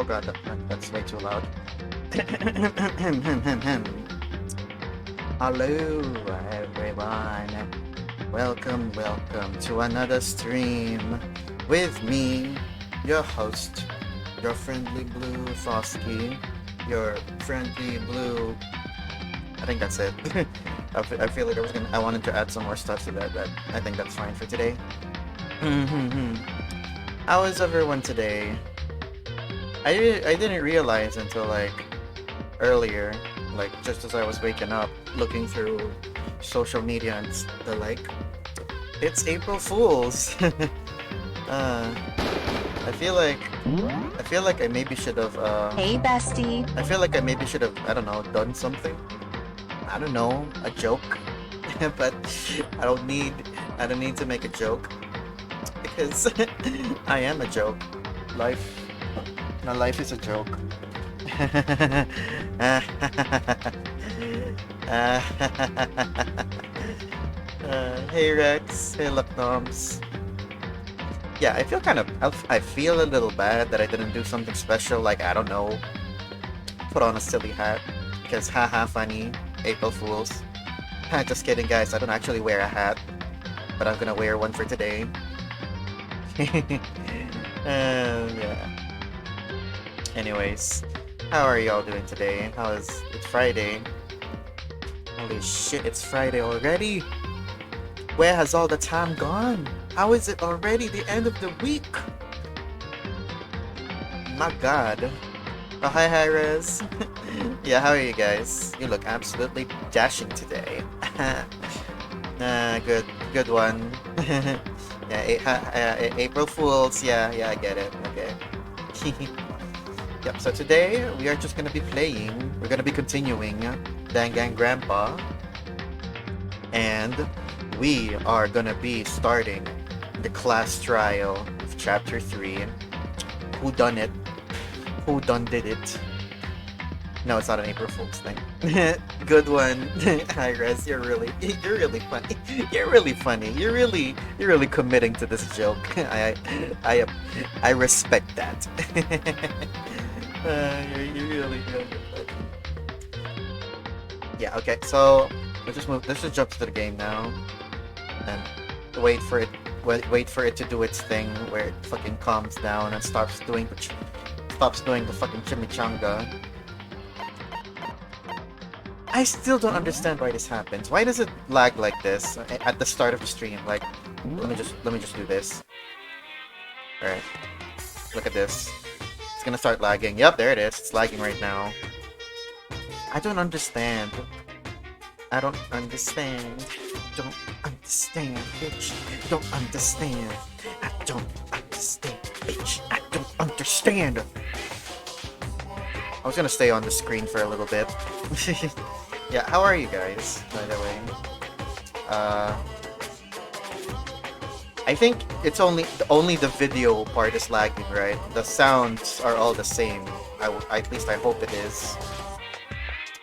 Oh god, that's way too loud. Hello, everyone. Welcome to another stream with me, your host, your friendly blue Frosky, your friendly blue. I think that's it. I feel like I wanted to add some more stuff to that, but I think that's fine for today. How is everyone today? I didn't realize until like earlier, like just as I was waking up, looking through social media and the like, it's April Fools. uh, I feel like I maybe should have. Hey, bestie. I feel like I maybe should have. I don't know, done something. I don't know, a joke, but I don't need. I don't need to make a joke because I am a joke. Life. My life is a joke. Hey Rex, hey Lapnoms. Yeah, I feel I feel a little bad that I didn't do something special, like, I don't know, put on a silly hat, because haha funny, April Fools. Just kidding guys, I don't actually wear a hat, but I'm gonna wear one for today. Yeah. Anyways, how are y'all doing today? It's Friday? Holy shit, it's Friday already! Where has all the time gone? How is it already the end of the week? My god. Oh, hi Rez. Yeah, how are you guys? You look absolutely dashing today. Good one. Yeah, April Fools. Yeah, I get it. Okay. Yep, so today we are just gonna be playing, we're gonna be continuing Danganronpa, and we are gonna be starting the class trial of chapter 3. Who done it? Who done did it? No, it's not an April Fool's thing. Good one. Hi Rez, you're really funny. You're really funny. You're really committing to this joke. I respect that. You're really funny. Yeah, okay, so let's just jump to the game now. And wait for it to do its thing where it fucking calms down and stops doing the fucking chimichanga. I still don't understand why this happens. Why does it lag like this at the start of the stream? Like, let me just do this. Alright. Look at this. It's gonna start lagging. Yep, there it is. It's lagging right now. I don't understand. Don't understand, bitch. Don't understand. I don't understand, bitch. I don't understand. I was gonna stay on the screen for a little bit. Yeah, how are you guys, by the way? I think it's only the video part is lagging, right? The sounds are all the same. At least I hope it is.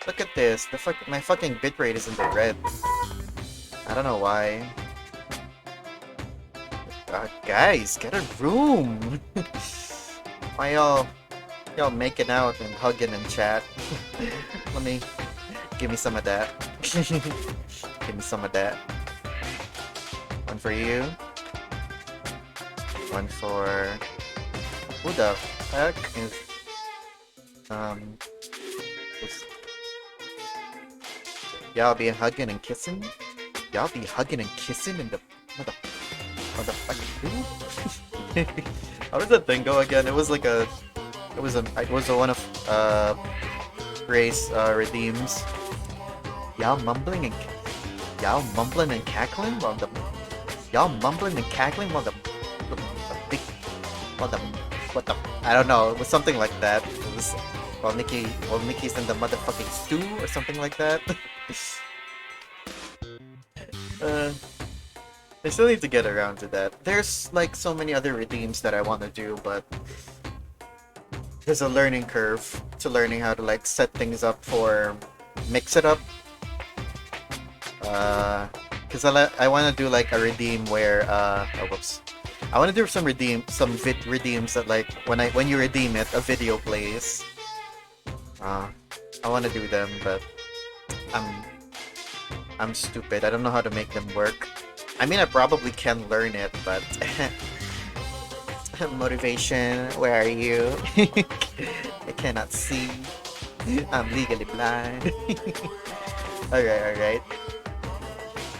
Look at this. My fucking bitrate is in the red. I don't know why. Guys, get a room. Why y'all making out and hugging and chat? Give me some of that. Give me some of that. One for you. One for... Who the fuck is... Y'all be hugging and kissing? Y'all be hugging and kissing in the... Motherfucking... How did that thing go again? It was like a... It was one of, Grace, Redeem's. Y'all mumbling and cackling while the... Y'all mumbling and cackling while the big... What the... I don't know, it was something like that. It was... While Nikki's in the motherfucking stew or something like that. I still need to get around to that. There's like so many other redeems that I want to do, but there's a learning curve to learning how to like set things up for mix it up. Because I want to do like a redeem where oh whoops, I want to do some redeems that like when you redeem it, a video plays. I want to do them, but I'm stupid. I don't know how to make them work. I mean, I probably can learn it, but motivation, where are you? I cannot see. I'm legally blind. Alright.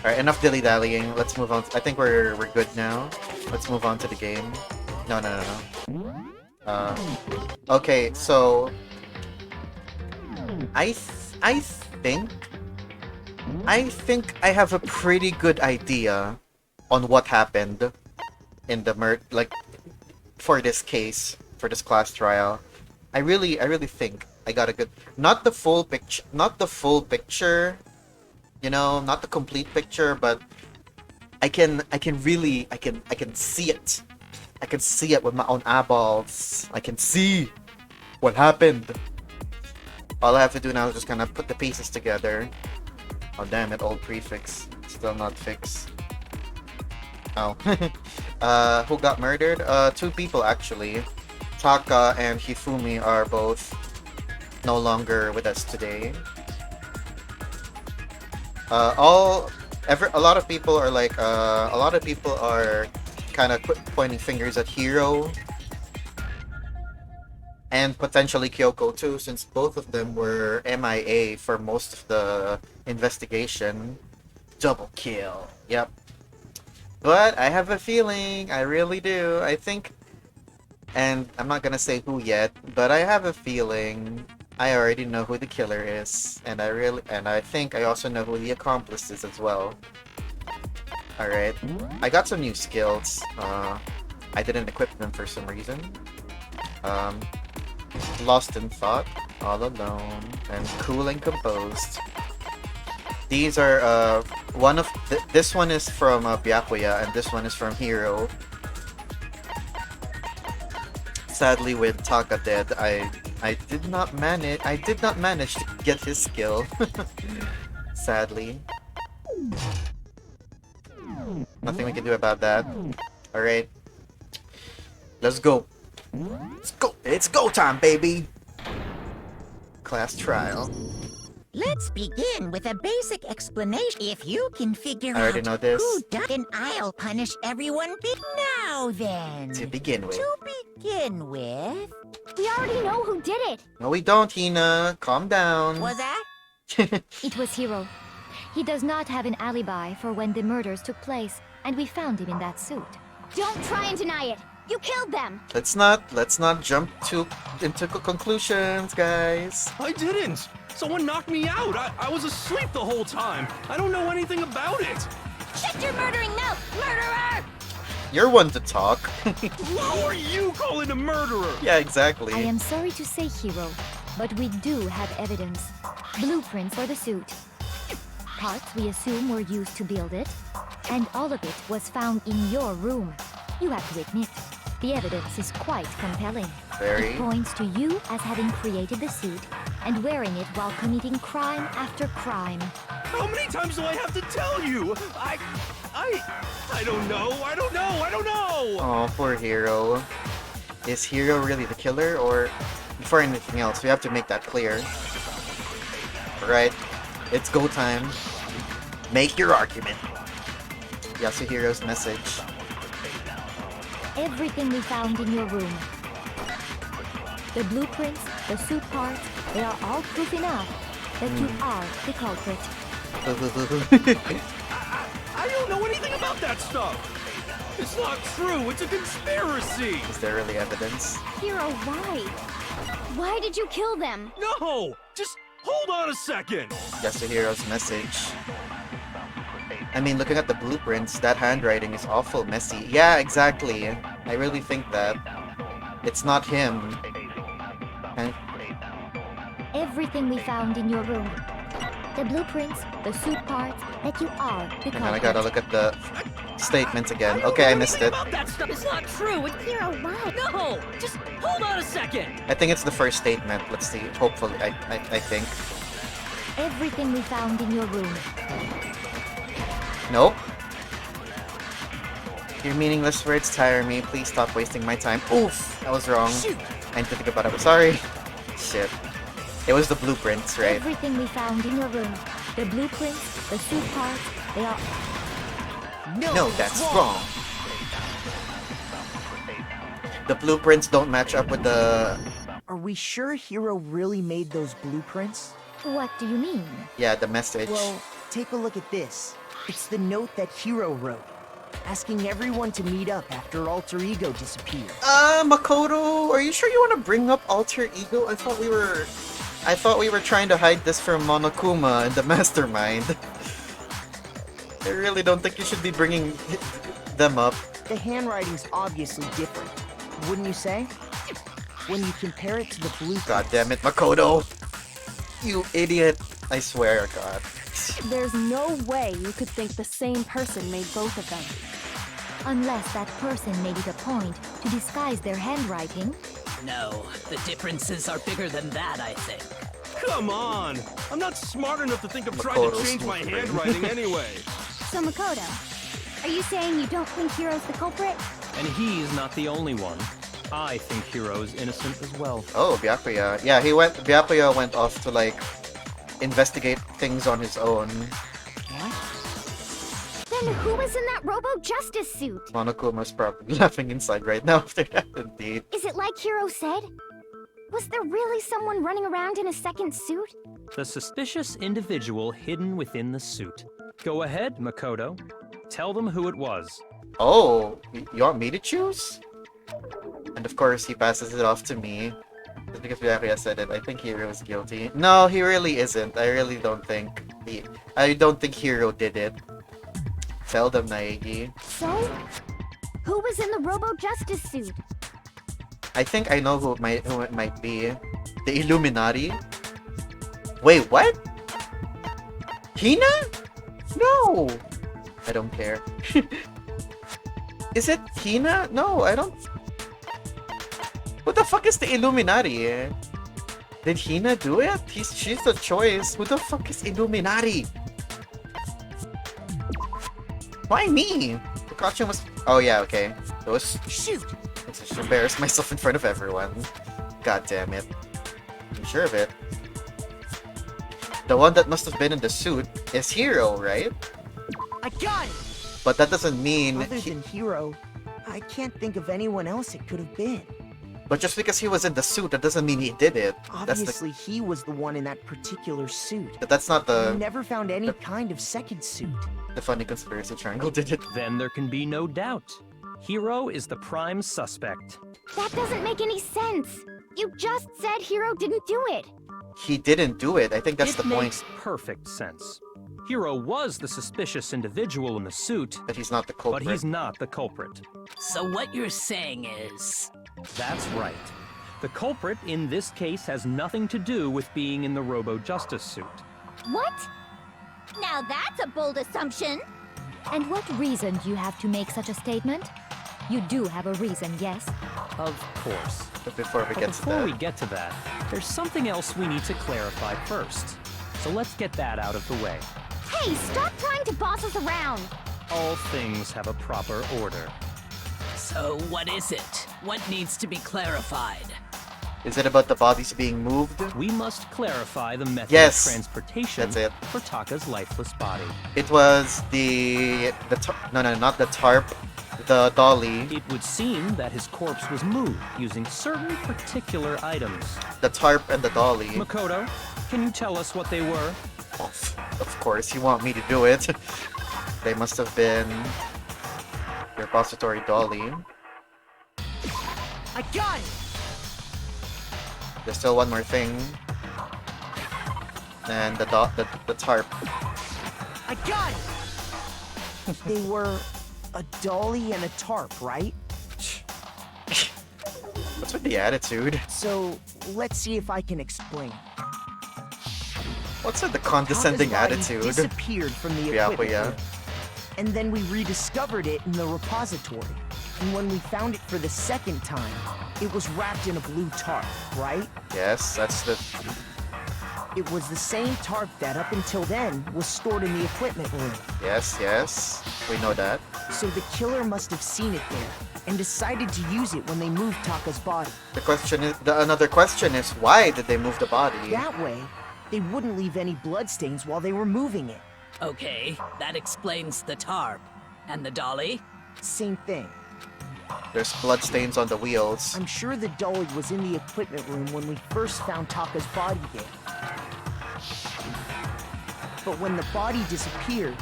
Alright, enough dilly-dallying. Let's move on. I think we're good now. Let's move on to the game. No. Okay, so I think I have a pretty good idea on what happened in the for this case, for this class trial. I really think I got a good, not the full picture, you know, not the complete picture, but I can see it. I can see it with my own eyeballs. I can see what happened. All I have to do now is just kind of put the pieces together. Oh damn it, old prefix. Still not fixed. Oh. Who got murdered? Two people actually. Taka and Hifumi are both no longer with us today. A lot of people are like, kind of pointing fingers at Hiro and potentially Kyoko too, since both of them were MIA for most of the investigation. Double kill. Yep. But I have a feeling, I really do. I think, and I'm not gonna say who yet, but I have a feeling I already know who the killer is, and I think I also know who the accomplice is as well. Alright, I got some new skills. I didn't equip them for some reason. Lost in thought, all alone, and cool and composed. These are this one is from Byakuya, and this one is from Hiro. Sadly, with Taka dead, I did not manage to get his skill. Sadly. Nothing we can do about that. Alright. Let's go. Let's go. It's go time, baby. Class trial. Let's begin with a basic explanation. If you can figure I already out know this. who done, then I'll punish everyone. Now then. To begin with. We already know who did it. No, we don't, Hina. Calm down. Was that? It was Hiro. He does not have an alibi for when the murders took place, and we found him in that suit. Don't try and deny it. You killed them. Let's not jump into conclusions, guys. I didn't! Someone knocked me out! I was asleep the whole time! I don't know anything about it! Shut your murdering mouth, murderer! You're one to talk. Who are you calling a murderer? Yeah, exactly. I am sorry to say, Hiro, but we do have evidence. Blueprints for the suit. Parts we assume were used to build it, and all of it was found in your room. You have to admit, the evidence is quite compelling. Very. It points to you as having created the suit and wearing it while committing crime after crime. How many times do I have to tell you? I don't know. Oh, poor Hiro. Is Hiro really the killer, or before anything else, we have to make that clear. Alright, it's go time. Make your argument. Yasuhiro's message. Everything we found in your room. The blueprints, the suit parts, they are all proof enough that you are the culprit. I don't know anything about that stuff! It's not true, it's a conspiracy! Is there really evidence? Hiro, why? Why did you kill them? No! Just hold on a second! Yasuhiro's message. I mean, looking at the blueprints, that handwriting is awful messy. Yeah, exactly. I really think that. It's not him. And Everything we found in your room. The blueprints, the suit parts, that you are the hang on, I culprit. gotta look at the statement again. Okay, I missed it. About that stuff is not true! Hiro, why? No! Just hold on a second! I think it's the first statement. Let's see. Hopefully, I think. Everything we found in your room. Nope. Your meaningless words tire me. Please stop wasting my time. Oof! I was wrong. I need to think about it. Sorry. Shit. It was the blueprints, right? Everything we found in your room, the blueprints, the suit parts, they are... No, that's wrong. The blueprints don't match up with the... Are we sure Hero really made those blueprints? What do you mean? Yeah, the message. Well, take a look at this. It's the note that Hero wrote, asking everyone to meet up after Alter Ego disappeared. Makoto, are you sure you want to bring up Alter Ego? I thought we were trying to hide this from Monokuma and the Mastermind. I really don't think you should be bringing them up. The handwriting's obviously different, wouldn't you say? When you compare it to the blueprints. God damn it, Makoto! You idiot! I swear, God. There's no way you could think the same person made both of them. Unless that person made it a point to disguise their handwriting. No, the differences are bigger than that, I think. Come on! I'm not smart enough to think of trying to Makoto's change my stupid. handwriting anyway. So Makoto, are you saying you don't think Hiro's the culprit? And he's not the only one. I think Hiro's innocent as well. Oh, Byakuya. Yeah, Byakuya went off to, like, investigate things on his own. Then who was in that Robo-Justice suit? Monokuma's probably laughing inside right now after that, indeed. Is it like Hiro said? Was there really someone running around in a second suit? The suspicious individual hidden within the suit. Go ahead, Makoto. Tell them who it was. Oh, you want me to choose? And of course, he passes it off to me. Just because Byakuya said it, I think Hiro is guilty. No, he really isn't. I really don't think. I don't think Hiro did it. Tell them, Naegi. So? Who was in the Robo-Justice suit? I think I know who it might be. The Illuminati? Wait, what? Hina? No! I don't care. Is it Hina? No, I don't... Who the fuck is the Illuminati? Did Hina do it? She's the choice. Who the fuck is Illuminati? Why me? Pikachu was... Oh yeah, okay. Those... Shoot! I just embarrassed myself in front of everyone. God damn it. I'm sure of it. The one that must have been in the suit is Hiro, right? I got it! But that doesn't mean... Other than Hero, I can't think of anyone else it could have been. But just because he was in the suit, that doesn't mean he did it. Obviously, he was the one in that particular suit. That's not We the... never found any kind of second suit. The funny conspiracy triangle did it. Then there can be no doubt. Hiro is the prime suspect. That doesn't make any sense. You just said Hiro didn't do it. He didn't do it. I think that's It the point. makes perfect sense. Hiro was the suspicious individual in the suit, But he's not the culprit. but he's not the culprit. So what you're saying is... That's right. The culprit in this case has nothing to do with being in the Robo-Justice suit. What? Now that's a bold assumption. And what reason do you have to make such a statement? You do have a reason, yes? Of course. But before we But get to before that... we get to that, there's something else we need to clarify first. So let's get that out of the way. Hey, stop trying to boss us around. All things have a proper order. So what is it? What needs to be clarified? Is it about the bodies being moved? We must clarify the method Yes, of transportation that's it. for Taka's lifeless body. It was no, not the tarp. The dolly. It would seem that his corpse was moved using certain particular items. The tarp and the dolly. Makoto, can you tell us what they were? Of course, you want me to do it. They must have been... the repository dolly. I got it! There's still one more thing. And the tarp. I got it! They were a dolly and a tarp, right? What's with the attitude? So, let's see if I can explain. What's with the condescending Taka's body attitude? disappeared from the equipment Byakuya. room. And then we rediscovered it in the repository. And when we found it for the second time, it was wrapped in a blue tarp, right? Yes, that's the... It was the same tarp that up until then was stored in the equipment room. Yes, yes. We know that. So the killer must have seen it there and decided to use it when they moved Taka's body. Another question is, why did they move the body? That way, they wouldn't leave any bloodstains while they were moving it. Okay, that explains the tarp. And the dolly? Same thing. There's bloodstains on the wheels. I'm sure the dolly was in the equipment room when we first found Taka's body there. But when the body disappeared,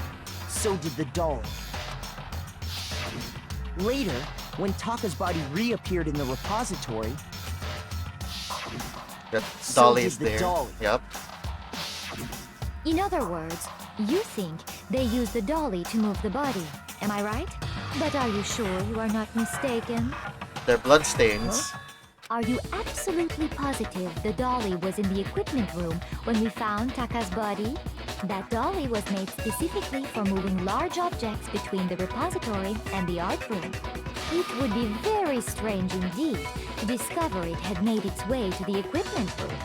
so did the dolly. Later, when Taka's body reappeared in the repository, The so dolly did is the there. dolly. Yep. In other words, you think they used the dolly to move the body. Am I right? But are you sure you are not mistaken? They're bloodstains. Are you absolutely positive the dolly was in the equipment room when we found Taka's body? That dolly was made specifically for moving large objects between the repository and the art room. It would be very strange indeed to discover it had made its way to the equipment room.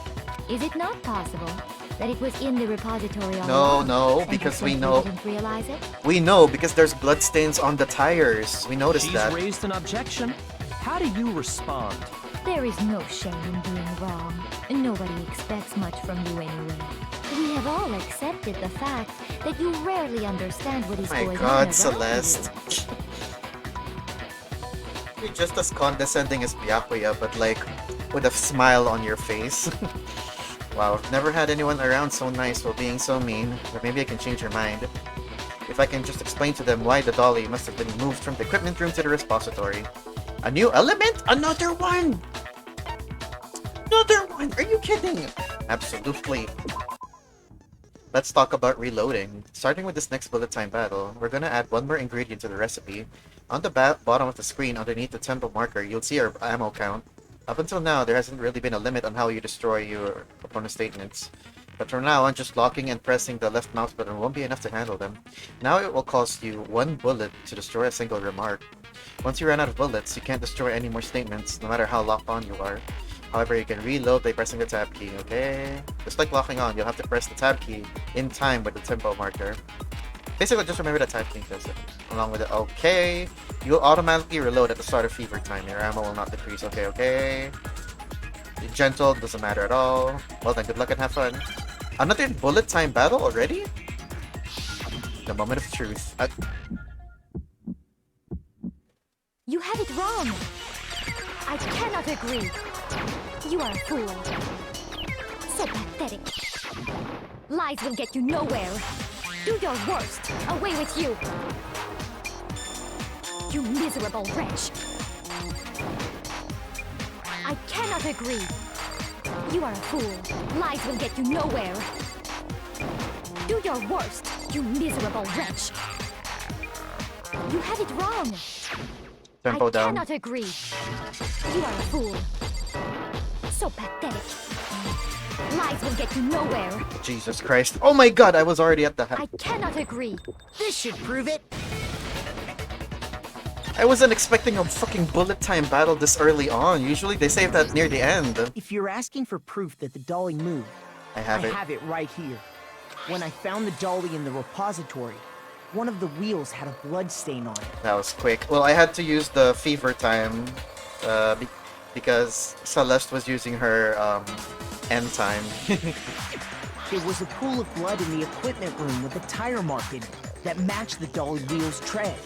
Is it not possible that it was in the repository all along, No, and because you we simply know. didn't realize it? We know because there's bloodstains on the tires. We noticed She's that. raised an objection. How do you respond? There is no shame in being wrong. Nobody expects much from you anyway. We have all accepted the fact that you rarely understand what is My going on God, around Celeste. You're just as condescending as Byakuya, but like with a smile on your face. Wow, never had anyone around so nice while being so mean. But maybe I can change your mind. If I can just explain to them why the dolly must have been moved from the equipment room to the repository. A new element? Another one! Another one! Are you kidding? Absolutely. Let's talk about reloading. Starting with this next bullet time battle, we're gonna add one more ingredient to the recipe. On the bottom of the screen, underneath the tempo marker, you'll see our ammo count. Up until now, there hasn't really been a limit on how you destroy your opponent's statements. But from now on, just locking and pressing the left mouse button won't be enough to handle them. Now it will cost you 1 bullet to destroy a single remark. Once you run out of bullets, you can't destroy any more statements, no matter how locked on you are. However, you can reload by pressing the tab key, okay? Just like locking on, you'll have to press the tab key in time with the tempo marker. Basically, just remember the tab key does it. Along with it, okay. You'll automatically reload at the start of fever time. Your ammo will not decrease, okay. Be gentle, doesn't matter at all. Well then, good luck and have fun. Another bullet time battle already? The moment of truth. You have it wrong. I cannot agree. You are a fool. So pathetic. Lies will get you nowhere. Do your worst. Away with you. You miserable wretch. I cannot agree. You are a fool. Lies will get you nowhere. Do your worst, you miserable wretch. You have it wrong. Tempo I down. cannot agree. You are a fool. So pathetic. Lies will get you nowhere. Jesus Christ. Oh my god, I was already at the I cannot agree. This should prove it. I wasn't expecting a fucking bullet time battle this early on. Usually they save that near the end. If you're asking for proof that the dolly moved, I have it. have it right here. When I found the dolly in the repository, one of the wheels had a blood stain on it. That was quick. Well, I had to use the fever time because Celeste was using her end time. There was a pool of blood in the equipment room with a tire mark in it that matched the dolly wheel's tread.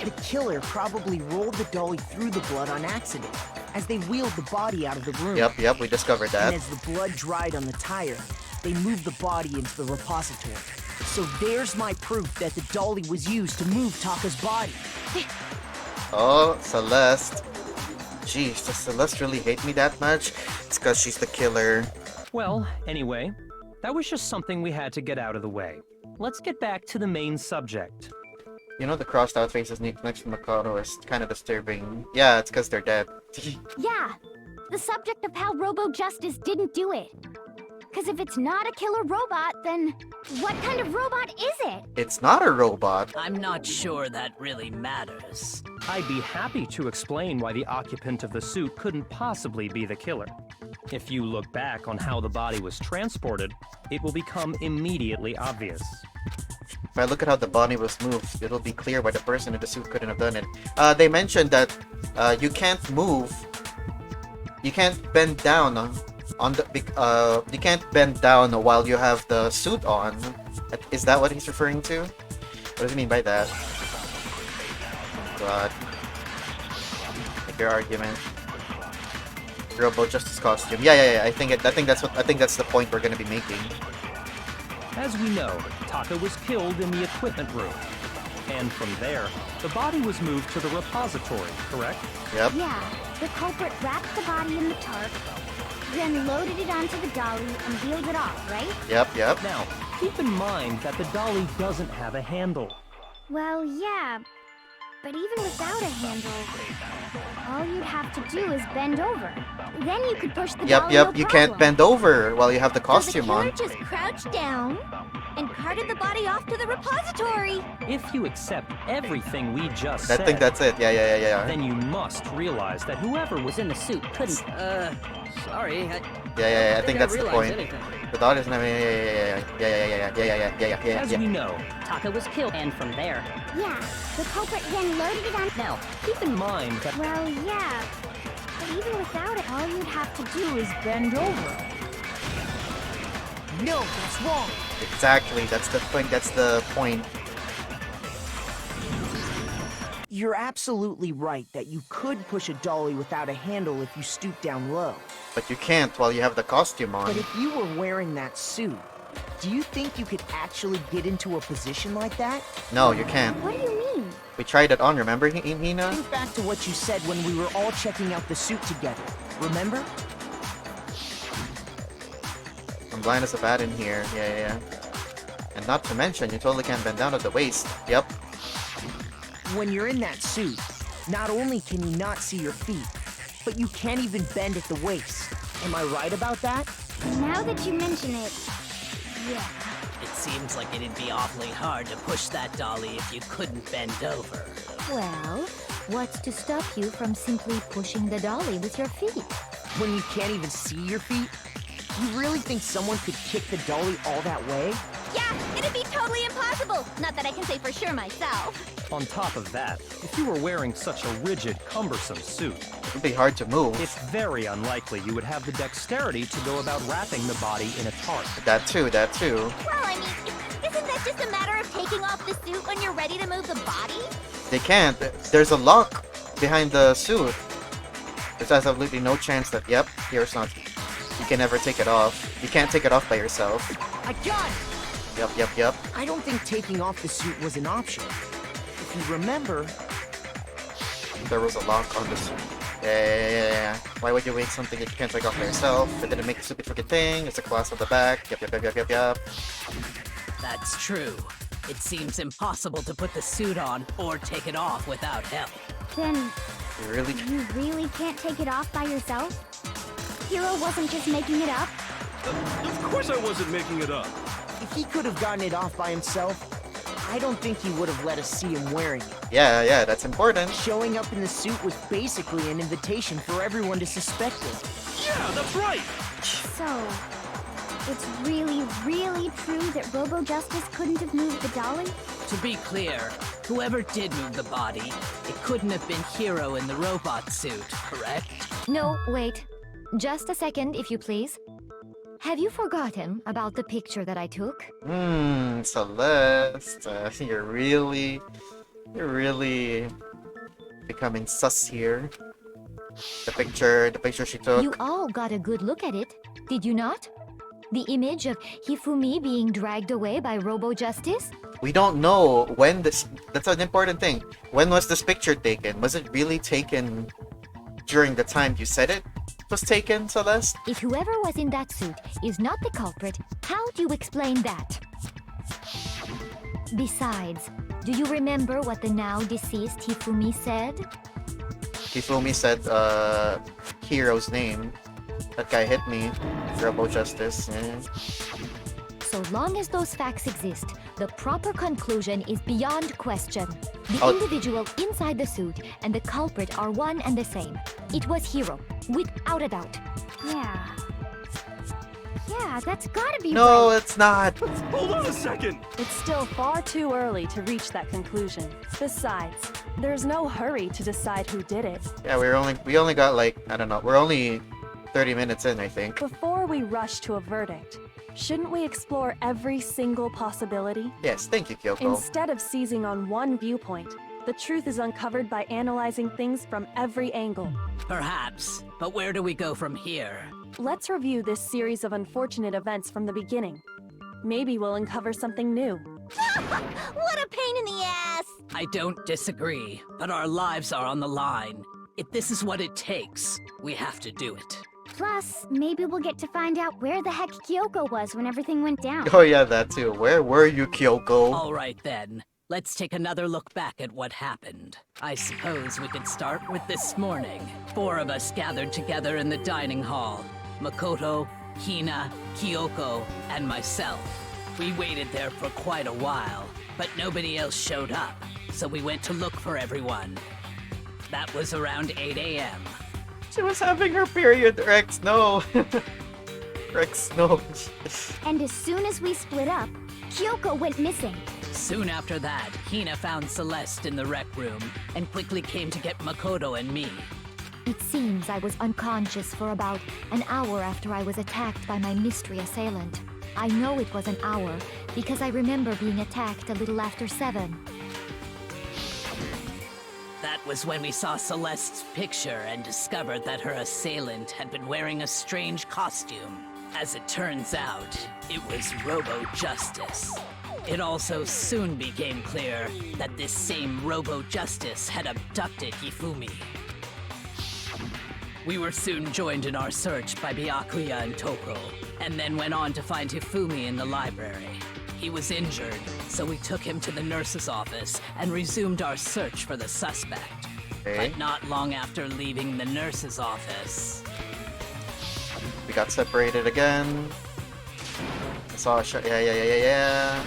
The killer probably rolled the dolly through the blood on accident as they wheeled the body out of the room. Yep, we discovered that. And as the blood dried on the tire, they moved the body into the repository. So there's my proof that the dolly was used to move Taka's body. Oh, Celeste. Jeez, does Celeste really hate me that much? It's because she's the killer. Well, anyway, that was just something we had to get out of the way. Let's get back to the main subject. You know the crossed out faces next to Makoto is kind of disturbing. Yeah, it's because they're dead. Yeah, the subject of how Robo-Justice didn't do it. Because if it's not a killer robot, then what kind of robot is it? It's not a robot. I'm not sure that really matters. I'd be happy to explain why the occupant of the suit couldn't possibly be the killer. If you look back on how the body was transported, it will become immediately obvious. If I look at how the body was moved, it'll be clear why the person in the suit couldn't have done it. They mentioned that you can't move. You can't bend down you can't bend down while you have the suit on. Is that what he's referring to? What does he mean by that? God. Make your argument. Robo Justice costume. Yeah. I think that's the point we're gonna be making. As we know, Taka was killed in the equipment room. And from there, the body was moved to the repository, correct? Yep. Yeah, the culprit wrapped the body in the tarp, then loaded it onto the dolly and wheeled it off, right? Yep. Now, keep in mind that the dolly doesn't have a handle. Well, yeah, but even without a handle, all you'd have to do is bend over. Then you could push the dolly, no You can't problem. bend over while you have the So costume the killer on. just crouched down and carted the body off to the repository. If you accept everything we just I said, think that's it. Yeah. then you must realize that whoever was in the suit couldn't. Sorry. Yeah, I think that's the point. Anything. The dog isn't yeah. As we know, Taka was killed, and from there. Yeah, the culprit then loaded it on. now, keep in mind that Well, yeah, but even without it, all you'd have to do is bend over. No, that's wrong. Exactly, that's the point. You're absolutely right that you could push a dolly without a handle if you stoop down low. But you can't while you have the costume on. But if you were wearing that suit, do you think you could actually get into a position like that? No, you can't. What do you mean? We tried it on, remember, Hina? Think back to what you said when we were all checking out the suit together. Remember? I'm blind as a bat in here. Yeah. And not to mention, you totally can't bend down at the waist. Yep. When you're in that suit, not only can you not see your feet, but you can't even bend at the waist. Am I right about that? Now that you mention it, yeah. It seems like it'd be awfully hard to push that dolly if you couldn't bend over. Well, what's to stop you from simply pushing the dolly with your feet? When you can't even see your feet? You really think someone could kick the dolly all that way? Yeah, it'd be totally impossible. Not that I can say for sure myself. on top of that, if you were wearing such a rigid, cumbersome suit, It'd be hard to move. it's very unlikely you would have the dexterity to go about wrapping the body in a tarp. That too. Well, I mean, isn't that just a matter of taking off the suit when you're ready to move the body? They can't. There's a lock behind the suit. There's absolutely no chance that, yep, here's not. You can never take it off. You can't take it off by yourself. I got it! Yep. I don't think taking off the suit was an option. If you remember, There was a lock on the suit. Yeah. Why would you make something that you can't take off by yourself? It didn't make a stupid freaking thing. It's a class on the back. Yep. That's true. It seems impossible to put the suit on or take it off without help. Then You really? you really can't take it off by yourself? Hero wasn't just making it up? Of course I wasn't making it up. if he could have gotten it off by himself, I don't think he would have let us see him wearing it. Yeah, that's important. Showing up in the suit was basically an invitation for everyone to suspect it. Yeah, that's right. So, it's really, really true that Robo Justice couldn't have moved the dolly? To be clear, whoever did move the body, it couldn't have been Hero in the robot suit, correct? No, wait. Just a second, if you please. Have you forgotten about the picture that I took? Celeste, you're really becoming sus here. The picture she took. You all got a good look at it, did you not? The image of Hifumi being dragged away by Robo Justice? We don't know when this. That's an important thing. When was this picture taken? Was it really taken during the time you said it was taken, Celeste? If whoever was in that suit is not the culprit, how do you explain that? Besides, do you remember what the now deceased Hifumi said? Hifumi said, Hero's name. That guy hit me. Robo Justice. So long as those facts exist, the proper conclusion is beyond question. The Oh. individual inside the suit and the culprit are one and the same. It was Hero, without a doubt. Yeah. Yeah, that's gotta be No, right. it's not. Hold on a second. It's still far too early to reach that conclusion. Besides, there's no hurry to decide who did it. Yeah, we only got like, I don't know, we're only 30 minutes in, I think. Before we rush to a verdict, shouldn't we explore every single possibility? Yes, thank you, Kyoko. Instead of seizing on one viewpoint, the truth is uncovered by analyzing things from every angle. Perhaps, but where do we go from here? Let's review this series of unfortunate events from the beginning. Maybe we'll uncover something new. What a pain in the ass! I don't disagree, but our lives are on the line. If this is what it takes, we have to do it. Plus, maybe we'll get to find out where the heck Kyoko was when everything went down. Oh yeah, that too. Where were you, Kyoko? All right then, let's take another look back at what happened. I suppose we could start with this morning. 4 of us gathered together in the dining hall. Makoto, Hina, Kyoko, and myself. We waited there for quite a while, but nobody else showed up, so we went to look for everyone. That was around 8 a.m. She was having her period, Rex, no. Rex, no. And as soon as we split up, Kyoko went missing. Soon after that, Hina found Celeste in the rec room and quickly came to get Makoto and me. It seems I was unconscious for about an hour after I was attacked by my mystery assailant. I know it was an hour because I remember being attacked a little after 7. That was when we saw Celeste's picture and discovered that her assailant had been wearing a strange costume. As it turns out, it was Robo-Justice. It also soon became clear that this same Robo-Justice had abducted Hifumi. We were soon joined in our search by Byakuya and Toko, and then went on to find Hifumi in the library. He was injured, so we took him to the nurse's office and resumed our search for the suspect. Okay. But not long after leaving the nurse's office, We got separated again. I saw a shot. Yeah.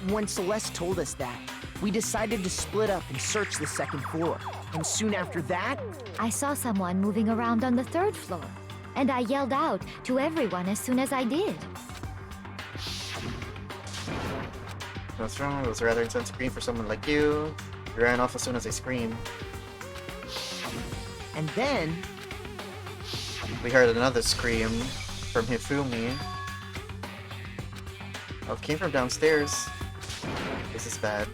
When Celeste told us that, we decided to split up and search the second floor. And soon after that, I saw someone moving around on the 3rd floor, and I yelled out to everyone as soon as I did. What's wrong? It was a rather intense scream for someone like you. You ran off as soon as I screamed. and then, We heard another scream from Hifumi. Oh, it came from downstairs. This is bad.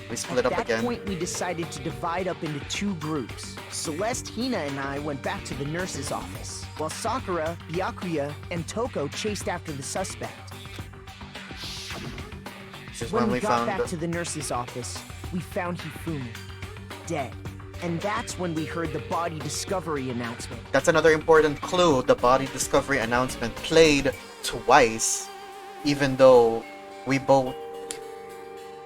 We split at up that again. point, we decided to divide up into 2 groups. Celeste, Hina, and I went back to the nurse's office, while Sakura, Byakuya, and Toko chased after the suspect. Just When when we we got found back to the nurse's office, we found Hifumi, dead. And that's when we heard the body discovery announcement. That's another important clue. The body discovery announcement played twice, even though we both...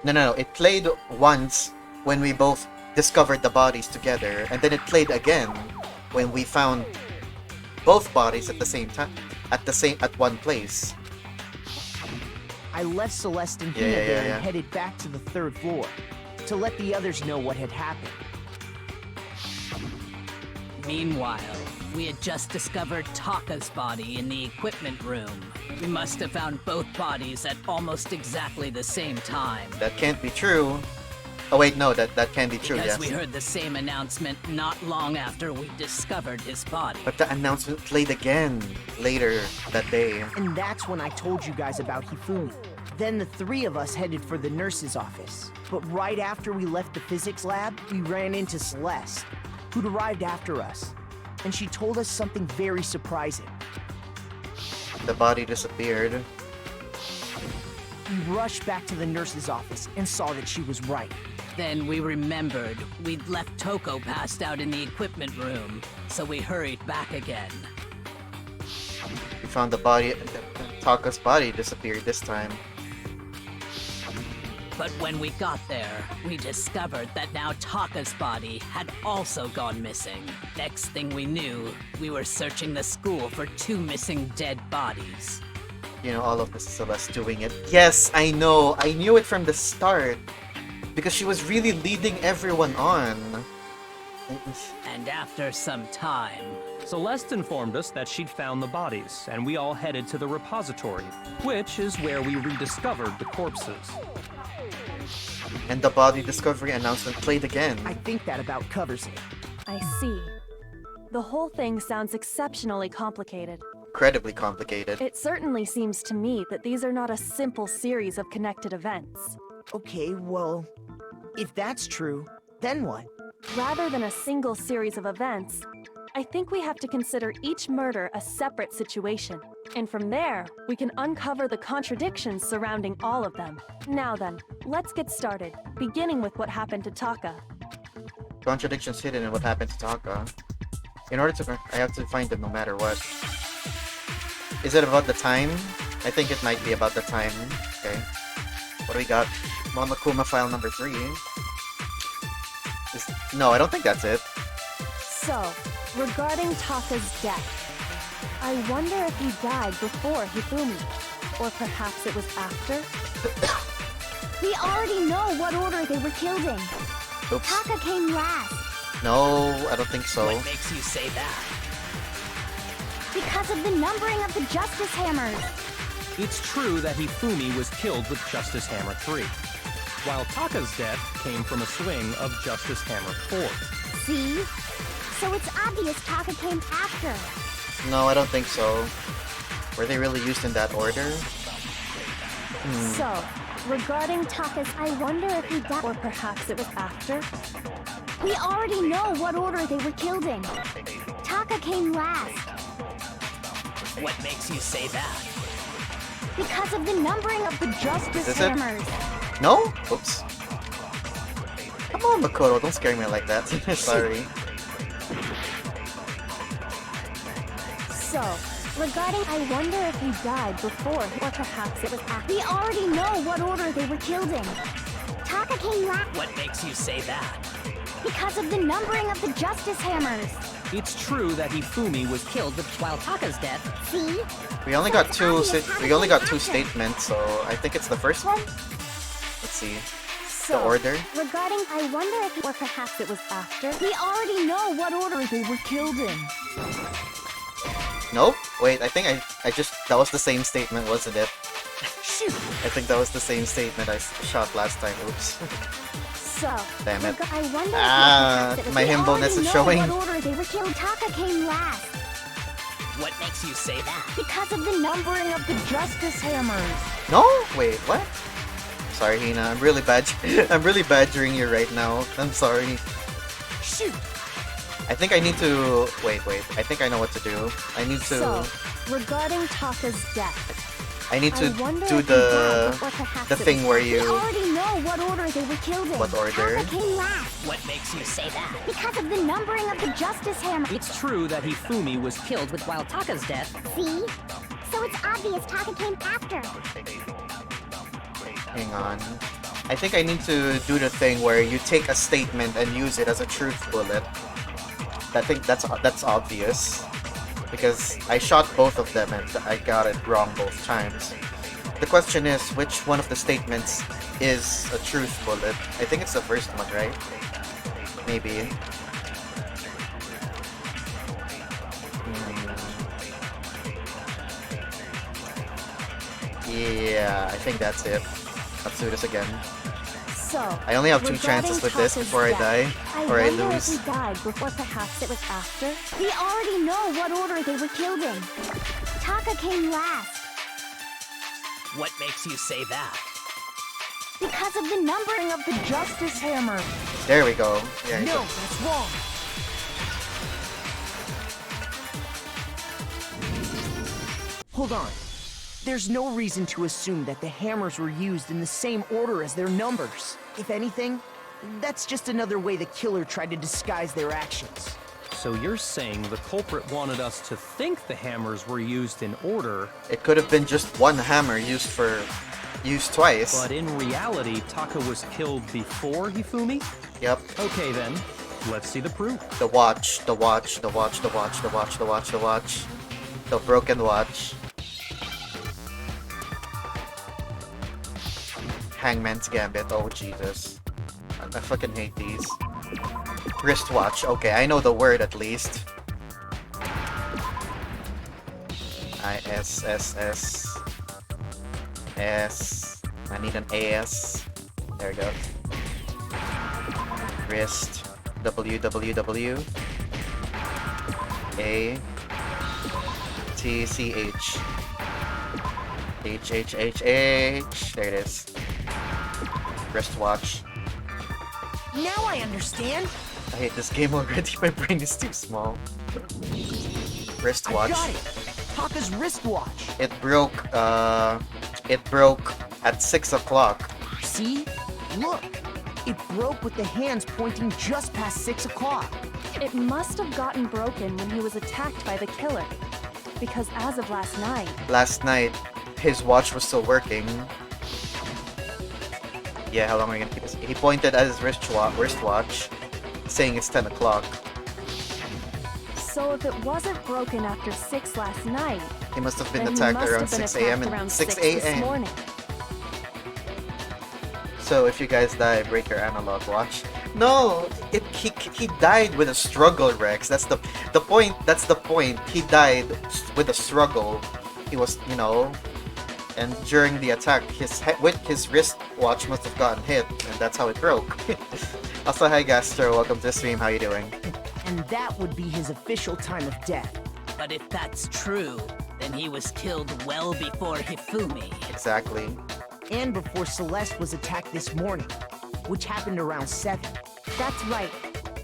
No. It played once when we both discovered the bodies together, and then it played again when we found both bodies at the same time, at one place. I left Celeste and Yeah, Hina yeah, there yeah. and headed back to the 3rd floor to let the others know what had happened. meanwhile, we had just discovered Taka's body in the equipment room. We must have found both bodies at almost exactly the same time. That can't be true. Oh wait, no, that can be true, Because yes. we heard the same announcement not long after we discovered his body. But the announcement played again later that day. And that's when I told you guys about Hifumi. Then the 3 of us headed for the nurse's office. But right after we left the physics lab, we ran into Celeste, who'd arrived after us. And she told us something very surprising. The body disappeared. We rushed back to the nurse's office and saw that she was right. Then we remembered we'd left Toko passed out in the equipment room, so we hurried back again. We found the body. Taka's body disappeared this time. But when we got there, we discovered that now Taka's body had also gone missing. Next thing we knew, we were searching the school for 2 missing dead bodies. You know, all of this is Celeste doing it. Yes, I know. I knew it from the start. Because she was really leading everyone on. And after some time, Celeste informed us that she'd found the bodies, and we all headed to the repository, which is where we rediscovered the corpses. And the body discovery announcement played again. I think that about covers it. I see. The whole thing sounds exceptionally complicated. Incredibly complicated. It certainly seems to me that these are not a simple series of connected events. Okay, well, if that's true, then what? Rather than a single series of events, I think we have to consider each murder a separate situation. And from there, we can uncover the contradictions surrounding all of them. Now then, let's get started, beginning with what happened to Taka. Contradictions hidden in what happened to Taka. In order to... I have to find them no matter what. Is it about the time? I think it might be about the time. Okay. What do we got? Monokuma file number 3. No, I don't think that's it. So, regarding Taka's death, I wonder if he died before Hifumi, or perhaps it was after? We already know what order they were killed in. Oops. Taka came last. No, I don't think so. What makes you say that? Because of the numbering of the Justice Hammers. It's true that Hifumi was killed with Justice Hammer 3, while Taka's death came from a swing of Justice Hammer 4. See? So it's obvious Taka came after. No, I don't think so. Were they really used in that order? So, regarding Taka's, I wonder if he died, or perhaps it was after? We already know what order they were killed in. Taka came last. What makes you say that? Because of the numbering of the Justice Is it? Hammers. No? Oops. Come on, Makoto, don't scare me like that. Sorry. So, regarding, I wonder if he died before, or perhaps it was after. We already know what order they were killed in. Taka came last What makes you say that? because of the numbering of the Justice Hammers. It's true that Hifumi was Killed with while Taka's death. See? We only got two statements, so I think it's the first one. Let's see. So, The order. regarding, I wonder if, or perhaps it was after. We already know what order they were killed in. Nope. Wait, I think I just... That was the same statement, wasn't it? Shoot. I think that was the same statement I shot last time. Oops. So, Damn it. I wonder Ah, if perhaps it was my we himbleness already is know showing. what order they were killed. Taka came last What makes you say that? because of the numbering of the Justice Hammers. No? Wait, what? Sorry, Hina. I'm really badgering you right now. I'm sorry. Shoot. I think I need to... Wait. I think I know what to do. I need to... So, regarding Taka's death, I need to I wonder do if he died, the... or perhaps The it thing was where We you... already know what order they were killed in. What order? Taka came last What makes you say that? because of the numbering of the Justice Hammer. It's true that Hifumi was killed with while Taka's death. See? So it's obvious Taka came after. Hang on. I think I need to do the thing where you take a statement and use it as a truth bullet. I think that's obvious. Because I shot both of them and I got it wrong both times. The question is, which one of the statements is a truth bullet? I think it's the first one, right? Maybe. Yeah, I think that's it. Let's do this again. So, I only have 2 regarding chances with this Taka's before I death, die, or I wonder lose. if he died before, perhaps it was after. We already know what order they were killed in. Taka came last What makes you say that? because of the numbering of the Justice Hammer. There we go. Yeah, No, that's wrong. Hold on. There's no reason to assume that the hammers were used in the same order as their numbers. If anything, that's just another way the killer tried to disguise their actions. So you're saying the culprit wanted us to think the hammers were used in order, it could have been just one hammer used twice. but in reality, Taka was killed before Hifumi? Yep. Okay then, let's see the proof. The watch. The broken watch. Hangman's Gambit. Oh, Jesus. I fucking hate these. Wristwatch. Okay, I know the word at least. S, S, S. S. I need an AS. There we go. Wrist. W, W, W. A. T, C, H. H, H, H, H. There it is. Wristwatch. Now I understand. I hate this game already. My brain is too small. Wristwatch. I got it. Taka's wristwatch. It broke at 6 o'clock. See? Look. It broke with the hands pointing just past 6 o'clock. It must have gotten broken when he was attacked by the killer. Because as of last night, His watch was still working. Yeah, how long are we gonna keep this? He pointed at his wristwatch, saying it's 10 o'clock. So if it wasn't broken after 6 last night, He must have been then he attacked must around have been 6 a.m. attacked and around 6 this a.m. morning. So if you guys die, break your analog watch. No, he died with a struggle, Rex. That's the point. That's the point. He died with a struggle. He was, and during the attack, his wristwatch must have gotten hit, and that's how it broke. Also, hi Gastro, welcome to the stream. How you doing? And that would be his official time of death. But if that's true, then he was killed well before Hifumi. Exactly. And before Celeste was attacked this morning, which happened around 7. That's right.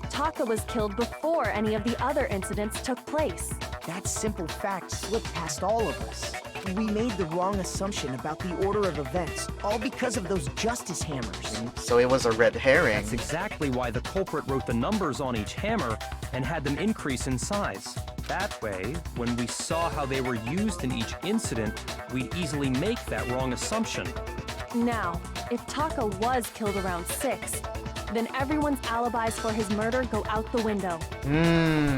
Taka was killed before any of the other incidents took place. That simple fact slipped past all of us. We made the wrong assumption about the order of events, all because of those justice hammers. So it was a red herring. That's exactly why the culprit wrote the numbers on each hammer and had them increase in size. That way, when we saw how they were used in each incident, we'd easily make that wrong assumption. Now, if Taka was killed around 6, then everyone's alibis for his murder go out the window.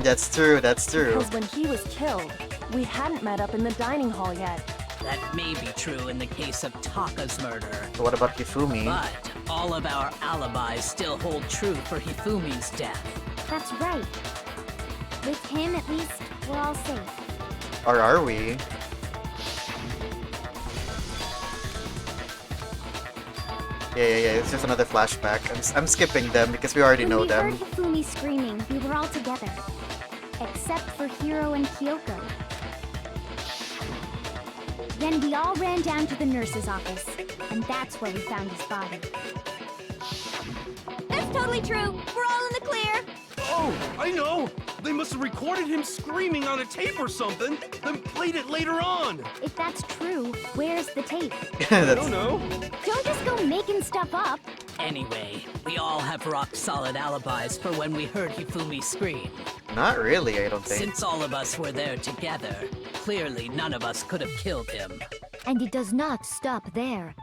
That's true, that's true. Because when he was killed, we hadn't met up in the dining hall yet. That may be true in the case of Taka's murder. So what about Hifumi? But all of our alibis still hold true for Hifumi's death. That's right. With him, at least, we're all safe. Or are we? Yeah, it's just another flashback. I'm skipping them because we already know them. When we heard Hifumi screaming, we were all together. Except for Hiro and Kyoko. Then we all ran down to the nurse's office, and that's where we found his body. That's totally true. We're all in the clear. Oh, I know! They must have recorded him screaming on a tape or something, then played it later on! If that's true, where's the tape? I don't know. Don't just go making stuff up. Anyway, we all have rock-solid alibis for when we heard Hifumi scream. Not really, I don't think. Since all of us were there together, clearly none of us could have killed him. And it does not stop there.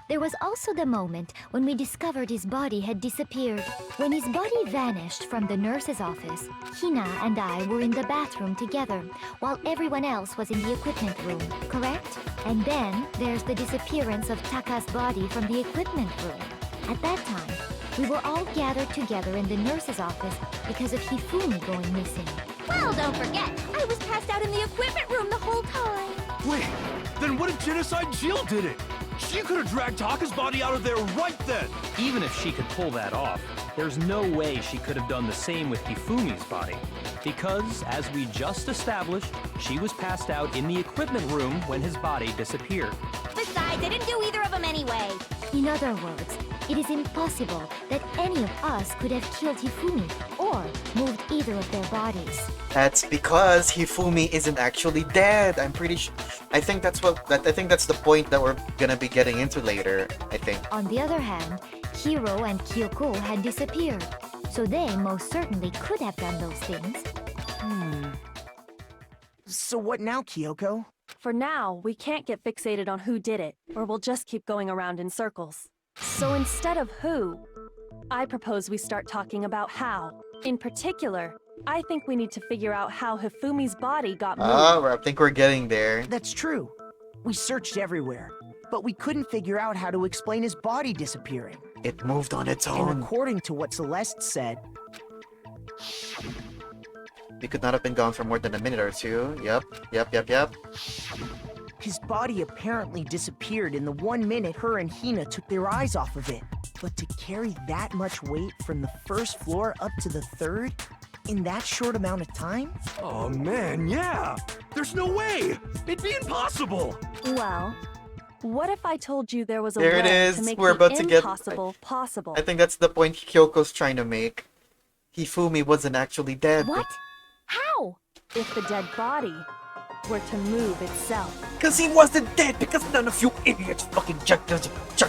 There was also the moment when we discovered his body had disappeared. When his body vanished from the nurse's office, Hina and I were in the bathroom together, while everyone else was in the equipment room, correct? And then there's the disappearance of Taka's body from the equipment room. At that time, we were all gathered together in the nurse's office because of Hifumi going missing. Well, don't forget, I was passed out in the equipment room the whole time. Wait, then what if Genocide Jill did it? She could have dragged Taka's body out of there right then! Even if she could pull that off, there's no way she could have done the same with Hifumi's body. Because, as we just established, she was passed out in the equipment room when his body disappeared. Besides, I didn't do either of them anyway. In other words, it is impossible that any of us could have killed Hifumi or moved either of their bodies. That's because Hifumi isn't actually dead. I'm pretty sure. I think that's the point that we're gonna be getting into later, I think. On the other hand, Hiro and Kyoko had disappeared, so they most certainly could have done those things. So what now, Kyoko? For now, we can't get fixated on who did it, or we'll just keep going around in circles. So instead of who, I propose we start talking about how. In particular, I think we need to figure out how Hifumi's body got moved. Oh, I think we're getting there. That's true. We searched everywhere, but we couldn't figure out how to explain his body disappearing. It moved on its And own. according to what Celeste said, We could not have been gone for more than a minute or two. Yep. His body apparently disappeared in the 1 minute her and Hina took their eyes off of it. But to carry that much weight from the first floor up to the third in that short amount of time? Oh man, yeah! There's no way! It'd be impossible! Well, what if I told you there was a There way it is. to make We're the about to get- impossible possible? I think that's the point Kyoko's trying to make. Hifumi wasn't actually dead. What? How? If the dead body were to move itself. Because he wasn't dead, because none of you idiots fucking checked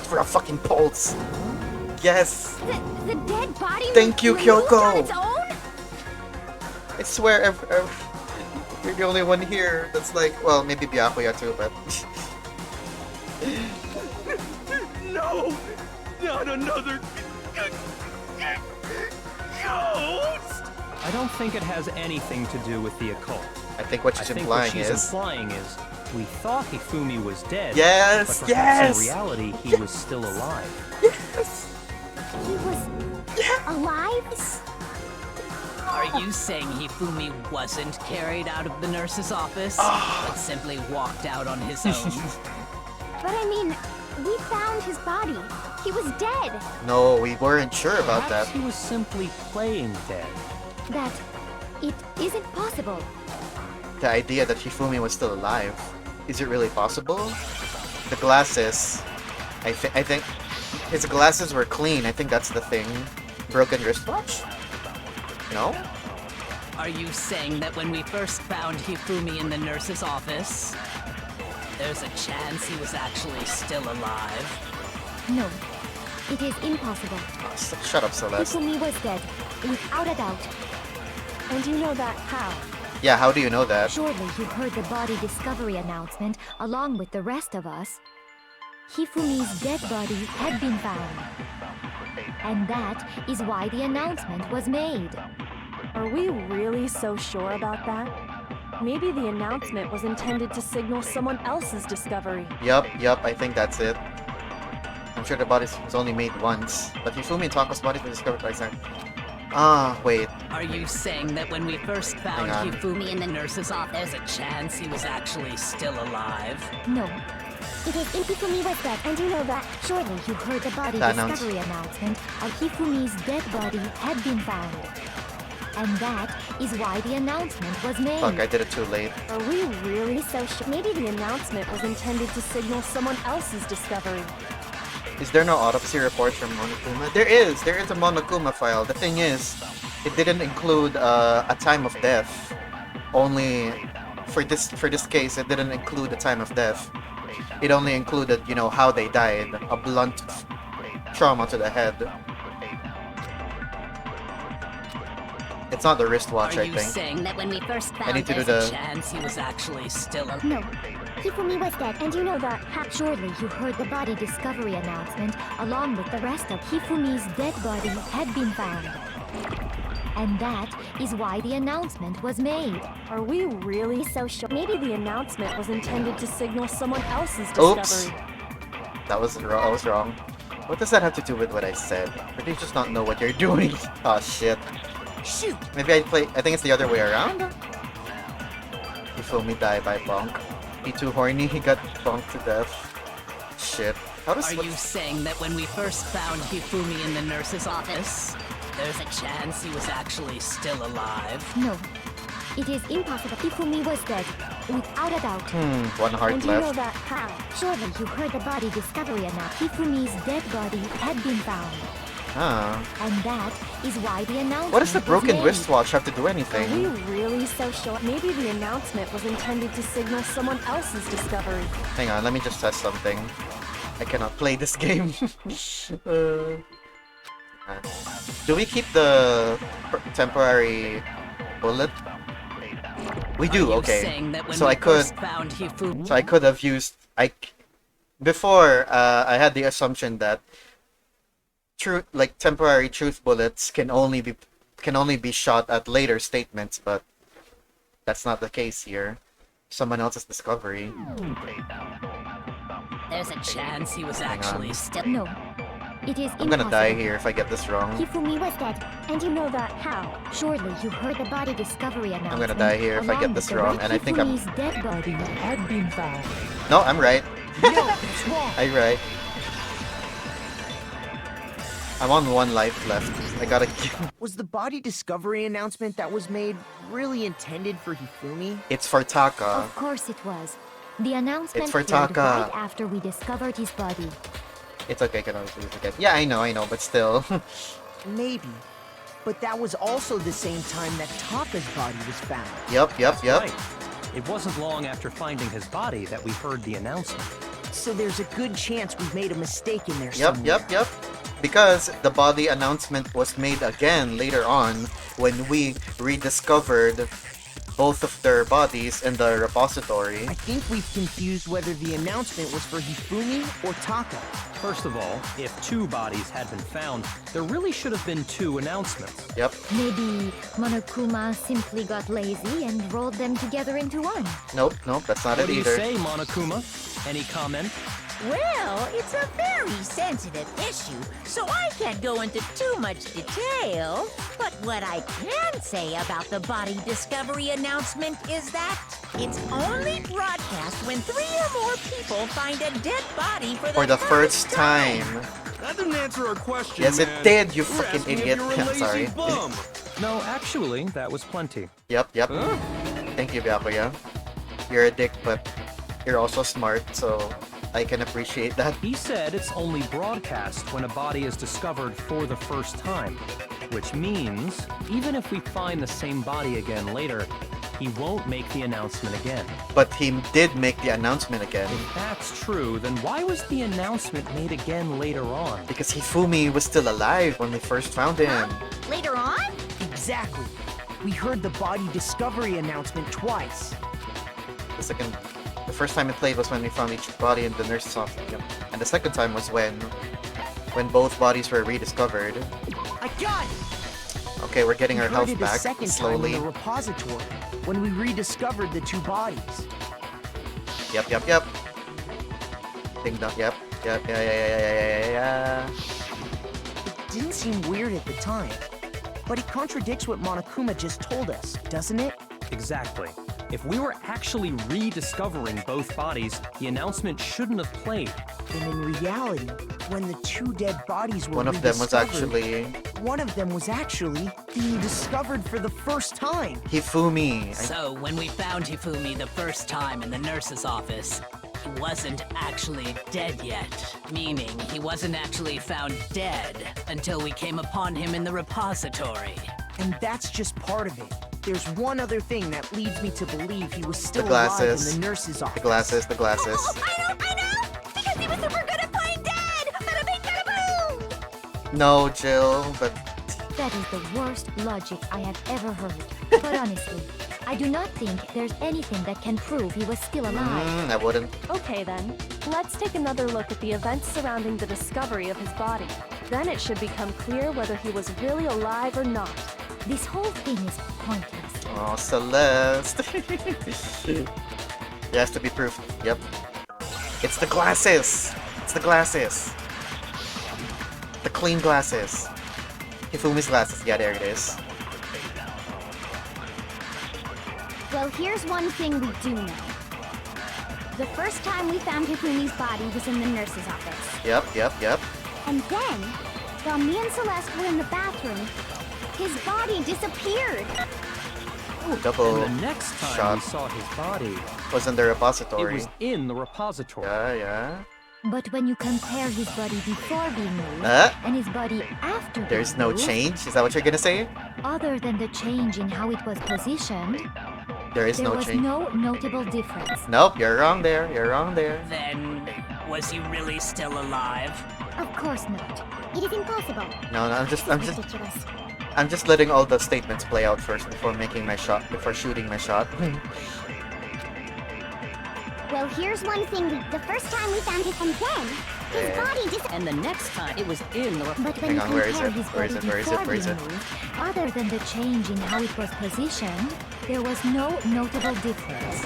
for a fucking pulse. Yes. The dead body Thank you, moved Kyoko. on its own? I swear, you're the only one here that's like, well, maybe Byakuya too, but... No! Not another... ghost! I don't think it has anything to do with the occult. I think what I she's think implying what she's is... implying is we thought Hifumi was dead. Yes, but perhaps yes! in reality he was still alive. Yes! He was alive? Are you saying Hifumi wasn't carried out of the nurse's office, but simply walked out on his own? But I mean, we found his body. He was dead. No, we weren't sure about that. Perhaps he was simply playing dead. That it isn't possible. The idea that Hifumi was still alive. Is it really possible? The glasses. I think his glasses were clean. I think that's the thing. Broken wristwatch? No? Are you saying that when we first found Hifumi in the nurse's office, there's a chance he was actually still alive? No, it is impossible. Oh, shut up, Celeste. Hifumi was dead, without a doubt. And you know that how? Yeah, how do you know that? Surely you heard the body discovery announcement along with the rest of us. Hifumi's dead body had been found. And that is why the announcement was made. Are we really so sure about that? Maybe the announcement was intended to signal someone else's discovery. Yup, I think that's it. I'm sure the body was only made once, but Hifumi and Tako's bodies were discovered by Zack. Wait. Are you saying that when we first found Hang on. Hifumi in the nurse's office, there's a chance he was actually still alive? No, It is Hifumi was dead, and you know that. surely you heard the body The discovery announcement of Hifumi's dead body had been found. And that is why the announcement was made. Fuck, I did it too late. Are we really so sure? Maybe the announcement was intended to signal someone else's discovery. Is there no autopsy report from Monokuma? There is a Monokuma file. The thing is, it didn't include a time of death. Only for this case, it didn't include the time of death. It only included, you know, how they died. A blunt trauma to the head. It's not the wristwatch, Are I you think. saying that when we first found need to do there's a the- chance he was actually still alive? No. Hifumi was dead, and you know that. Surely you heard the body discovery announcement along with the rest of Hifumi's dead body had been found. And that is why the announcement was made. Are we really so sure? Maybe the announcement was intended to signal someone else's Oops. discovery. That was wrong. What does that have to do with what I said? Or do you just not know what you're doing? Oh shit. Shoot! Maybe I think it's the other way around? Hifumi died by bonk. He too horny, he got bonked to death. Shit. How does Are you saying that when we first found Hifumi in the nurse's office, there's a chance he was actually still alive? No, it is impossible. Hifumi was dead, without a doubt. One heart And you know left. that how? Surely you heard the body discovery announcement. Hifumi's dead body had been found. Ah. And that is why the announcement What does the was broken made. wristwatch have to do Are we anything? really so sure? Maybe the announcement was intended to signal someone else's discovery. Hang on, let me just test something. I cannot play this game. Do we keep the temporary bullet? We Are do, you okay. saying that when So we I could first found Hifumi? So I could have used before I had the assumption that temporary truth bullets can only be shot at later statements, but that's not the case here. Someone else's discovery. There's a chance he was actually still. No, It is I'm gonna die impossible. here if I get this wrong. Hifumi was dead. And you know that how? Surely you heard the body discovery announcement. gonna die here if I get along this with the wrong, red and I think I'm- Hifumi's dead body had been found. No, I'm right. No, it's wrong. I'm right. I'm on 1 life left. I gotta kill. Was the body discovery announcement that was made really intended for Hifumi? It's for Taka. Of course it was. The announcement It's for played Taka. right after we discovered his body. It's okay, I can always forget. Yeah, I know, but still. Maybe. But that was also the same time that Taka's body was found. Yep. Right. It wasn't long after finding his body that we heard the announcement. So there's a good chance we've made a mistake in there Yep. somewhere. Because the body announcement was made again later on when we rediscovered both of their bodies in the repository. I think we've confused whether the announcement was for Hifumi or Taka. First of all, if 2 bodies had been found, there really should have been 2 announcements. Yep. Maybe Monokuma simply got lazy and rolled them together into one. Nope, that's not What it do you either. say, Monokuma? Any comment? Well, it's a very sensitive issue, so I can't go into too much detail. But what I can say about the body discovery announcement is that it's only broadcast when 3 or more people find a dead body for the first time. That didn't answer our question, Yes, it man. did, you We're fucking asking if idiot. you're a I'm lazy sorry. bum. No, actually, that was plenty. Yep. Huh? Thank you, Byakuya. You're a dick, but you're also smart, so I can appreciate that. He said it's only broadcast when a body is discovered for the first time, which means even if we find the same body again later, he won't make the announcement again. But he did make the announcement again. If that's true, then why was the announcement made again later on? Because Hifumi was still alive when we first found him. Later on? Exactly. We heard the body discovery announcement twice. The first time it played was when we found each body in the nurse's office. Yep. And the second time was when both bodies were rediscovered. I got it! Okay, we're getting We our heard health it a back second slowly. time in the repository, when we rediscovered the 2 bodies. Yep. Ding dong. Yep. Yeah. It didn't seem weird at the time, but it contradicts what Monokuma just told us, doesn't it? Exactly. If we were actually rediscovering both bodies, the announcement shouldn't have played. And in reality, when the 2 dead bodies were One of them was actually being discovered for the first time. Hifumi. So, when we found Hifumi the first time in the nurse's office, he wasn't actually dead yet. Meaning, he wasn't actually found dead until we came upon him in the repository. And that's just part of it. There's one other thing that leads me to believe he was still The alive glasses. in the nurse's office. The glasses. Oh, I know! Because he was super good at playing dead! Bada bing, bada boom! No, Jill, but That is the worst logic I have ever heard. But honestly, I do not think there's anything that can prove he was still alive. I wouldn't. Okay then, let's take another look at the events surrounding the discovery of his body. Then it should become clear whether he was really alive or not. This whole thing is pointless. Oh, Celeste. It has to be proof. Yep. It's the glasses. The clean glasses. Hifumi's glasses. Yeah, there it is. Well, here's one thing we do know. The first time we found Hifumi's body was in the nurse's office. Yep. And then, while me and Celeste were in the bathroom, his body disappeared. Ooh, double And the next time shot. we saw his body, Was in the it repository. was in the repository. Yeah. But when you compare his body before being moved and his body after There's being no moved, change? Is that what you're gonna say? other than the change in how it was positioned, There is there no was change. no notable difference. Nope, you're wrong there. Then, was he really still alive? Of course not. It is impossible. No, I'm This is ridiculous. just letting all the statements play out first before shooting my shot. Well, here's one thing. The first time we found it, and then his body disappeared. And the next time it was in the But when Hang on, you where is compare it? his Where is body it? Where is it? before Where is being it? moved, other than the change in how it was positioned, there was no notable difference.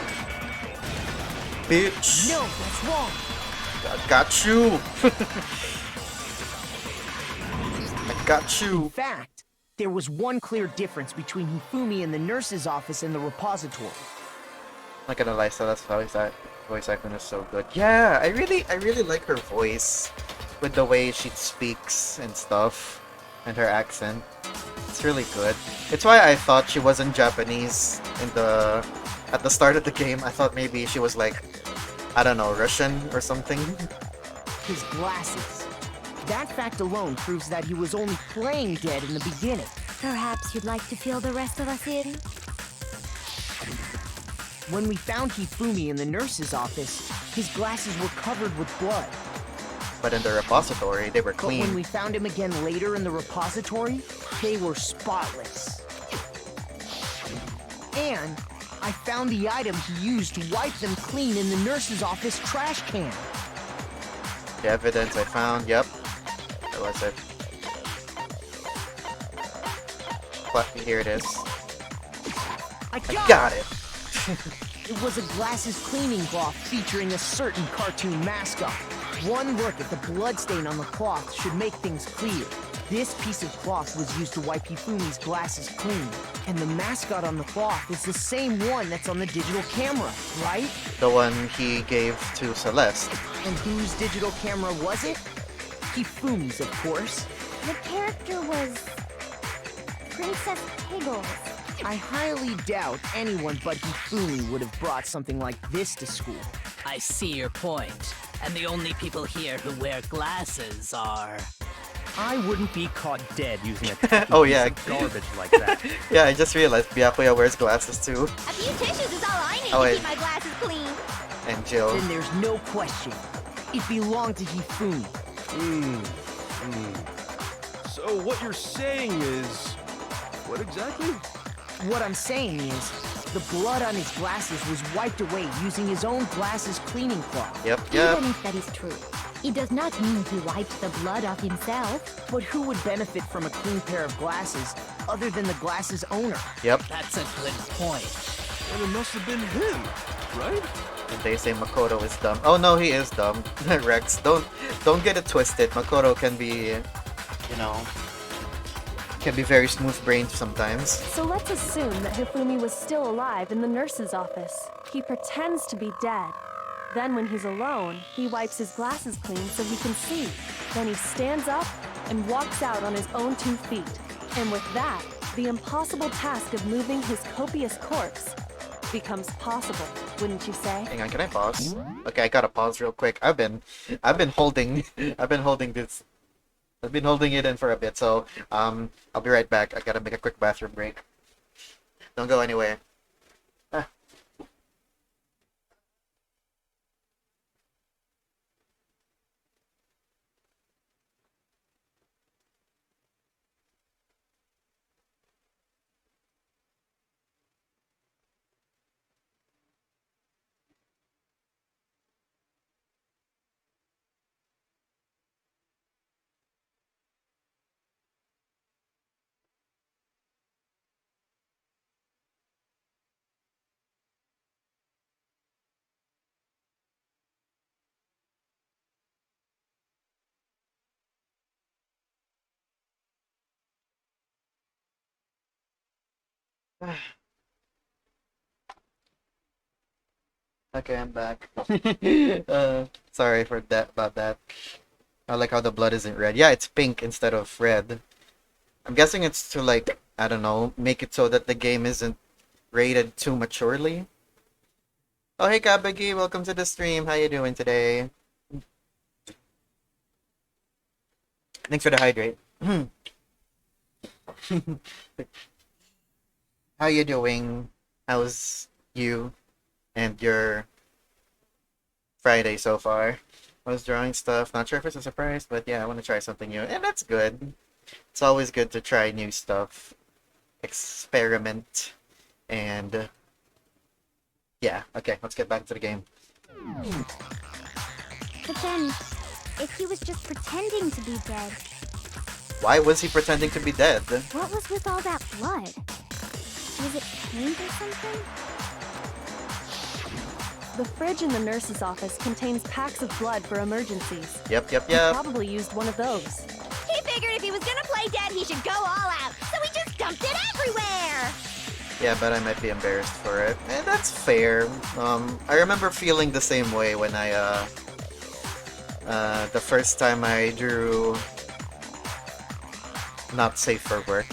Bitch! No, that's wrong. Got you! Got In you. fact, there was one clear difference between Hifumi in the nurse's office and the repository. Not gonna lie, so that's voice acting is so good. Yeah, I really like her voice with the way she speaks and stuff, and her accent. It's really good. It's why I thought she wasn't Japanese at the start of the game. I thought maybe she was like, I don't know, Russian or something. His glasses. That fact alone proves that he was only playing dead in the beginning. Perhaps you'd like to fill the rest of us in? When we found Hifumi in the nurse's office, his glasses were covered with blood. But in the repository, they were But when clean. we found him again later in the repository, they were spotless. And I found the item he used to wipe them clean in the nurse's office trash can. The evidence I found, yep. That was it. But here it is. I I got it! It was a glasses cleaning cloth featuring a certain cartoon mascot. One look at the bloodstain on the cloth should make things clear. This piece of cloth was used to wipe Hifumi's glasses clean. And the mascot on the cloth is the same one that's on the digital camera, right? The one he gave to Celeste. And whose digital camera was it? Hifumi's, of course. The character was Princess Piggles. I highly doubt anyone but Hifumi would have brought something like this to school. I see your point. And the only people here who wear glasses are... I wouldn't be caught dead using a tacky Oh, piece yeah. of garbage like that. Yeah, I just realized Byakuya wears glasses too. A few tissues is all I need Oh, to wait. keep my glasses clean. And Jill. Then there's no question. It belonged to Hifumi. So what you're saying is... What exactly? What I'm saying is, the blood on his glasses was wiped away using his own glasses cleaning cloth. Yep, Even if that is true, it does not mean he wiped the blood off himself. But who would benefit from a clean pair of glasses other than the glasses owner? Yep. That's a good point. Well, it must have been him, right? And they say Makoto is dumb. Oh no, he is dumb. Rex, don't get it twisted. Makoto can be, you know, can be very smooth-brained sometimes. So let's assume that Hifumi was still alive in the nurse's office. He pretends to be dead. Then when he's alone, he wipes his glasses clean so he can see. Then he stands up and walks out on his own 2 feet. And with that, the impossible task of moving his copious corpse becomes possible, wouldn't you say? Hang on, can I pause? Okay, I gotta pause real quick. I've been holding it in for a bit, so I'll be right back. I gotta make a quick bathroom break. Don't go anywhere. Ah. Okay, I'm back. Sorry for that about that. I like how the blood isn't red. Yeah, it's pink instead of red. I'm guessing it's to like, I don't know, make it so that the game isn't rated too maturely. Oh hey Kabagi, welcome to the stream. How you doing today? Thanks for the hydrate. How you doing? How's you and your Friday so far? I was drawing stuff. Not sure if it's a surprise, but yeah, I want to try something new. And that's good. It's always good to try new stuff. Experiment. And yeah, okay, let's get back to the game. But then, if he was just pretending to be dead, Why was he pretending to be dead? what was with all that blood? Was it paint or something? The fridge in the nurse's office contains packs of blood for emergencies. Yep. He probably used one of those. He figured if he was gonna play dead, he should go all out. So he just dumped it everywhere. Yeah, but I might be embarrassed for it. That's fair. I remember feeling the same way when I, the first time I drew not safe for work.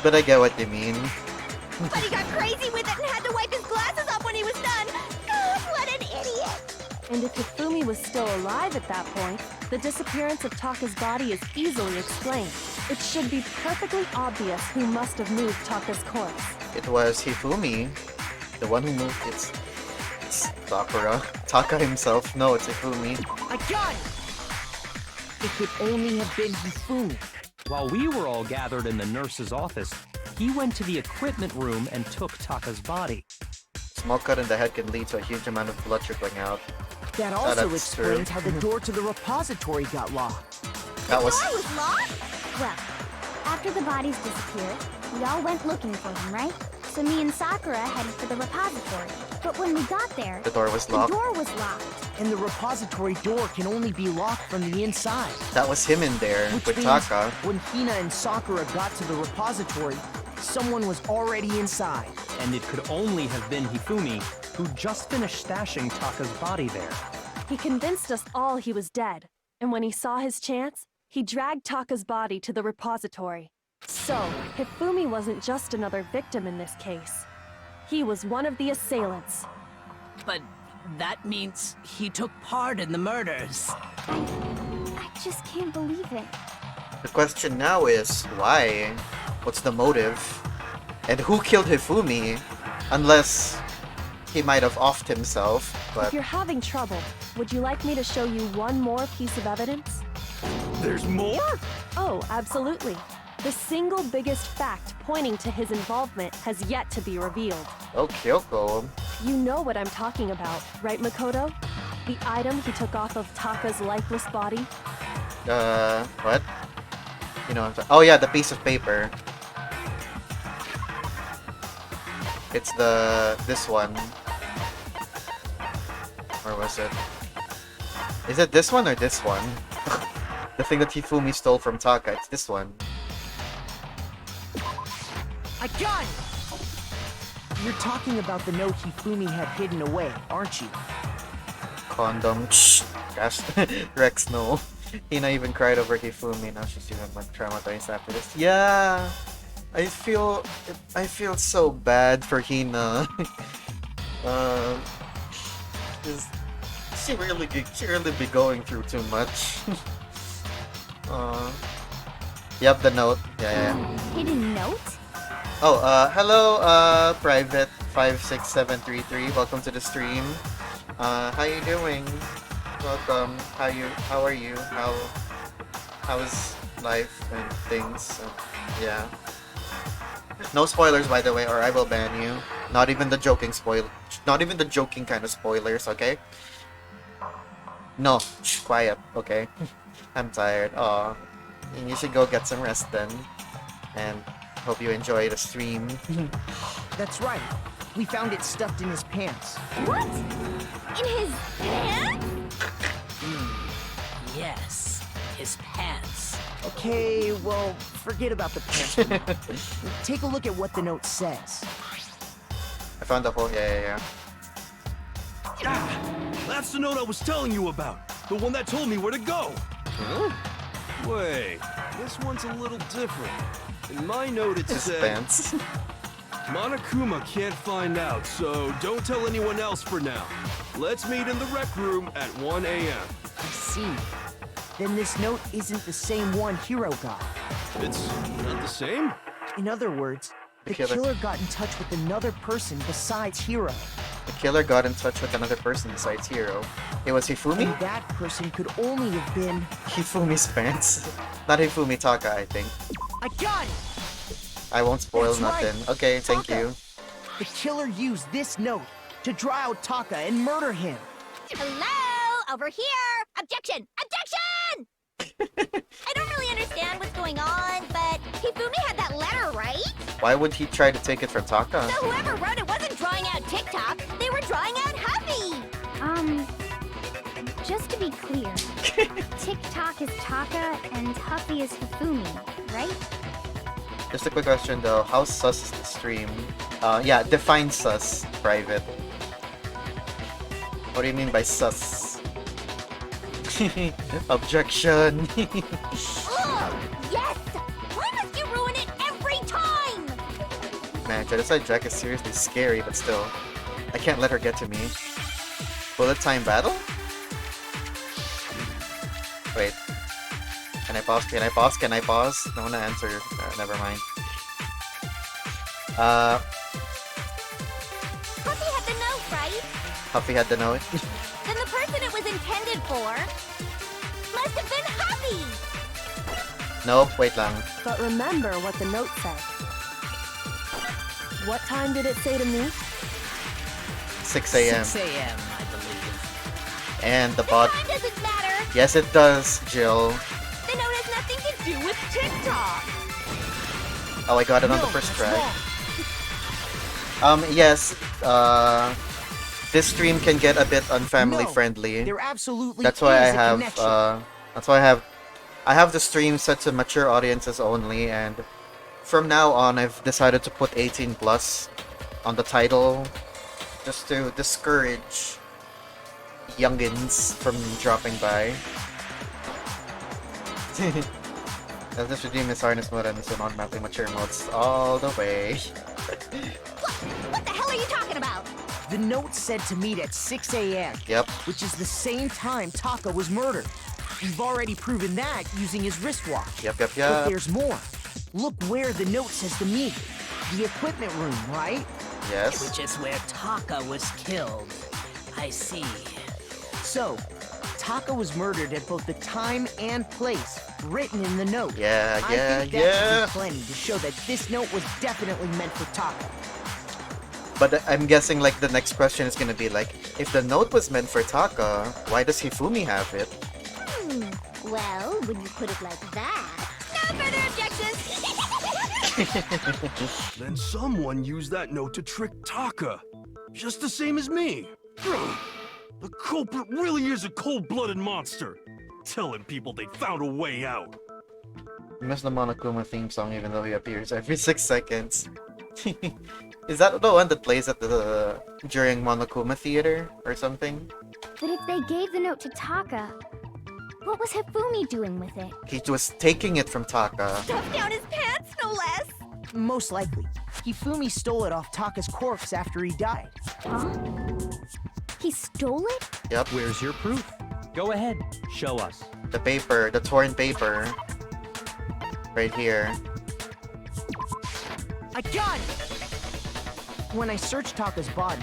But I get what you mean. But he got crazy with it and had to wipe his glasses off when he was done. God, what an idiot! And if Hifumi was still alive at that point, the disappearance of Taka's body is easily explained. It should be perfectly obvious who must have moved Taka's corpse. It was Hifumi, the one who moved. It's Sakura. Taka himself. No, it's Hifumi. I got it! It could only have been Hifumi. While we were all gathered in the nurse's office, he went to the equipment room and took Taka's body. Small cut in the head can lead to a huge amount of blood trickling out. That also that's explains true. how the door to the repository got locked. That was. The door was locked? Well, after the bodies disappeared, we all went looking for him, right? So me and Sakura headed for the repository. But when we got there, The door was the locked. door was locked. And the repository door can only be locked from the inside. That was him in there Which with means Taka. when Hina and Sakura got to the repository, someone was already inside. And it could only have been Hifumi, who just finished stashing Taka's body there. He convinced us all he was dead, and when he saw his chance, he dragged Taka's body to the repository. So, Hifumi wasn't just another victim in this case. He was one of the assailants. But that means he took part in the murders. I just can't believe it. The question now is, why? What's the motive? And who killed Hifumi? Unless he might have offed himself, If but you're having trouble, would you like me to show you one more piece of evidence? There's more? Oh, absolutely. The single biggest fact pointing to his involvement has yet to be revealed. oh, Kyoko. You know what I'm talking about, right, Makoto? The item he took off of Taka's lifeless body? What? You know, oh yeah, the piece of paper. It's this one. Or was it? Is it this one or this one? The thing that Hifumi stole from Taka, it's this one. I got it! You're talking about the note Hifumi had hidden away, aren't you? Condom. Gosh, Rex, no. Hina even cried over Hifumi. Now she's even like traumatized after this. Yeah, I feel so bad for Hina. Is she really be going through too much? Yep, the note. Yeah. Hidden note? Oh, hello, Private 56733. Welcome to the stream. How you doing? Welcome. How are you? How's life and things? Yeah. No spoilers, by the way, or I will ban you. Not even the joking kind of spoilers, okay? No, quiet, okay? I'm tired. Aw. And you should go get some rest then. And hope you enjoy the stream. That's right. We found it stuffed in his pants. What? In his pants? Yes, his pants. Okay, well, forget about the pants for now. Take a look at what the note says. I found the whole. Yeah. Ah, that's the note I was telling you about. The one that told me where to go. Huh? Wait, this one's a little different. In my note it His said, pants. Monokuma can't find out, so don't tell anyone else for now. Let's meet in the rec room at 1 a.m. I see. Then this note isn't the same one Hiro got. It's not the same? In other words, the killer. killer got in touch with another person besides Hiro. The killer got in touch with another person besides Hiro. It was Hifumi? And that person could only have been... Hifumi's pants. Not Hifumi Taka, I think. I got it! I won't spoil That's right. nothing. Okay, thank Taka. you. The killer used this note to draw out Taka and murder him. Hello? Over here! Objection! Objection! I don't really understand what's going on, but Hifumi had that letter, right? Why would he try to take it from Taka? So whoever wrote it wasn't drawing out TikTok, they were drawing out Huffy! Just to be clear. TikTok is Taka and Huffy is Hifumi, right? Just a quick question though, how sus is the stream? Yeah, define sus, private. What do you mean by sus? Objection! Ugh, yes! Why must you ruin it every time? Man, Genocide Jack is seriously scary, but still. I can't let her get to me. Bullet time battle? Wait. Can I pause? Can I pause? Can I pause? No one to answer. Never mind. Puppy had the note, right? Huffy had the note. Then the person it was intended for must have been Huffy! Nope, wait lang. But remember what the note said. What time did it say to me? 6 a.m. 6 a.m., I believe. And the The bot. time doesn't matter! Yes, it does, Jill. The note has nothing to do with TikTok! Oh, I got it on the No, first that's try. wrong. Yes. This stream can get a bit unfamily No, friendly. There absolutely That's why I is a have. connection. That's why I have the stream set to mature audiences only, and from now on, I've decided to put 18 plus on the title, just to discourage youngins from dropping by. I'll just redeem his harness mode and his automatically mature modes all the way. What the hell are you talking about? The note said to meet at 6 a.m., Yep. which is the same time Taka was murdered. We've already proven that using his wristwatch. Yep. But there's more. Look where the note says to meet. The equipment room, right? Yes. Which is where Taka was killed. I see. So, Taka was murdered at both the time and place written in the note. Yeah. I think that should be plenty to show that this note was definitely meant for Taka. But I'm guessing like the next question is gonna be like, if the note was meant for Taka, why does Hifumi have it? Well, when you put it like that... No further objections! Then someone used that note to trick Taka. Just the same as me. Ugh. The culprit really is a cold-blooded monster. Telling people they found a way out. I miss the Monokuma theme song even though he appears every 6 seconds. Is that the one that plays at the during Monokuma Theater or something? But if they gave the note to Taka, what was Hifumi doing with it? He was taking it from Taka. Stuffed down his pants, no less! Most likely. Hifumi stole it off Taka's corpse after he died. Huh? He stole it? Yep. Where's your proof? Go ahead, show us. The paper, the torn paper. Right here. I got it! When I searched Taka's body,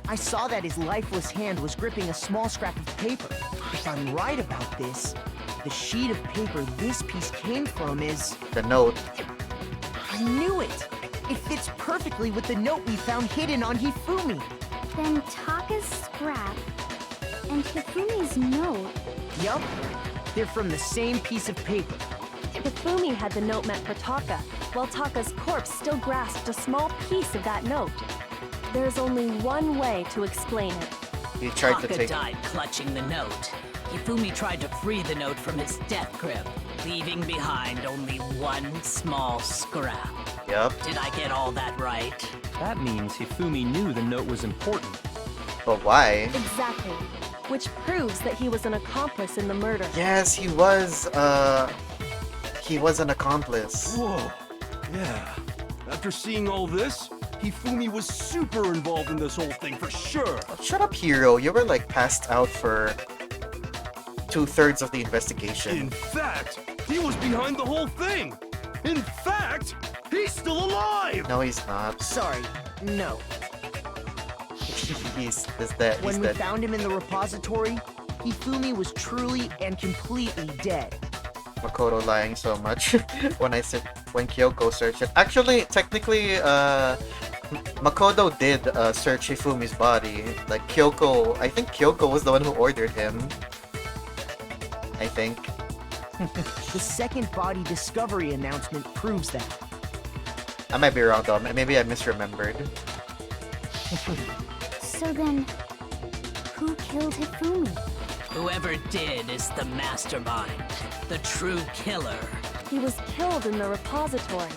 I saw that his lifeless hand was gripping a small scrap of paper. If I'm right about this, the sheet of paper this piece came from is... The note. I knew it! It fits perfectly with the note we found hidden on Hifumi. Then Taka's scrap and Hifumi's note. Yup, they're from the same piece of paper. Hifumi had the note meant for Taka, while Taka's corpse still grasped a small piece of that note. There's only one way to explain it. He tried to Taka take died clutching the note. Hifumi tried to free the note from his death grip, leaving behind only one small scrap. Yep. Did I get all that right? That means Hifumi knew the note was important. But why? Exactly. Which proves that he was an accomplice in the murder. Yes, he was an accomplice. Whoa. Yeah. After seeing all this, Hifumi was super involved in this whole thing for sure. Shut up, hero. You were like passed out for 2/3 of the investigation. In fact, he was behind the whole thing. In fact, he's still alive. No, he's not. Sorry, no. he's dead. He's When we dead. found him in the repository, Hifumi was truly and completely dead. Makoto lying so much when Kyoko searched it. Actually, technically, Makoto did search Hifumi's body. Like Kyoko, I think Kyoko was the one who ordered him. I think. The second body discovery announcement proves that. I might be wrong though. Maybe I misremembered. So then, who killed Hifumi? Whoever did is the mastermind, the true killer. He was killed in the repository.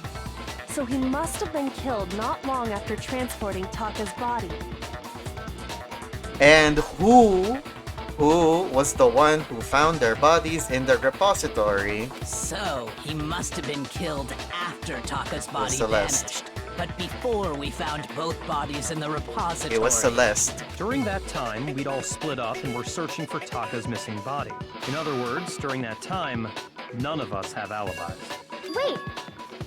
So he must have been killed not long after transporting Taka's body. And who was the one who found their bodies in the repository? So he must have been killed after Taka's body Celeste. vanished. But before we found both bodies in the repository. It was Celeste. During that time, we'd all split up and were searching for Taka's missing body. In other words, during that time, none of us have alibis. Wait,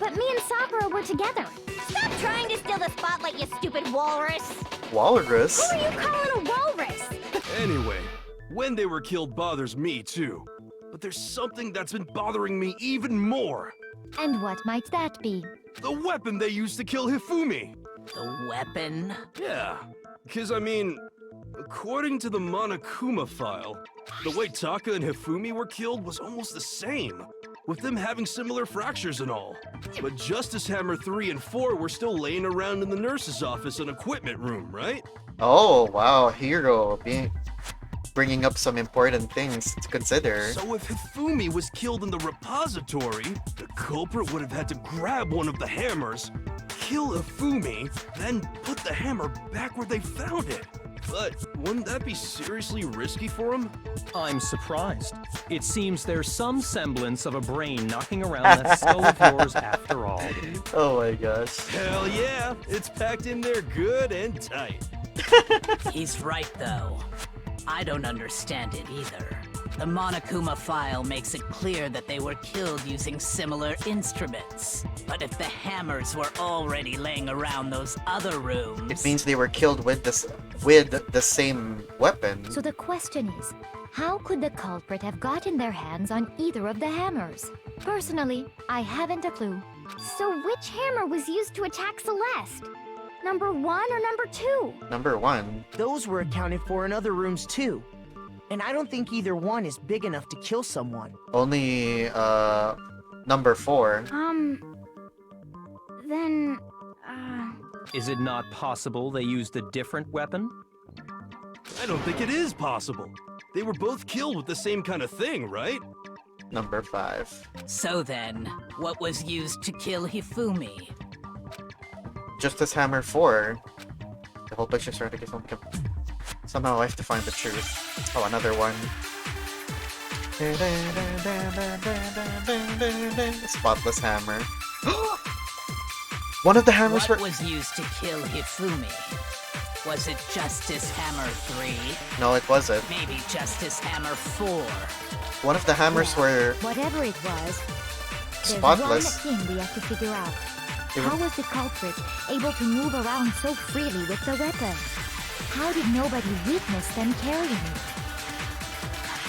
but me and Sakura were together. Stop trying to steal the spotlight, you stupid walrus! Walrus? Who are you calling a walrus? Anyway, when they were killed bothers me too. But there's something that's been bothering me even more. And what might that be? The weapon they used to kill Hifumi. The weapon? Yeah, because I mean, according to the Monokuma file, the way Taka and Hifumi were killed was almost the same, with them having similar fractures and all. But Justice Hammer 3 and 4 were still laying around in the nurse's office and equipment room, right? Oh, wow, Hero bringing up some important things to consider. So if Hifumi was killed in the repository, the culprit would have had to grab one of the hammers, kill Hifumi, then put the hammer back where they found it. But wouldn't that be seriously risky for him? I'm surprised. It seems there's some semblance of a brain knocking around that skull of yours after all. Oh my gosh. Hell yeah, it's packed in there good and tight. He's right, though. I don't understand it either. The Monokuma file makes it clear that they were killed using similar instruments. But if the hammers were already laying around those other rooms... It means they were killed with the same weapon. So the question is, how could the culprit have gotten their hands on either of the hammers? Personally, I haven't a clue. So which hammer was used to attack Celeste? Number 1 or number 2? Number 1. Those were accounted for in other rooms too. And I don't think either one is big enough to kill someone. Only, number 4. Then, Is it not possible they used a different weapon? I don't think it is possible. They were both killed with the same kind of thing, right? Number 5. So then, what was used to kill Hifumi? Justice Hammer 4. The whole picture's starting to get some... Somehow I have to find the truth. Oh, another one. Spotless hammer. One of the hammers What was used to kill Hifumi? Was it Justice Hammer 3? No, it wasn't. Maybe Justice Hammer 4? One of the hammers were Whatever it was, there's spotless. one thing we have to figure out. It How was- was the culprit able to move around so freely with the weapon? How did nobody witness them carrying it?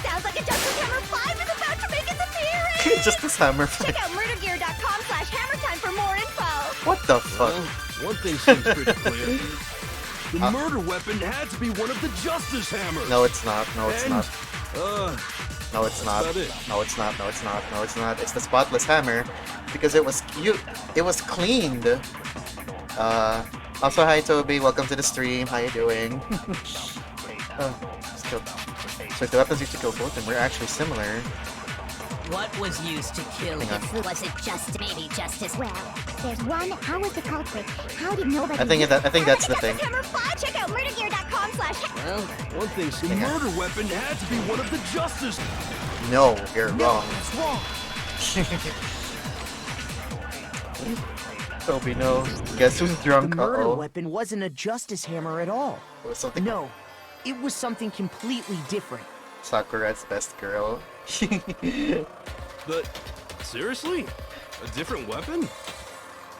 Sounds like a Justice Hammer 5 is about to make its appearance! Justice Hammer. Check out murdergear.com/hammertime for more info! What the fuck? Well, one thing seems pretty clear. The murder weapon had to be one of the Justice Hammers. No, it's not. No, it's And, not. No, it's not. about it. No, it's not. No, it's not. No, it's not. It's the spotless hammer because it was cute. It was cleaned. Also, hi Toby. Welcome to the stream. How you doing? So the weapons used to kill both, and we're actually similar. What was used to kill Hang on. Hifumi? Was it just maybe Justice? well, there's one. How was the culprit? How did nobody? I think that's the thing. Justice Hammer 5? Check out murdergear.com/. Well, one thing, the Hang on. murder weapon had to be one of the Justice. No, you're wrong. That's wrong. Toby, no. Guess who's The drunk? murder Uh-oh. weapon wasn't a justice hammer at all. It was something. No, it was something completely different. Sakura's best girl. But seriously, a different weapon?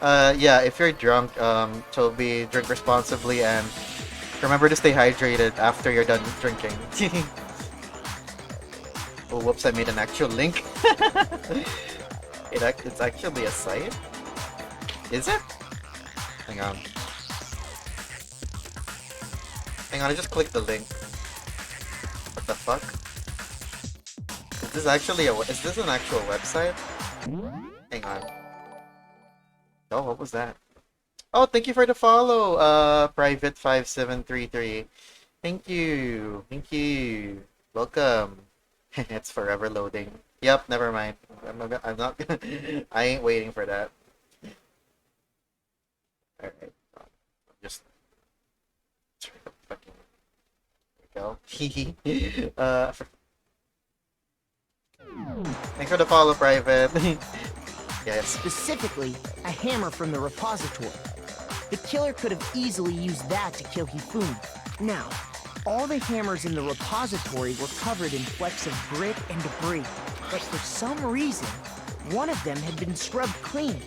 Yeah, if you're drunk, Toby, drink responsibly and remember to stay hydrated after you're done drinking. Oh, whoops, I made an actual link. It's actually a site? Is it? Hang on. Hang on, I just clicked the link. What the fuck? Is this actually is this an actual website? Hang on. Oh, what was that? Oh, thank you for the follow, Private5733. Thank you. Thank you. Welcome. It's forever loading. Yep, never mind. I'm not gonna. I ain't waiting for that. Alright. Just. Fucking. There we go. Thanks for the follow, Private. Yes. Specifically, a hammer from the repository. The killer could have easily used that to kill Hifumi. Now, all the hammers in the repository were covered in flecks of grit and debris, but for some reason, one of them had been scrubbed clean.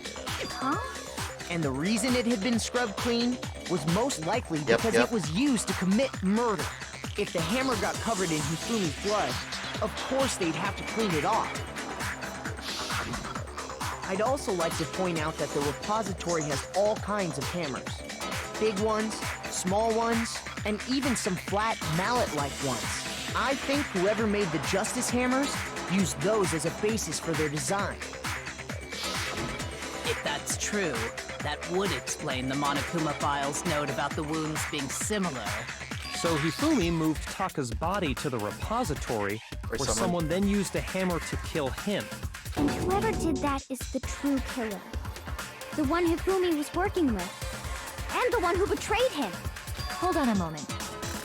Huh? And the reason it had been scrubbed clean was most likely because it was used to commit murder. If the hammer got covered in Hifumi's blood, of course they'd have to clean it off. I'd also like to point out that the repository has all kinds of hammers. Big ones, small ones, and even some flat mallet-like ones. I think whoever made the Justice hammers used those as a basis for their design. If that's true, that would explain the Monokuma file's note about the wounds being similar. So Hifumi moved Taka's body to the repository, where someone then used a hammer to kill him. And whoever did that is the true killer. The one Hifumi was working with. And the one who betrayed him. Hold on a moment.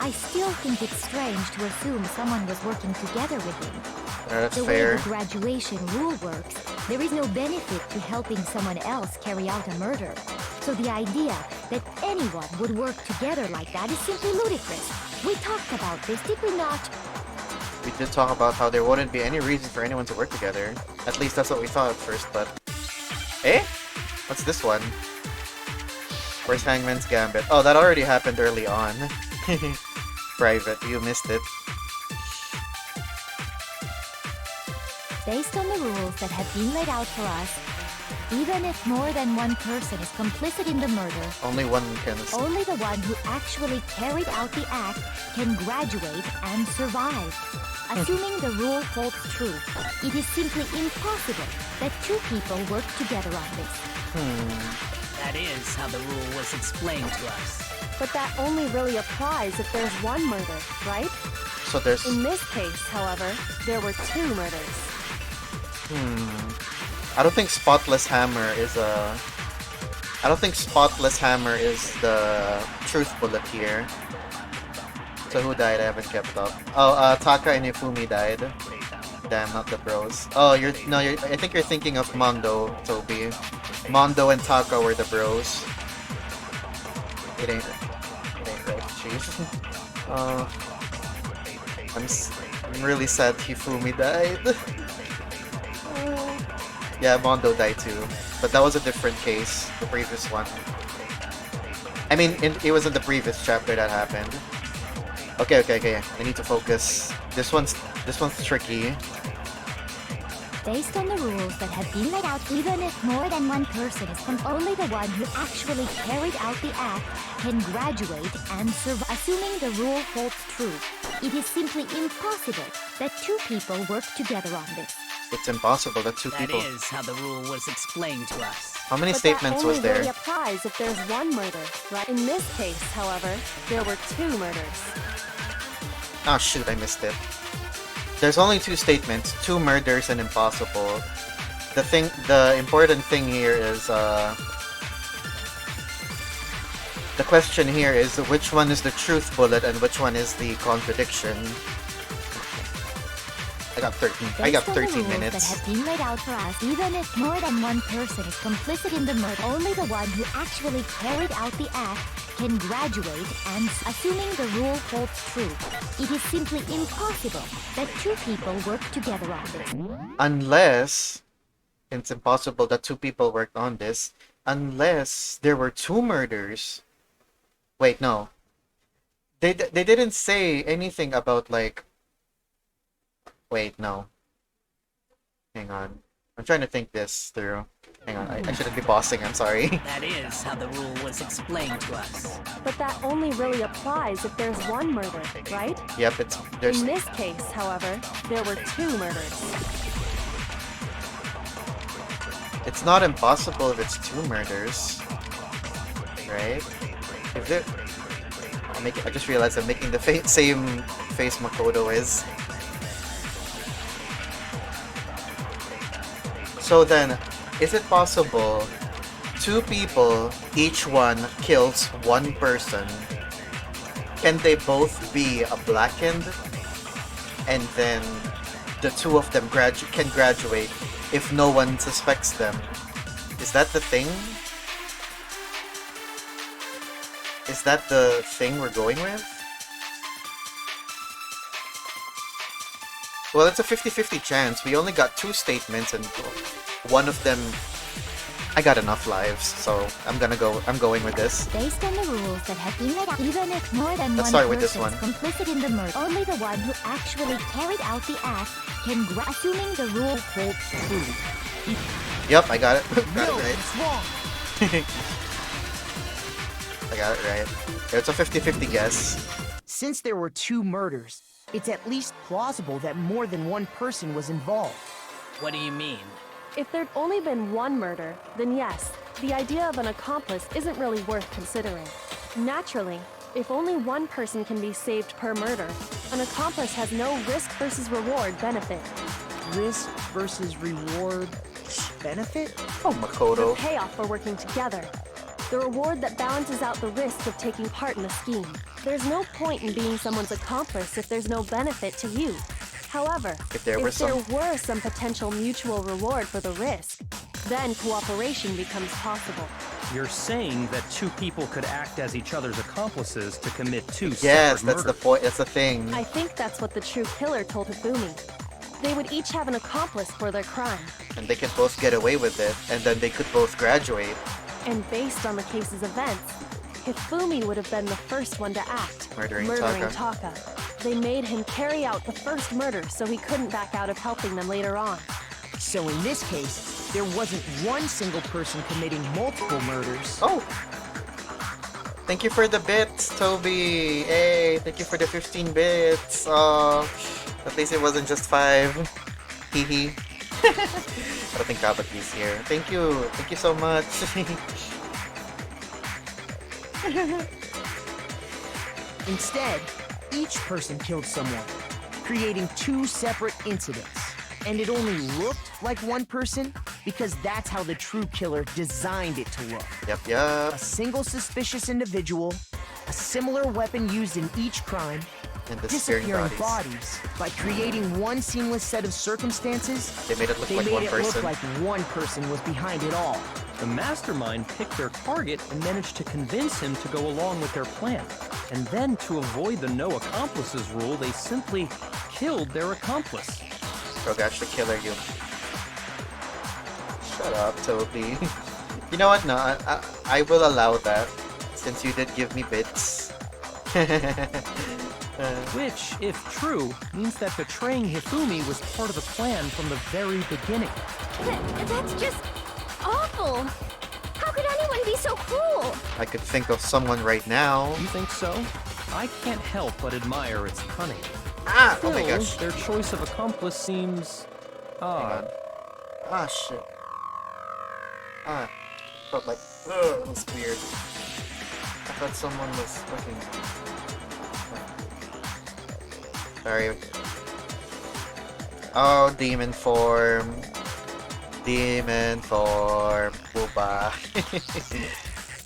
I still think it's strange to assume someone was working together with him. That's The fair. way the graduation rule works, there is no benefit to helping someone else carry out a murder. So the idea that anyone would work together like that is simply ludicrous. We talked about this, did we not? We did talk about how there wouldn't be any reason for anyone to work together. At least that's what we thought at first, but... Eh? What's this one? Where's Hangman's Gambit? Oh, that already happened early on. Private, you missed it. Based on the rules that have been laid out for us, even if more than one person is complicit in the murder, Only one can... only the one who actually carried out the act can graduate and survive. Assuming the rule holds true, it is simply impossible that two people work together on this. That is how the rule was explained to us. But that only really applies if there's one murder, right? So there's... In this case, however, there were two murders. I don't think Spotless Hammer is a... I don't think Spotless Hammer is the truth bullet here. So who died? I haven't kept up. Oh, Taka and Hifumi died. Damn, not the bros. Oh, I think you're thinking of Mondo, Toby. Mondo and Taka were the bros. It ain't right, jeez. I'm really sad Hifumi died. Yeah, Mondo died too. But that was a different case, the previous one. I mean, it was in the previous chapter that happened. Okay. I need to focus. This one's tricky. Based on the rules that have been laid out, even if more than one person is only the one who actually carried out the act can graduate and survive. Assuming the rule holds true, it is simply impossible that two people work together on this. It's impossible that two people... That is how the rule was explained to us. How many But statements that was only there? really applies if there's one murder, right? In this case, however, there were two murders. Oh shoot, I missed it. There's only two statements, two murders and impossible. The important thing here is, the question here is which one is the truth bullet and which one is the contradiction. I got 13 minutes. That have been laid out for us, even if more than one person is complicit in the murder, only the one who actually carried out the act can graduate and, assuming the rule holds true, it is simply impossible that two people work together on this. Unless it's impossible that two people worked on this, unless there were two murders. Wait, no. They didn't say anything about like... Wait, no. Hang on. I'm trying to think this through. Hang on, I shouldn't be bossing, I'm sorry. That is how the rule was explained to us. But that only really applies if there's one murder, right? Yep, there's... In this case, however, there were two murders. It's not impossible if it's two murders. Right? Is it? I just realized I'm making the same face Makoto is. So then, is it possible two people, each one kills one person? Can they both be a blackened? And then the two of them can graduate if no one suspects them. Is that the thing? Is that the thing we're going with? Well, it's a 50-50 chance. We only got 2 statements and one of them... I got enough lives, so I'm going with this. Based on the rules that have been laid out, even if more than Let's one start with this person one. is complicit in the murder, only the one who actually carried out the act can assuming the rule holds true. Yep, I got it. Got No, it right. it's wrong. I got it right. It's a 50-50 guess. Since there were 2 murders, it's at least plausible that more than one person was involved. What do you mean? If there'd only been one murder, then yes, the idea of an accomplice isn't really worth considering. Naturally, if only one person can be saved per murder, an accomplice has no risk versus reward benefit. Risk versus reward benefit? Oh, The Makoto. payoff for working together. The reward that balances out the risk of taking part in the scheme. There's no point in being someone's accomplice if there's no benefit to you. However, If there were some potential mutual reward for the risk, then cooperation becomes possible. You're saying that 2 people could act as each other's accomplices to commit 2 Yes, separate that's the murders. point. That's the thing. I think that's what the true killer told Hifumi. They would each have an accomplice for their crime. And they can both get away with it, and then they could both graduate. And based on the case's events, Hifumi would have been the first one to act, Murdering Taka. They made him carry out the first murder so he couldn't back out of helping them later on. So in this case, there wasn't one single person committing multiple murders. Oh! Thank you for the bits, Toby! Hey, thank you for the 15 bits! At least it wasn't just 5. Hehe. I don't think Kabaki's here. Thank you so much. Instead, each person killed someone, creating 2 separate incidents. And it only looked like one person because that's how the true killer designed it to look. Yep. A single suspicious individual, a similar weapon used in each crime, And disappearing disappearing bodies. bodies. By creating one seamless set of circumstances, They made it look they like made one it person. look like one person was behind it all. The mastermind picked their target and managed to convince him to go along with their plan. And then, to avoid the no accomplices rule, they simply killed their accomplice. Oh gosh, the killer, you. Shut up, Toby. You know what? No, I will allow that, since you did give me bits. Which, if true, means that betraying Hifumi was part of the plan from the very beginning. That's just awful. How could anyone be so cruel? I could think of someone right now. You think so? I can't help but admire its cunning. Ah! Oh Still, my gosh. their choice of accomplice seems odd. Ah, shit. Ah. Felt like, ugh, it was weird. I thought someone was looking. Sorry. Oh, demon form. Demon form. Booba.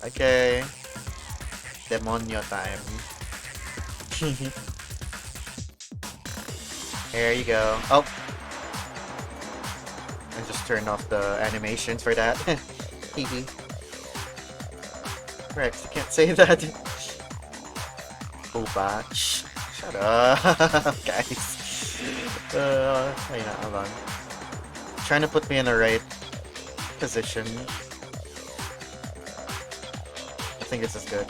Okay. Demonyo time. There you go. Oh! I just turned off the animations for that. Hehe. Rex, you can't say that. Booba. Shh. Shut up, guys. Wait, hold on. Trying to put me in the right position. I think this is good.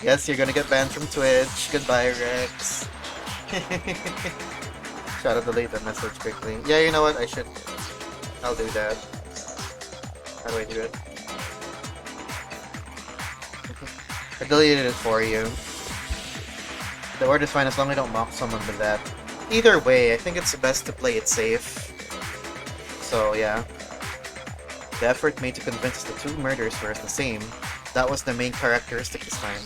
Yes, you're gonna get banned from Twitch. Goodbye, Rex. Try to delete that message quickly. Yeah, you know what? I'll do that. How do I do it? I deleted it for you. The word is fine as long as I don't mock someone with that. Either way, I think it's best to play it safe. So, yeah. The effort made to convince the 2 murders were the same. That was the main characteristic this time.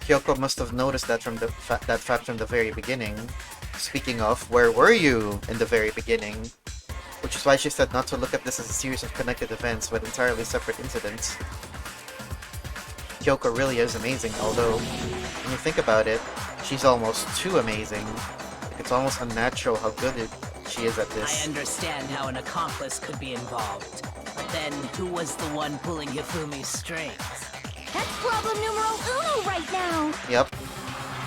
Kyoko must have noticed that from that fact from the very beginning. Speaking of, where were you in the very beginning? Which is why she said not to look at this as a series of connected events, but entirely separate incidents. Kyoko really is amazing, although, when you think about it, she's almost too amazing. It's almost unnatural how good she is at this. I understand how an accomplice could be involved. But then, who was the one pulling Hifumi's strings? That's problem numero uno right now. Yep.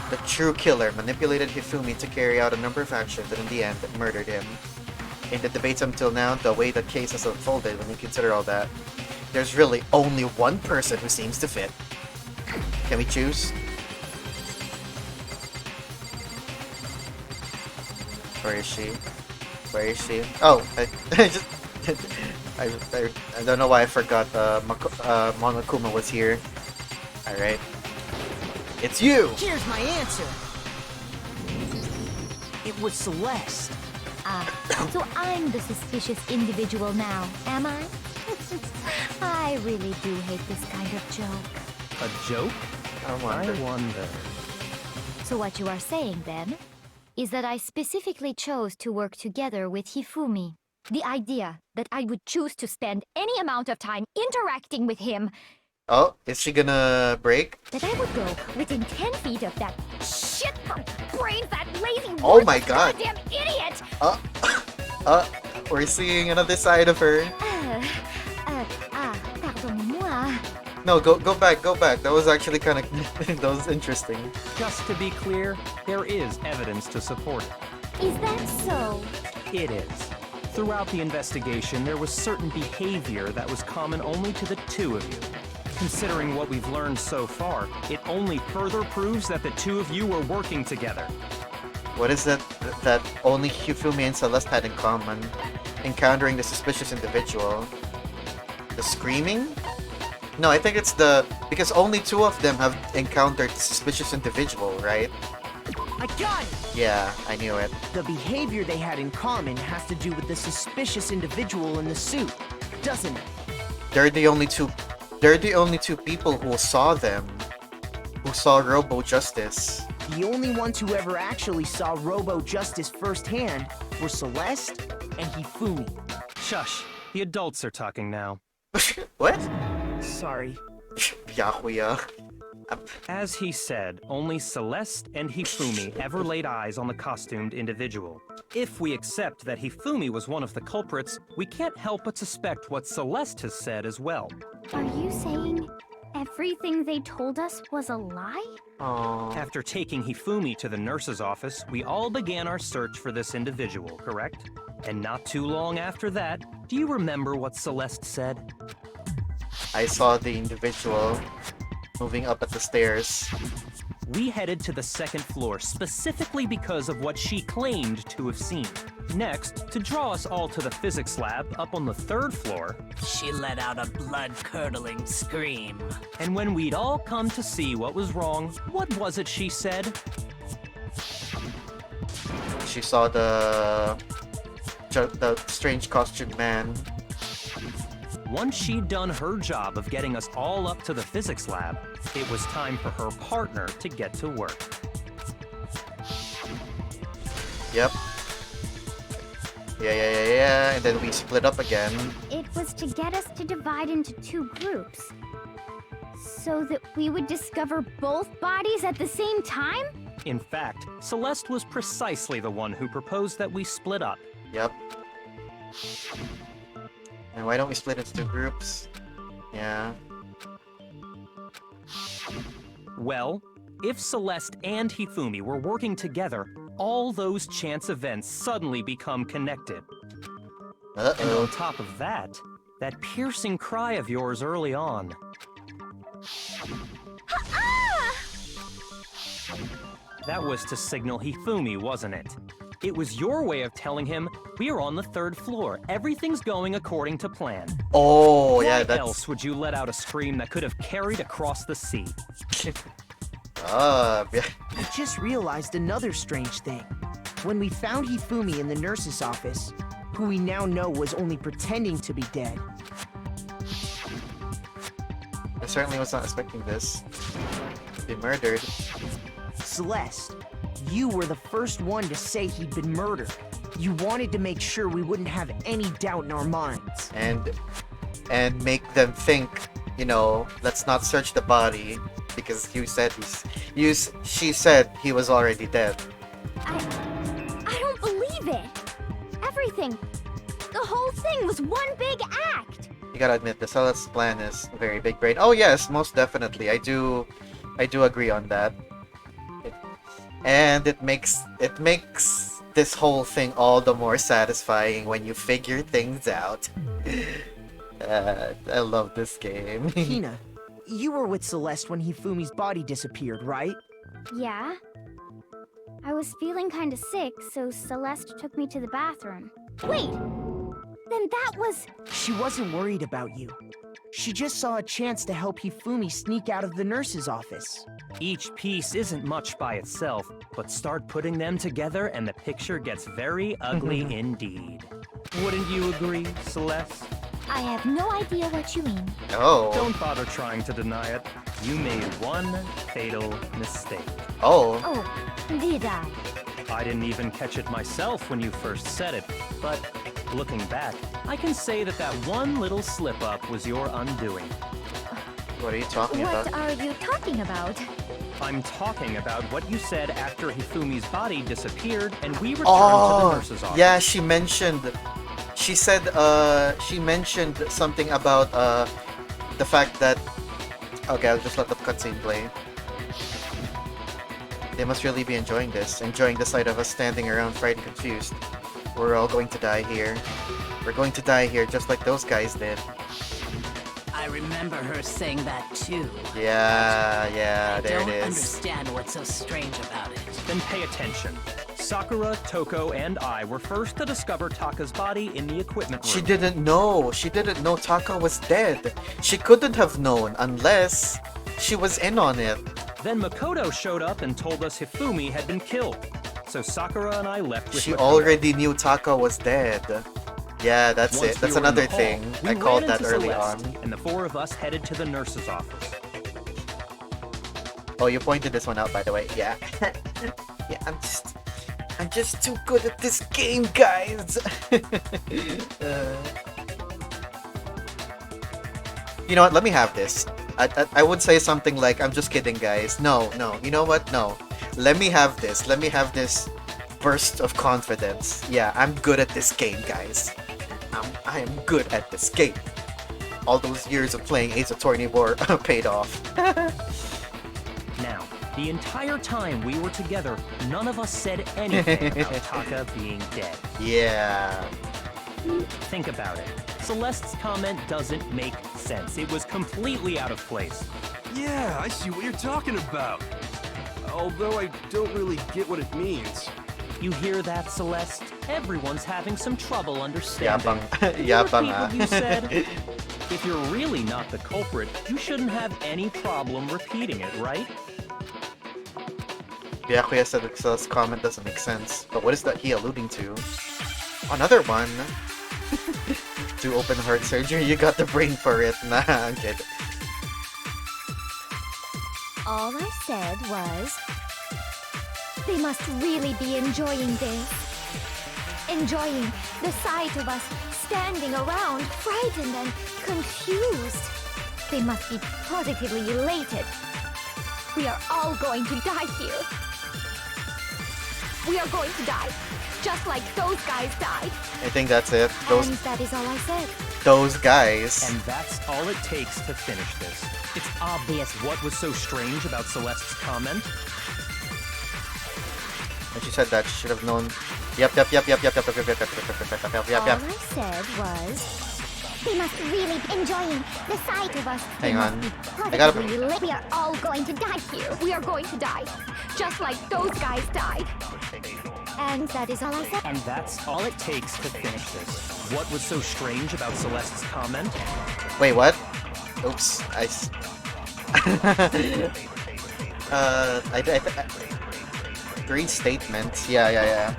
The true killer manipulated Hifumi to carry out a number of actions that in the end murdered him. In the debates until now, the way the case has unfolded, when you consider all that, there's really only one person who seems to fit. Can we choose? Where is she? Where is she? Oh, I don't know why I forgot Monokuma was here. Alright. It's you! Here's my answer. It was Celeste. So I'm the suspicious individual now, am I? I really do hate this kind of joke. A joke? I wonder. So what you are saying, then, is that I specifically chose to work together with Hifumi. The idea that I would choose to spend any amount of time interacting with him. Oh, is she gonna break? That I would go within 10 feet of that shit brain fat lazy Oh my god! goddamn idiot! We're seeing another side of her. Pardonnez-moi. No, go back. That was actually kind of that was interesting. Just to be clear, there is evidence to support it. Is that so? It is. Throughout the investigation, there was certain behavior that was common only to the two of you. Considering what we've learned so far, it only further proves that the two of you were working together. What is that only Hifumi and Celeste had in common? Encountering the suspicious individual. The screaming? No, I think it's because only two of them have encountered the suspicious individual, right? I got it! Yeah, I knew it. The behavior they had in common has to do with the suspicious individual in the suit, doesn't it? They're the only two people who saw them. Who saw Robo Justice. The only ones who ever actually saw Robo Justice firsthand were Celeste and Hifumi. Shush. The adults are talking now. What? Sorry. Yahuya. As he said, only Celeste and Hifumi ever laid eyes on the costumed individual. If we accept that Hifumi was one of the culprits, we can't help but suspect what Celeste has said as well. Are you saying everything they told us was a lie? Aww. After taking Hifumi to the nurse's office, we all began our search for this individual, correct? And not too long after that, do you remember what Celeste said? I saw the individual moving up at the stairs. We headed to the second floor specifically because of what she claimed to have seen. Next, to draw us all to the physics lab up on the third floor, She let out a blood-curdling scream. and when we'd all come to see what was wrong, what was it she said? She saw the strange costumed man. Once she'd done her job of getting us all up to the physics lab, it was time for her partner to get to work. Yep. Yeah. And then we split up again. It was to get us to divide into two groups. So that we would discover both bodies at the same time? In fact, Celeste was precisely the one who proposed that we split up. Yep. And why don't we split into two groups? Yeah. Well, if Celeste and Hifumi were working together, all those chance events suddenly become connected. And on Uh-oh. top of that, that piercing cry of yours early on. That was to signal Hifumi, wasn't it? It was your way of telling him, we're on the third floor, everything's going according to plan. Oh, yeah, Why that's... else would you let out a scream that could have carried across the sea? Yeah. I just realized another strange thing. When we found Hifumi in the nurse's office, who we now know was only pretending to be dead, I certainly was not expecting this. To be murdered. Celeste, you were the first one to say he'd been murdered. You wanted to make sure we wouldn't have any doubt in our minds. And make them think, you know, let's not search the body because she said he was already dead. I don't believe it. Everything, the whole thing was one big act. You gotta admit, the Celeste's plan is very big brain. Oh yes, most definitely. I do agree on that. And it makes this whole thing all the more satisfying when you figure things out. I love this game. Hina, you were with Celeste when Hifumi's body disappeared, right? Yeah. I was feeling kinda sick, so Celeste took me to the bathroom. Wait! Then that was... She wasn't worried about you. She just saw a chance to help Hifumi sneak out of the nurse's office. Each piece isn't much by itself, but start putting them together and the picture gets very ugly indeed. Wouldn't you agree, Celeste? I have no idea what you mean. Oh. Don't bother trying to deny it. You made one fatal mistake. Oh. Oh, did I? I didn't even catch it myself when you first said it, but looking back, I can say that one little slip-up was your undoing. What are you talking about? What are you talking about? I'm talking about what you said after Hifumi's body disappeared and we returned to the nurse's office. Yeah, she mentioned something about the fact that... Okay, I'll just let the cutscene play. They must really be enjoying this, enjoying the sight of us standing around frightened and confused. We're all going to die here. We're going to die here just like those guys did. I remember her saying that too. Yeah, there it I don't is. understand what's so strange about it. Then pay attention. Sakura, Toko, and I were first to discover Taka's body in the equipment room. She didn't know. She didn't know Taka was dead. She couldn't have known unless she was in on it. Then Makoto showed up and told us Hifumi had been killed. So Sakura and I left with She Makoto. already knew Taka was dead. Yeah, that's Once it. That's we were in another the hall, thing. we I called ran that into early Celeste, on. And the four of us headed to the nurse's office. Oh, you pointed this one out, by the way. Yeah. Yeah, I'm just too good at this game, guys. You know what? Let me have this. I would say something like, "I'm just kidding, guys." No. You know what? No. Let me have this. Let me have this burst of confidence. Yeah, I'm good at this game, guys. I am good at this game. All those years of playing Ace Attorney were paid off. Now, the entire time we were together, none of us said anything about Taka being dead. Yeah. Think about it. Celeste's comment doesn't make sense. It was completely out of place. Yeah, I see what you're talking about. Although I don't really get what it means. You hear that, Celeste? Everyone's having some trouble understanding. Yapang. You Yapang, repeat ah. what you said? If you're really not the culprit, you shouldn't have any problem repeating it, right? Yeah, Kuya said Excel's comment doesn't make sense. But what is that he alluding to? Another one. Do open heart surgery, you got the brain for it. Nah, I'm kidding. All I said was... They must really be enjoying this. Enjoying the sight of us standing around, frightened and confused. They must be positively elated. We are all going to die here. We are going to die, just like those guys died. I think that's it. Those And that is all I said. those guys. And that's all it takes to finish this. It's obvious what was so strange about Celeste's comment. When she said that, she should have known. Yep. All I said was... They must really be enjoying the sight of us. Hang on. I Positively gotta. lit. We are all going to die here. We are going to die, just like those guys died. And that is all I said. And that's all it takes to finish this. What was so strange about Celeste's comment? Wait, what? Oops. Great statement. Yeah.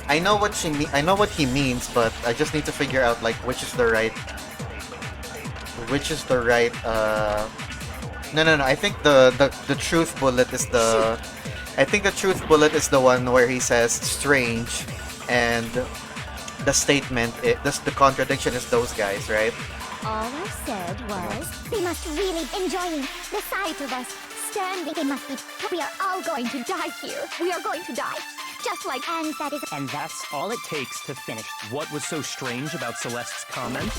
I know what she I know what he means, but I just need to figure out like which is the right. No. I think the truth bullet is the. I think the truth bullet is the one where he says strange, and the statement, the contradiction is those guys, right? All I said was, they must really enjoying the sight of us standing. They must be. We are all going to die here. We are going to die. Just like, and that is. And that's all it takes to finish. What was so strange about Celeste's comment?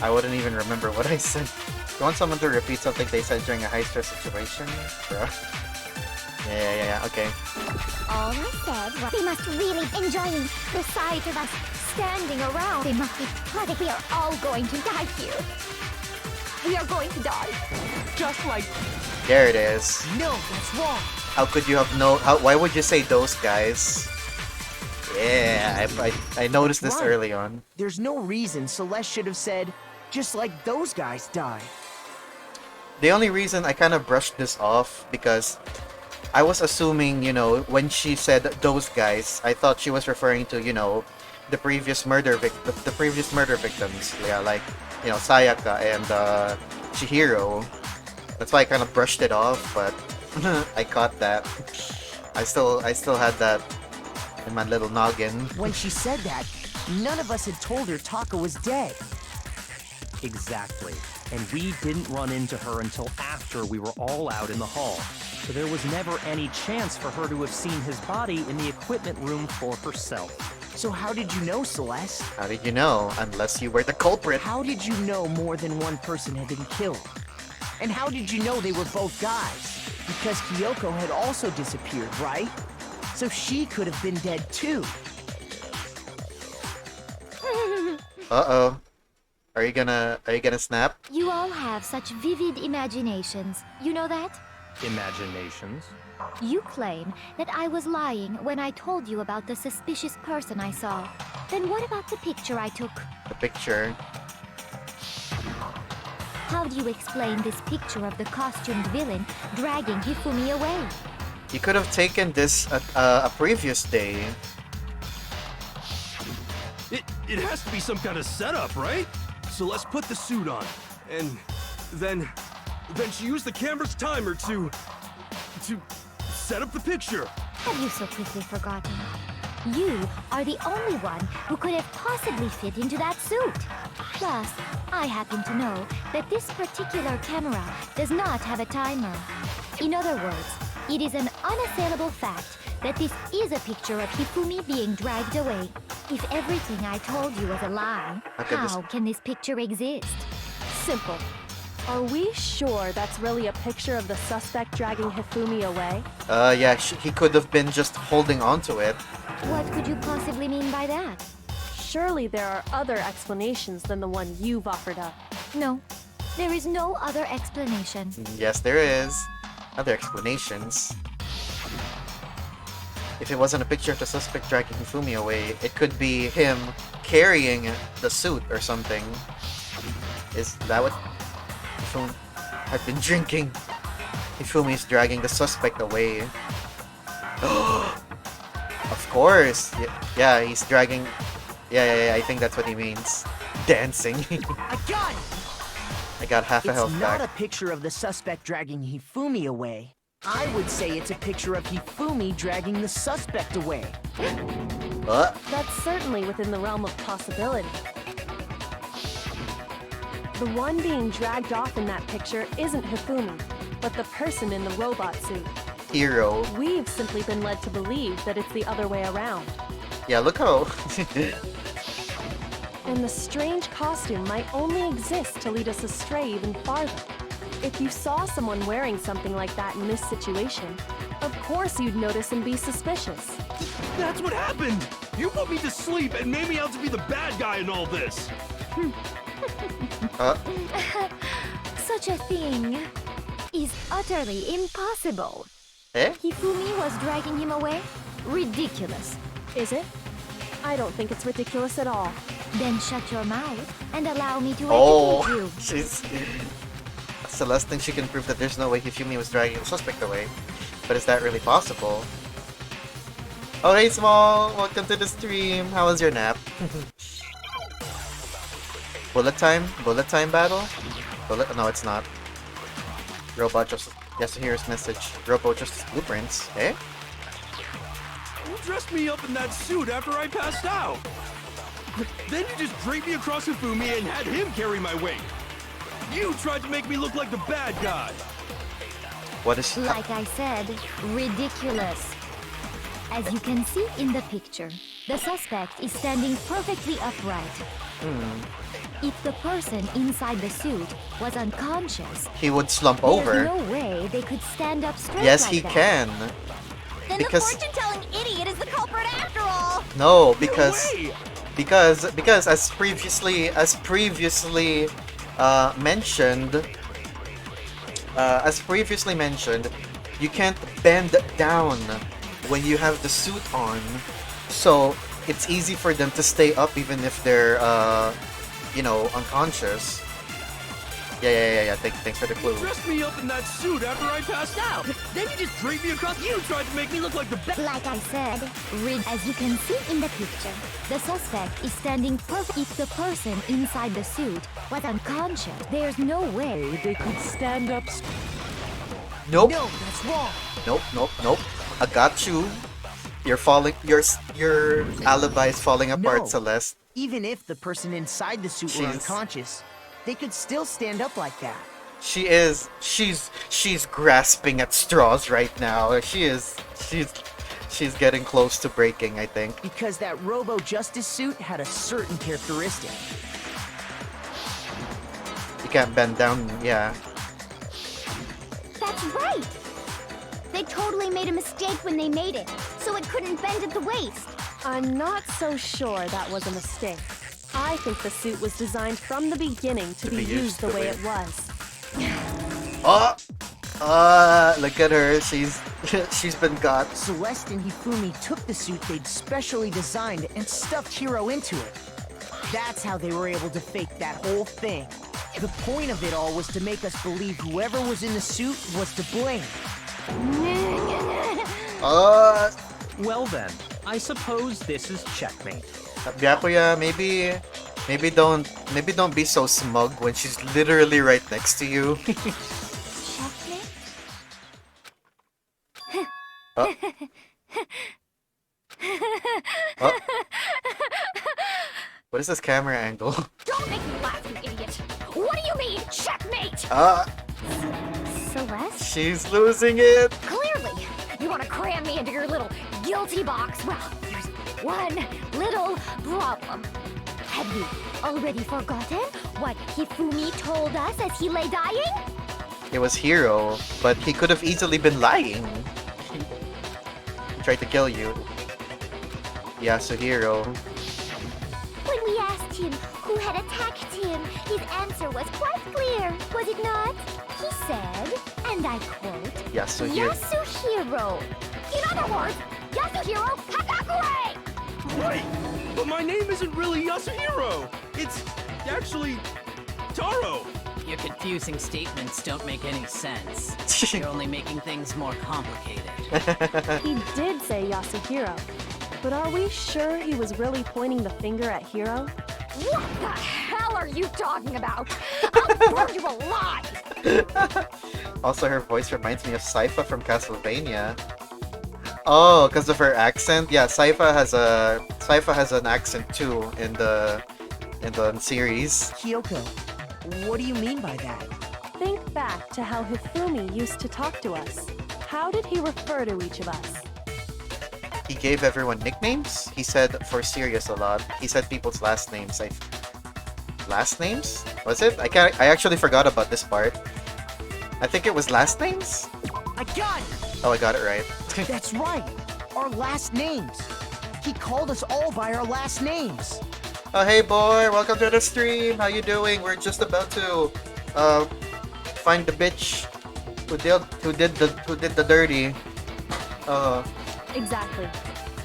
I wouldn't even remember what I said. You want someone to repeat something they said during a high-stress situation? Bro. Yeah, okay. All I said was, they must really enjoying the sight of us standing around. They must be. We are all going to die here. We are going to die. Just like. There it is. No, that's wrong. How could you have why would you say those guys? Yeah, I noticed this Right. early on. There's no reason Celeste should have said, just like those guys died. The only reason I kind of brushed this off because I was assuming, you know, when she said those guys, I thought she was referring to, you know, the previous murder victims. Yeah, like, you know, Sayaka and Chihiro. That's why I kind of brushed it off, but I caught that. I still had that in my little noggin. When she said that, none of us had told her Taka was dead. Exactly. And we didn't run into her until after we were all out in the hall. So there was never any chance for her to have seen his body in the equipment room for herself. So how did you know, Celeste? How did you know? Unless you were the culprit. How did you know more than one person had been killed? And how did you know they were both guys? Because Kyoko had also disappeared, right? So she could have been dead too. Uh-oh. Are you gonna snap? You all have such vivid imaginations. You know that? Imaginations. You claim that I was lying when I told you about the suspicious person I saw. Then what about the picture I took? The picture. How do you explain this picture of the costumed villain dragging Hifumi away? You could have taken this a previous day. It has to be some kind of setup, right? So let's put the suit on, and then she used the camera's timer to set up the picture. Have you so quickly forgotten? You are the only one who could have possibly fit into that suit. Plus, I happen to know that this particular camera does not have a timer. In other words, it is an unassailable fact that this is a picture of Hifumi being dragged away. If everything I told you was a lie, how can this picture exist? Simple. Are we sure that's really a picture of the suspect dragging Hifumi away? Yeah, he could have been just holding on to it. What could you possibly mean by that? Surely there are other explanations than the one you've offered up. No, there is no other explanation. Yes, there is. Other explanations. If it wasn't a picture of the suspect dragging Hifumi away, it could be him carrying the suit or something. Is that what Hifumi had been drinking? Hifumi's dragging the suspect away. Of course! Yeah, he's dragging... Yeah, I think that's what he means. Dancing. I got it! I got half a health It's back. not a picture of the suspect dragging Hifumi away. I would say it's a picture of Hifumi dragging the suspect away. That's certainly within the realm of possibility. The one being dragged off in that picture isn't Hifumi, but the person in the robot suit. Hero. We've simply been led to believe that it's the other way around. Yeah, look how... And the strange costume might only exist to lead us astray even farther. If you saw someone wearing something like that in this situation, of course you'd notice and be suspicious. That's what happened! You put me to sleep and made me out to be the bad guy in all this! Such a thing is utterly impossible. Eh? Hifumi was dragging him away? Ridiculous. Is it? I don't think it's ridiculous at all. Then shut your mouth and allow me to Oh, educate you. she's... Celeste thinks she can prove that there's no way Hifumi was dragging the suspect away. But is that really possible? Oh, hey Small! Welcome to the stream! How was your nap? Bullet time? Bullet time battle? No, it's not. Robot just Yasuhiro's message. Robo Justice Blueprints. Eh? You dressed me up in that suit after I passed out. Then you just draped me across Hifumi and had him carry my weight. You tried to make me look like the bad guy. What is Like I said, ridiculous. As you can see in the picture, the suspect is standing perfectly upright. If the person inside the suit was unconscious, he would slump there's over? no way they could stand up straight Yes, like he that. can. Then Because- the fortune-telling idiot is the culprit after all. No, No way! because as previously mentioned, you can't bend down when you have the suit on, so it's easy for them to stay up even if they're unconscious. Yeah. Thanks for the clue. You dressed me up in that suit after I passed out. Then you just draped me across. You tried to make me look like the bad. Like I said, as you can see in the picture, the suspect is standing perfect. If the person inside the suit was unconscious, there's no way they could stand up. Nope. No, that's wrong. Nope. I got you. You're falling. Your alibi is falling apart, No. Celeste. Even if the person inside the suit were She's- unconscious, they could still stand up like that. She's grasping at straws right now. She's getting close to breaking, I think. Because that Robo Justice suit had a certain characteristic. You can't bend down, yeah. That's right! They totally made a mistake when they made it, so it couldn't bend at the waist. I'm not so sure that was a mistake. I think the suit was designed from the beginning to be used the way it was. Look at her. She's been got. Celeste and Hifumi took the suit they'd specially designed and stuffed Hiro into it. That's how they were able to fake that whole thing. The point of it all was to make us believe whoever was in the suit was to blame. Well then, I suppose this is checkmate. Byakuya, maybe don't be so smug when she's literally right next to you. Oh. Oh. What is this camera angle? Don't make me laugh, you idiot! What do you mean, checkmate? Celeste? She's losing it. Clearly! You want to cram me into your little guilty box? Well, there's one little problem. Have you already forgotten what Hifumi told us as he lay dying? It was Hiro, but he could have easily been lying. He tried to kill you. Yasuhiro. When we asked him who had attacked him, his answer was quite clear, was it not? He said, and I quote, Yasuhiro. Yasuhiro. In other words, Yasuhiro Hagakure! Right, but my name isn't really Yasuhiro. It's actually Taro. Your confusing statements don't make any sense. You're only making things more complicated. He did say Yasuhiro, but are we sure he was really pointing the finger at Hiro? What the hell are you talking about? I'll burn you alive! Also, her voice reminds me of Saifa from Castlevania. Oh, because of her accent? Yeah, Saifa has an accent too in the series. Kyoko, what do you mean by that? Think back to how Hifumi used to talk to us. How did he refer to each of us? He gave everyone nicknames. He said for Sirius a lot. He said people's last names. Last names? Was it? I actually forgot about this part. I think it was last names? I got it! Oh, I got it right. That's right! Our last names! He called us all by our last names! Oh, hey boy, welcome to the stream. How you doing? We're just about to find the bitch who did the dirty. Exactly.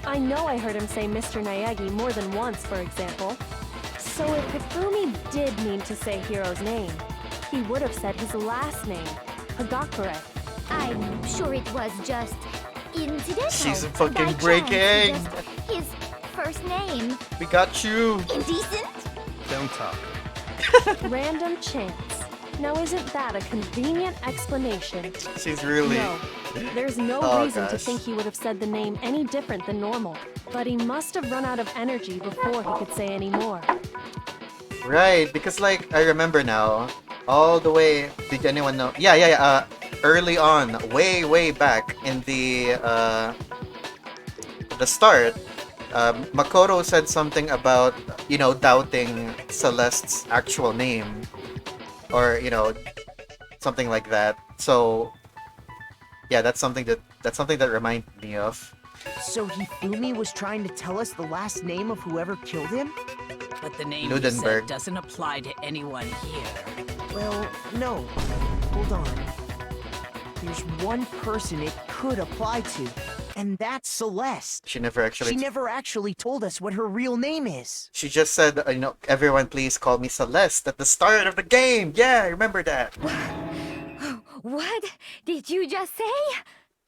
I know I heard him say Mr. Naegi more than once, for example. So if Hifumi did mean to say Hiro's name, he would have said his last name, Hagakure. I'm sure it was just incidental. She's by fucking chance, breaking. just his first name. We got you. Indecent? Don't talk. Random chance. Now isn't that a convenient explanation? She's really... No, there's no Oh, reason to gosh. think he would have said the name any different than normal. But he must have run out of energy before he could say any more. Right, because like, I remember now, all the way, did anyone know? Yeah, early on, way back in the start, Makoto said something about, you know, doubting Celeste's actual name. Or, you know, something like that. So, yeah, that's something that reminded me of. So Hifumi was trying to tell us the last name of whoever killed him? But the name you Ludenberg. said doesn't apply to anyone here. Well, no. Hold on. There's one person it could apply to, and that's Celeste. She never She never actually told us what her real name is. She just said, you know, everyone please call me Celeste at the start of the game. Yeah, I remember that. What did you just say?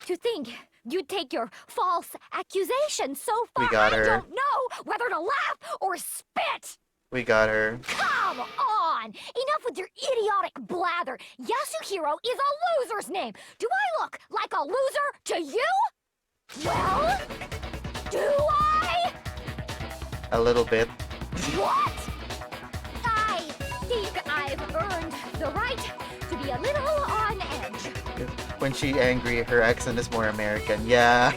To think you'd take your false accusation so far, We got her. I don't know whether to laugh or spit! We got her. Come on! Enough with your idiotic blather! Yasuhiro is a loser's name! Do I look like a loser to you? Well, do I? A little bit. What? I think I've earned the right to be a little on edge. When she angry, her accent is more American. Yeah.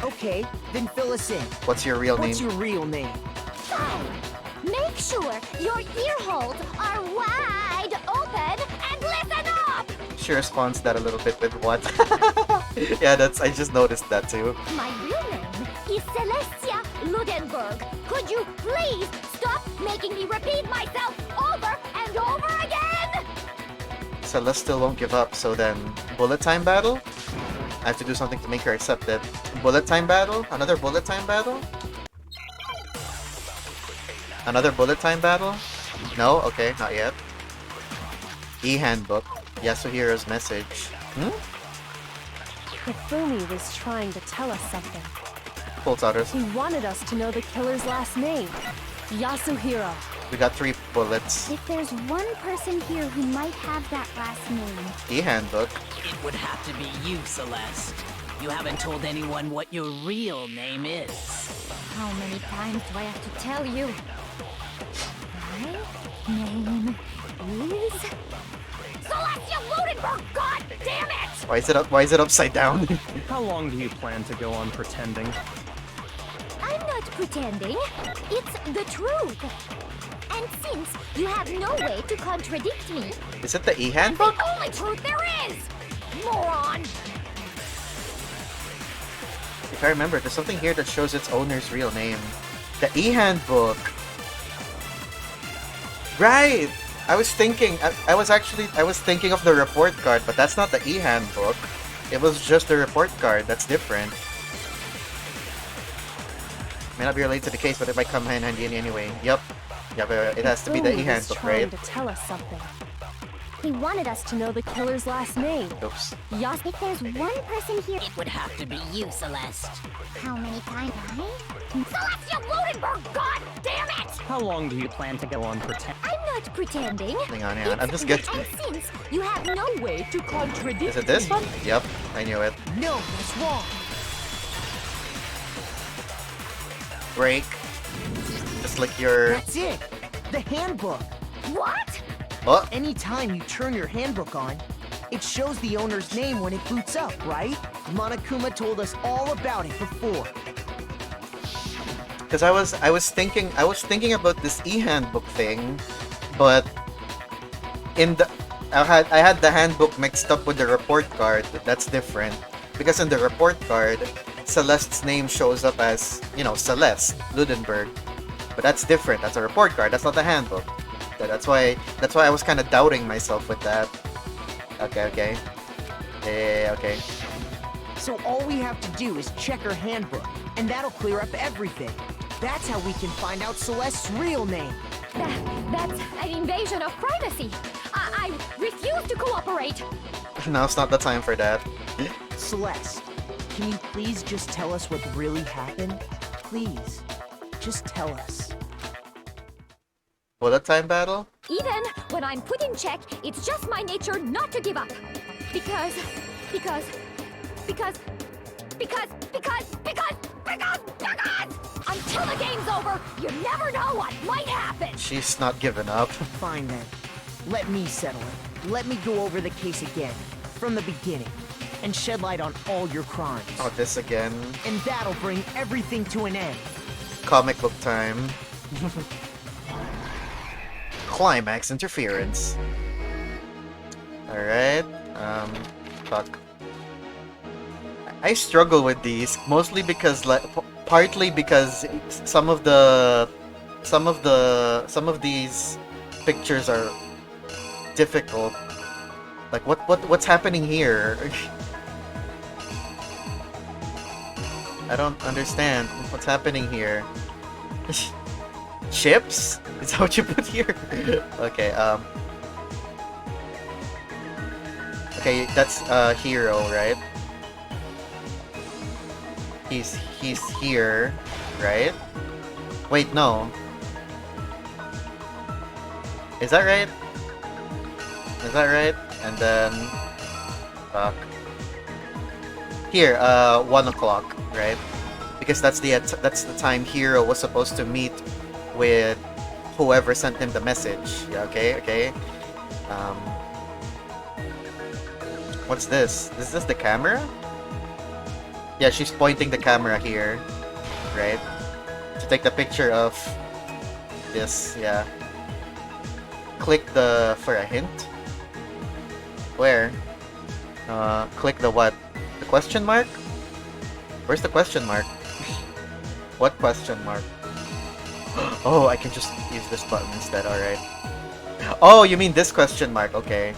Okay, then fill us in. What's your real What's name? your real name? Fine. Make sure your ear holes are wide open and listen up! She responds that a little bit with what? Yeah, I just noticed that too. My real name is Celestia Ludenberg. Could you please stop making me repeat myself over and over again? Celeste still won't give up, so then bullet time battle? I have to do something to make her accept it. Bullet time battle? Another bullet time battle? Another bullet time battle? No? Okay, not yet. E-handbook. Yasuhiro's message. Hifumi was trying to tell us something. Pulls out her. He wanted us to know the killer's last name. Yasuhiro. We got 3 bullets. If there's one person here who might have that last name, E-handbook. It would have to be you, Celeste. You haven't told anyone what your real name is. how many times do I have to tell you? My name is Celestia Ludenberg, god damn it! Why is it upside down? How long do you plan to go on pretending? I'm not pretending. It's the truth. And since you have no way to contradict me, Is it the the e-handbook? only truth there is! Moron! If I remember, there's something here that shows its owner's real name. The e-handbook. Right! I was thinking of the report card, but that's not the e-handbook. It was just the report card. That's different. May not be related to the case, but it might come in handy anyway. Yep. Yeah, but it has to be the Hifumi was e-handbook, trying right? to tell us something. He wanted us to know the killer's last name. Oops. If there's one person here, It would have to be you, Celeste. how many times Celestia Ludenberg, god damn it! How long do you plan to go on pretending? I'm not pretending. Hang on. I'm It's just the- getting... And since you have no way to contradict Is it this me, one? Yep. I knew it. No, that's wrong. Break. Just like your... That's it. The handbook. what? Oh! Anytime you turn your handbook on, it shows the owner's name when it boots up, right? Monokuma told us all about it before. Because I was thinking about this e-handbook thing, but I had the handbook mixed up with the report card. That's different. Because in the report card, Celeste's name shows up as, you know, Celeste Ludenberg. But that's different. That's a report card. That's not the handbook. That's why I was kind of doubting myself with that. Okay. Yeah, okay. So all we have to do is check her handbook, and that'll clear up everything. That's how we can find out Celeste's real name. That's an invasion of privacy. I refuse to cooperate. Now's not the time for that. Celeste, can you please just tell us what really happened? Please, just tell us. Bullet time battle? Even when I'm put in check, it's just my nature not to give up. Because, because, because, because, because, because, because, because! Until the game's over, you never know what might happen! She's not giving up. Fine then. Let me settle it. Let me go over the case again, from the beginning, and shed light on all your crimes. Oh, this again. And that'll bring everything to an end. Comic book time. Climax interference. Alright. Fuck. I struggle with these mostly because, like, partly because some of these pictures are difficult. Like, what's happening here? I don't understand what's happening here. Chips? Is that what you put here? Okay, okay, that's Hero, right? He's here, right? Wait, no. Is that right? Is that right? And then fuck. Here, 1 o'clock, right? Because that's the time Hero was supposed to meet with whoever sent him the message. Yeah, okay. What's this? Is this the camera? Yeah, she's pointing the camera here, right? To take the picture of this, yeah. Click for a hint. Where? Click the what? The question mark? Where's the question mark? What question mark? Oh, I can just use this button instead, alright. Oh, you mean this question mark, okay.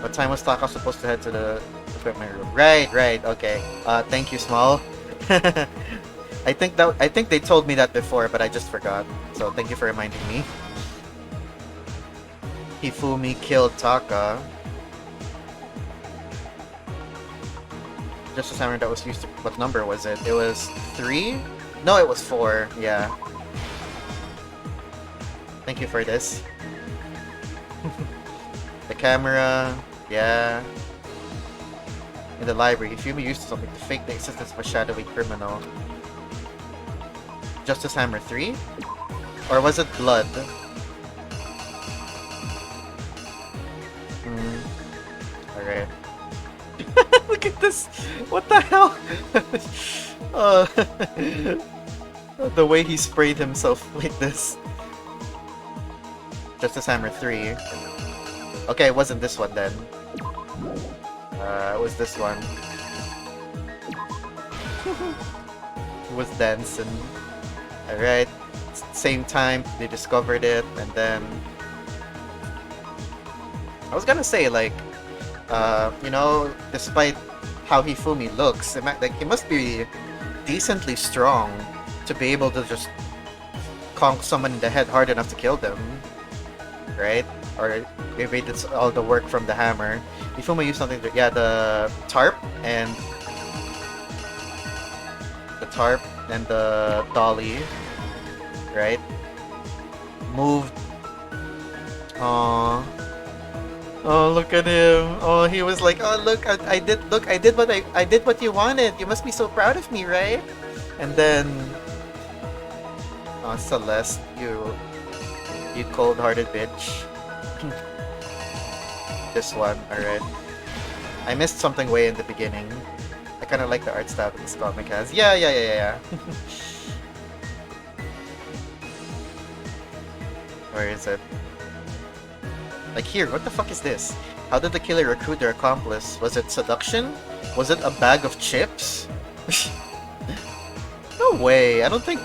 What time was Taka supposed to head to the equipment room? Right, okay. Thank you, Small. I think they told me that before, but I just forgot. So thank you for reminding me. Hifumi killed Taka. Just a hammer that was used to... What number was it? It was 3? No, it was 4. Yeah. Thank you for this. The camera... Yeah. In the library, Hifumi used something to fake the existence of a shadowy criminal. Justice Hammer 3? Or was it Blood? Alright. Look at this! What the hell? The way he sprayed himself like this. Justice Hammer 3. Okay, it wasn't this one then. It was this one. It was dancing. Alright. Same time, they discovered it, and then... I was gonna say, like, you know, despite how Hifumi looks, he must be decently strong to be able to just conk someone in the head hard enough to kill them, right? Or maybe it's all the work from the hammer. Hifumi used something to, yeah, the tarp and the dolly, right? Moved. Aww. Oh, look at him. Oh, he was like, oh, look, I did what you wanted. You must be so proud of me, right? And then, oh, Celeste, you cold-hearted bitch. This one, alright. I missed something way in the beginning. I kind of like the art style that this comic has. Yeah. Where is it? Like here, what the fuck is this? How did the killer recruit their accomplice? Was it seduction? Was it a bag of chips? No way, I don't think...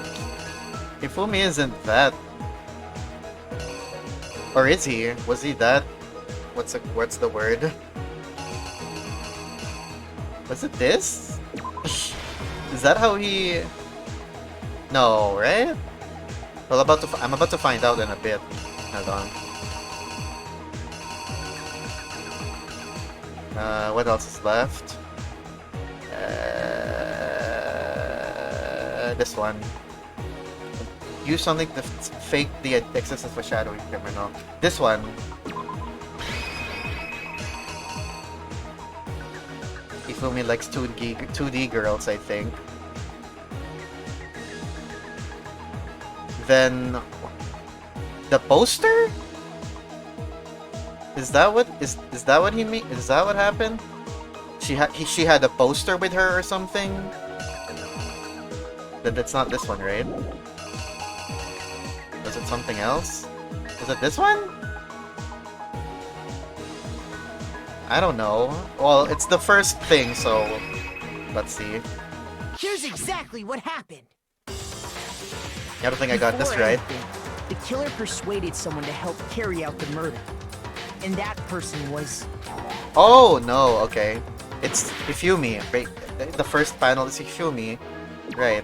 Hifumi isn't that... Or is he? Was he that? What's the word? Was it this? Is that how he... No, right? Well, I'm about to find out in a bit. Hold on. What else is left? This one. Use something to fake the existence of a shadowing criminal. This one. Hifumi likes 2D girls, I think. Then the poster? Is that what he mean? Is that what happened? She had a poster with her or something? Then that's not this one, right? Was it something else? Was it this one? I don't know. Well, it's the first thing, so let's see. Here's exactly what happened. I don't think I got this Before right. anything, the killer persuaded someone to help carry out the murder. And that person was... Oh, no, okay. It's Hifumi, right? The first panel is Hifumi. Right.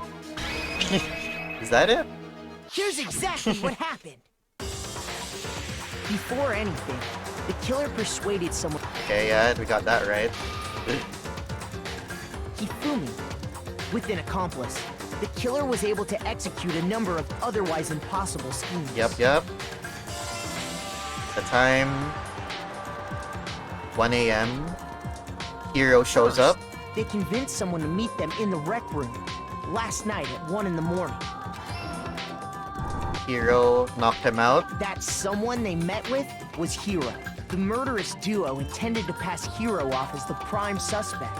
Is that it? Here's exactly what happened. Before anything, the killer persuaded someone... Okay, yeah, we got that right. Hifumi, with an accomplice, the killer was able to execute a number of otherwise impossible schemes. Yep. The time... 1 a.m. Hero shows First, up. They convinced someone to meet them in the rec room last night at 1 in the morning. Hero knocked him out. That someone they met with was Hero. The murderous duo intended to pass Hero off as the prime suspect.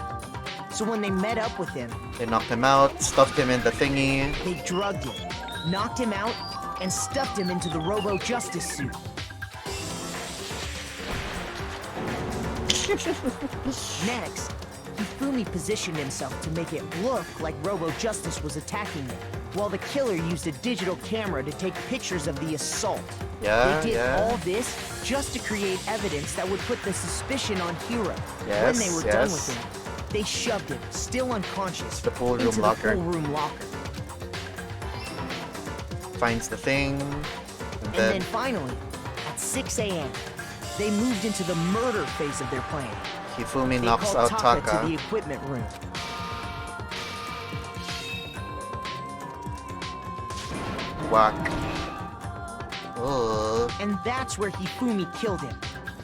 So when they met up with him, They knocked him out, stuffed him in the thingy. they drugged him, knocked him out, and stuffed him into the Robo-Justice suit. Next, Hifumi positioned himself to make it look like Robo-Justice was attacking him, while the killer used a digital camera to take pictures of the assault. Yeah, They did yeah. all this just to create evidence that would put the suspicion on Hero. Yes, When they were done yes. with him, they shoved him, still unconscious, The pool room into locker. the pool room locker. Finds the thing. And then finally, at 6 a.m., they moved into the murder phase of their plan. Hifumi They knocks out called Taka Taka. to the equipment room. Whack. Ugh. And that's where Hifumi killed him,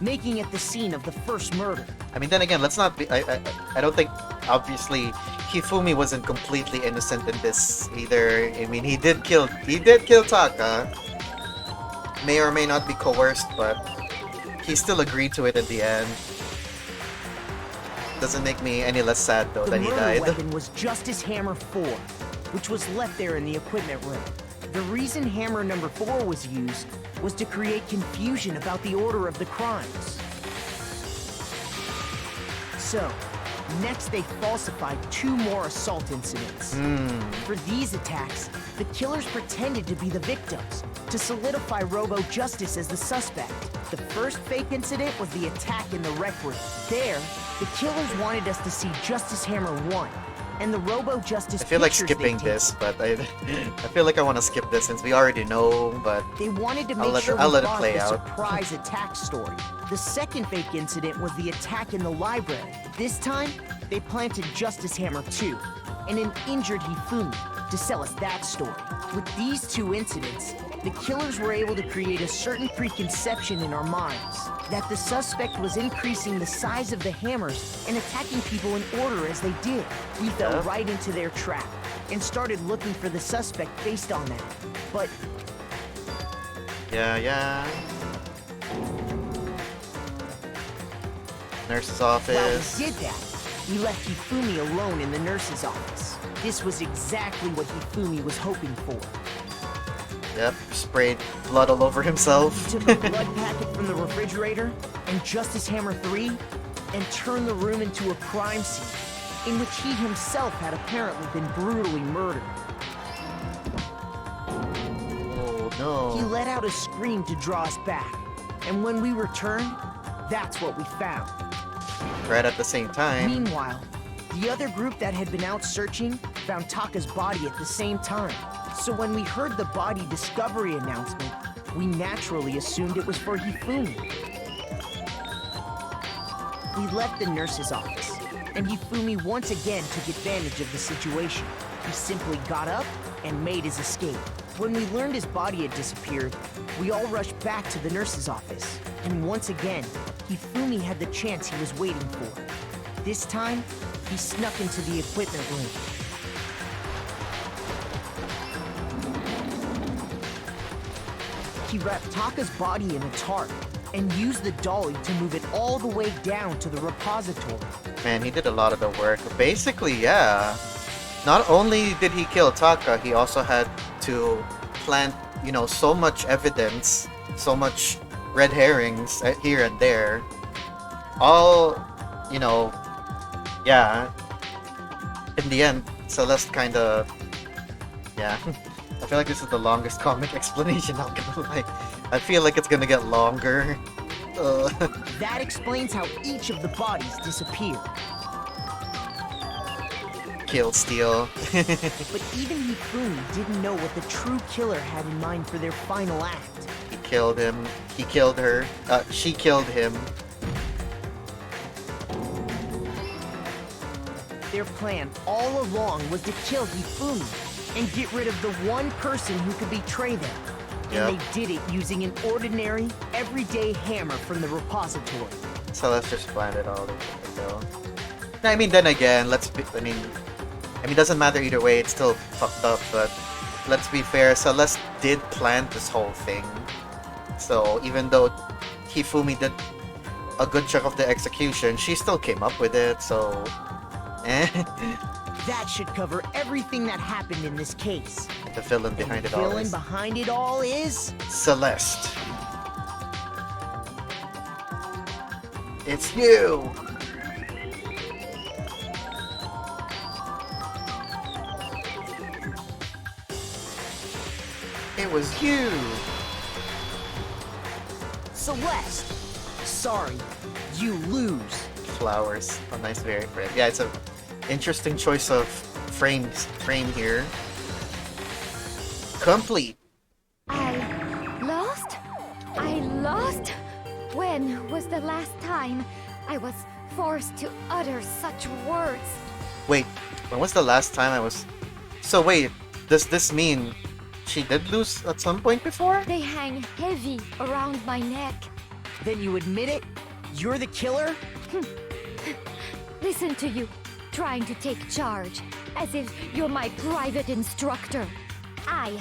making it the scene of the first murder. I mean, then again, let's not be. I don't think, obviously, Hifumi wasn't completely innocent in this either. I mean, he did kill Taka. May or may not be coerced, but he still agreed to it at the end. Doesn't make me any less sad though The that he murder died. weapon was Justice Hammer 4, which was left there in the equipment room. The reason Hammer number 4 was used was to create confusion about the order of the crimes. So, next they falsified 2 more assault incidents. For these attacks, the killers pretended to be the victims, to solidify Robo-Justice as the suspect. The first fake incident was the attack in the rec room. There, the killers wanted us to see Justice Hammer 1, and the Robo-Justice I feel like pictures skipping they'd taken. this, but I feel like I want to skip this since we already know, but They wanted to I'll make let sure it- I'll we let it bought play the out. surprise attack story. The second fake incident was the attack in the library. This time, they planted Justice Hammer 2 and an injured Hifumi to sell us that story. With these 2 incidents, the killers were able to create a certain preconception in our minds that the suspect was increasing the size of the hammers and attacking people in order as they did. We fell Yeah. right into their trap and started looking for the suspect based on that. But yeah. Nurse's while office. we did that, we left Hifumi alone in the nurse's office. This was exactly what Hifumi was hoping for. Yep, sprayed blood all over himself. He took a blood packet from the refrigerator and Justice Hammer 3 and turned the room into a crime scene in which he himself had apparently been brutally murdered. Oh He no. let out a scream to draw us back, and when we returned, that's what we found. Right at the same time. Meanwhile, the other group that had been out searching found Taka's body at the same time. So when we heard the body discovery announcement, we naturally assumed it was for Hifumi. We left the nurse's office, and Hifumi once again took advantage of the situation. He simply got up and made his escape. When we learned his body had disappeared, we all rushed back to the nurse's office. And once again, Hifumi had the chance he was waiting for. This time, he snuck into the equipment room. He wrapped Taka's body in a tarp and used the dolly to move it all the way down to the repository. Man, he did a lot of the work. Basically, yeah. Not only did he kill Taka, he also had to plant, you know, so much evidence, so much red herrings here and there. All, you know, yeah. In the end, Celeste kind of, yeah. I feel like this is the longest comic explanation, not gonna lie. I feel like it's gonna get longer. That explains how each of the bodies disappeared. Kill Steel. But even Hifumi didn't know what the true killer had in mind for their final act. He killed him. He killed her. She killed him. Their plan all along was to kill Hifumi and get rid of the one person who could betray them. And they did it using an ordinary, everyday hammer from the repository. So let's just plan it all. So. I mean, then again, I mean, it doesn't matter either way. It's still fucked up. But let's be fair. Celeste did plan this whole thing. So even though Hifumi did a good chunk of the execution, she still came up with it. So, That should cover everything that happened in this case. The villain behind it all. The villain behind it all is Celeste. It's you. It was you. Celeste. Sorry, you lose. Flowers. A nice very red. Yeah, it's a interesting choice of frame here. Complete. I lost? I lost? When was the last time I was forced to utter such words? Wait, when was the last time I was... So wait, does this mean she did lose at some point before? They hang heavy around my neck. Then you admit it? You're the killer? Listen to you, trying to take charge, as if you're my private instructor. I,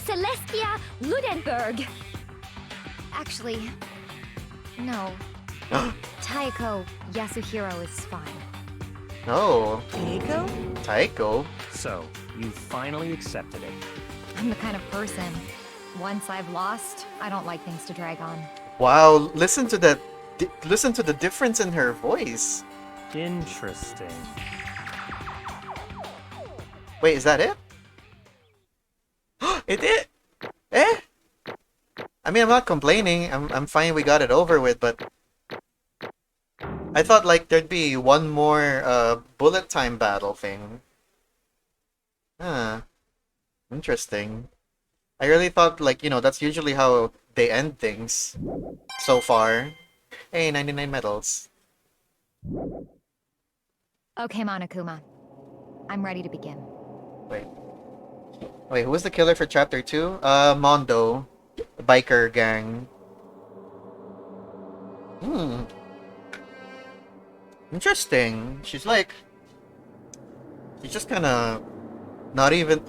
Celestia Ludenberg. Actually, no. Taiko Yasuhiro is fine. Oh. Taiko? Taiko? So, you finally accepted it. I'm the kind of person, once I've lost, I don't like things to drag on. Wow, listen to that. Listen to the difference in her voice. Interesting. Wait, is that it? It did? Eh? I mean, I'm not complaining. I'm fine we got it over with, but... I thought, like, there'd be one more, bullet time battle thing. Huh. Interesting. I really thought, like, you know, that's usually how they end things. So far. Hey, 99 medals. Okay, Monokuma. I'm ready to begin. Wait, who was the killer for chapter 2? Mondo. The biker gang. Interesting. She's just kinda... Not even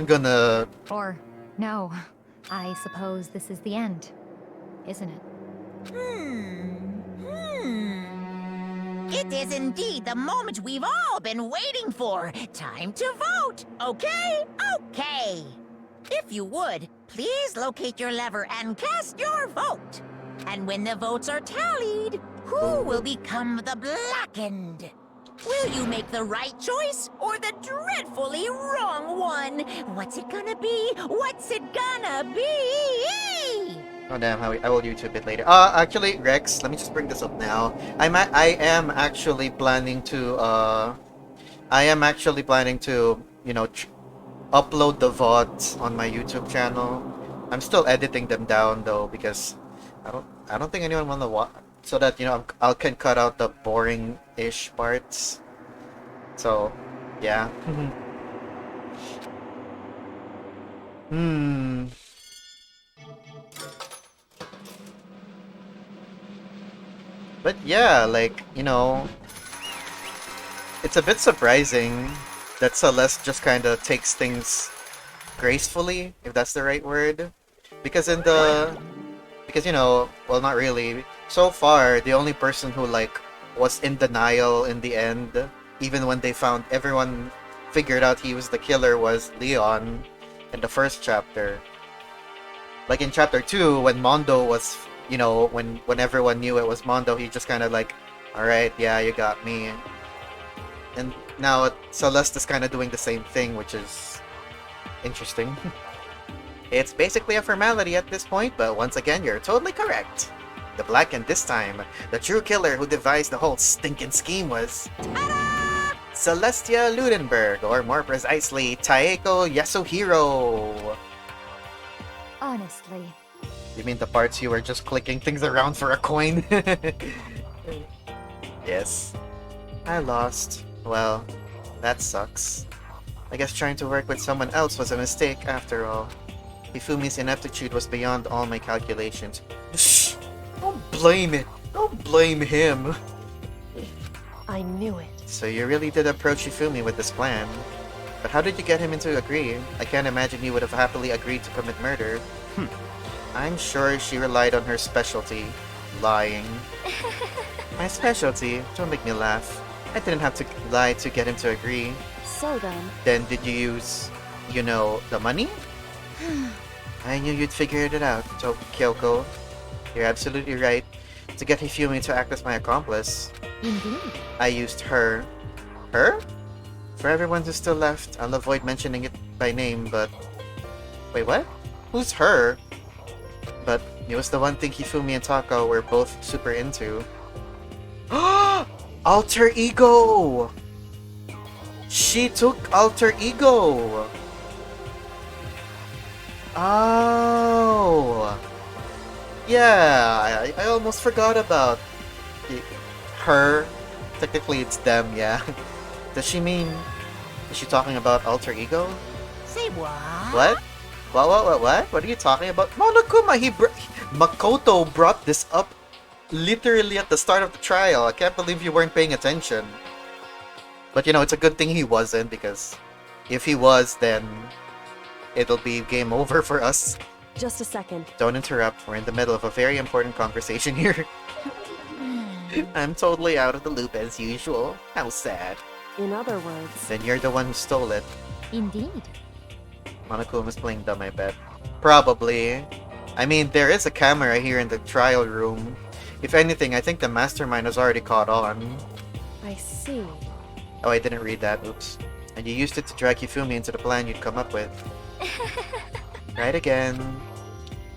gonna... Or, no. I suppose this is the end. Isn't it? It is indeed the moment we've all been waiting for. Time to vote, okay? Okay. If you would, please locate your lever and cast your vote. And when the votes are tallied, who will become the blackened? Will you make the right choice or the dreadfully wrong one? What's it gonna be? What's it gonna be? Oh damn, I will YouTube it later. Actually, Rex, let me just bring this up now. I am actually planning to, you know, upload the VODs on my YouTube channel. I'm still editing them down though because I don't think anyone wanna watch, so that, you know, I can cut out the boring-ish parts. So, yeah. Hmm. But yeah, like, it's a bit surprising that Celeste just kind of takes things gracefully, if that's the right word. Because well, not really. So far, the only person who, like, was in denial in the end, even when everyone figured out he was the killer, was Leon in the first chapter. Like in chapter 2, when Mondo was, when everyone knew it was Mondo, he just kind of like, alright, yeah, you got me. And now Celeste is kind of doing the same thing, which is interesting. It's basically a formality at this point, but once again, you're totally correct. The Black, and this time, the true killer who devised the whole stinking scheme was... Ta-da! Celestia Ludenberg, or more precisely, Taeko Yasuhiro. Honestly. You mean the parts you were just clicking things around for a coin? Yes. I lost. Well, that sucks. I guess trying to work with someone else was a mistake after all. Hifumi's ineptitude was beyond all my calculations. Shh! Don't blame it! Don't blame him! I knew it. So you really did approach Hifumi with this plan. But how did you get him to agree? I can't imagine he would have happily agreed to commit murder. I'm sure she relied on her specialty, lying. My specialty? Don't make me laugh. I didn't have to lie to get him to agree. So then... Then did you use, the money? I knew you'd figured it out, Kyoko. You're absolutely right. To get Hifumi to act as my accomplice. Indeed. I used her. Her? For everyone who's still left, I'll avoid mentioning it by name, but... Wait, what? Who's her? But it was the one thing Hifumi and Taka were both super into. Alter Ego! She took Alter Ego! Oh! Yeah, I almost forgot about her. Technically it's them, yeah. Does she mean... Is she talking about Alter Ego? Say what? What? What? What are you talking about? Monokuma, Makoto brought this up literally at the start of the trial. I can't believe you weren't paying attention. But it's a good thing he wasn't, because if he was, then it'll be game over for us. Just a second. Don't interrupt. We're in the middle of a very important conversation here. I'm totally out of the loop as usual. How sad. In other words... Then you're the one who stole it. Indeed. Monokuma's playing dumb, I bet. Probably. I mean, there is a camera here in the trial room. If anything, I think the mastermind has already caught on. I see. Oh, I didn't read that. Oops. And you used it to drag Hifumi into the plan you'd come up with. Right again.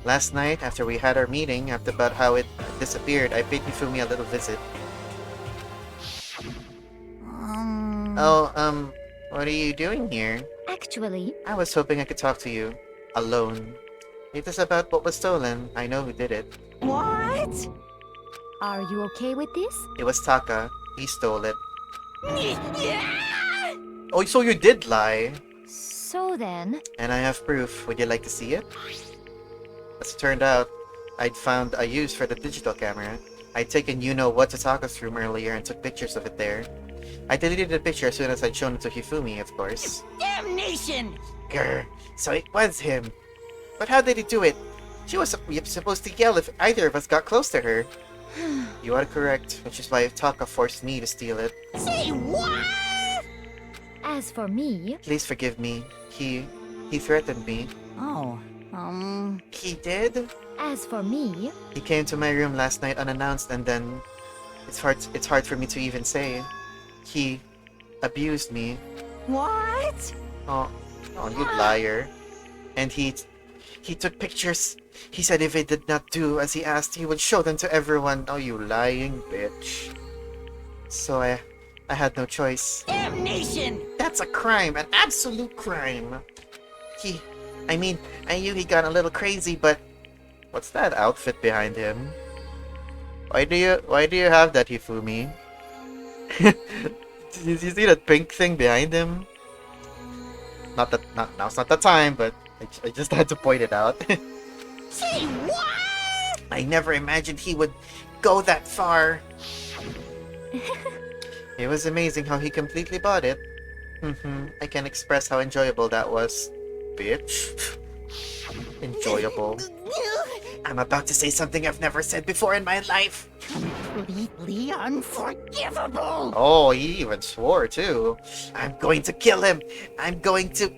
Last night, after we had our meeting, after about how it disappeared, I paid Hifumi a little visit. What are you doing here? Actually, I was hoping I could talk to you. Alone. It is about what was stolen. I know who did it. what? Are you okay with this? It was Taka. He stole it. Oh, so you did lie. So then... And I have proof. Would you like to see it? As it turned out, I'd found a use for the digital camera. I'd taken you-know-what to Taka's room earlier and took pictures of it there. I deleted the picture as soon as I'd shown it to Hifumi, of course. Damnation! Grr, so it was him. But how did he do it? She was supposed to yell if either of us got close to her. You are correct, which is why Taka forced me to steal it. Say what? As for me... Please forgive me. He threatened me. Oh, He did? As for me... He came to my room last night unannounced, and then... It's hard for me to even say. He abused me. what? Oh, you liar. And he took pictures. He said if I did not do as he asked, he would show them to everyone. Oh, you lying bitch. So I had no choice. Damnation! That's a crime, an absolute crime. I knew he got a little crazy, but what's that outfit behind him? Why do you have that, Hifumi? You see that pink thing behind him? Now's not the time, but I just had to point it out. Say what? I never imagined he would go that far. It was amazing how he completely bought it. I can't express how enjoyable that was. Bitch. Enjoyable. I'm about to say something I've never said before in my life. Completely unforgivable. Oh, he even swore too. I'm going to kill him. I'm going to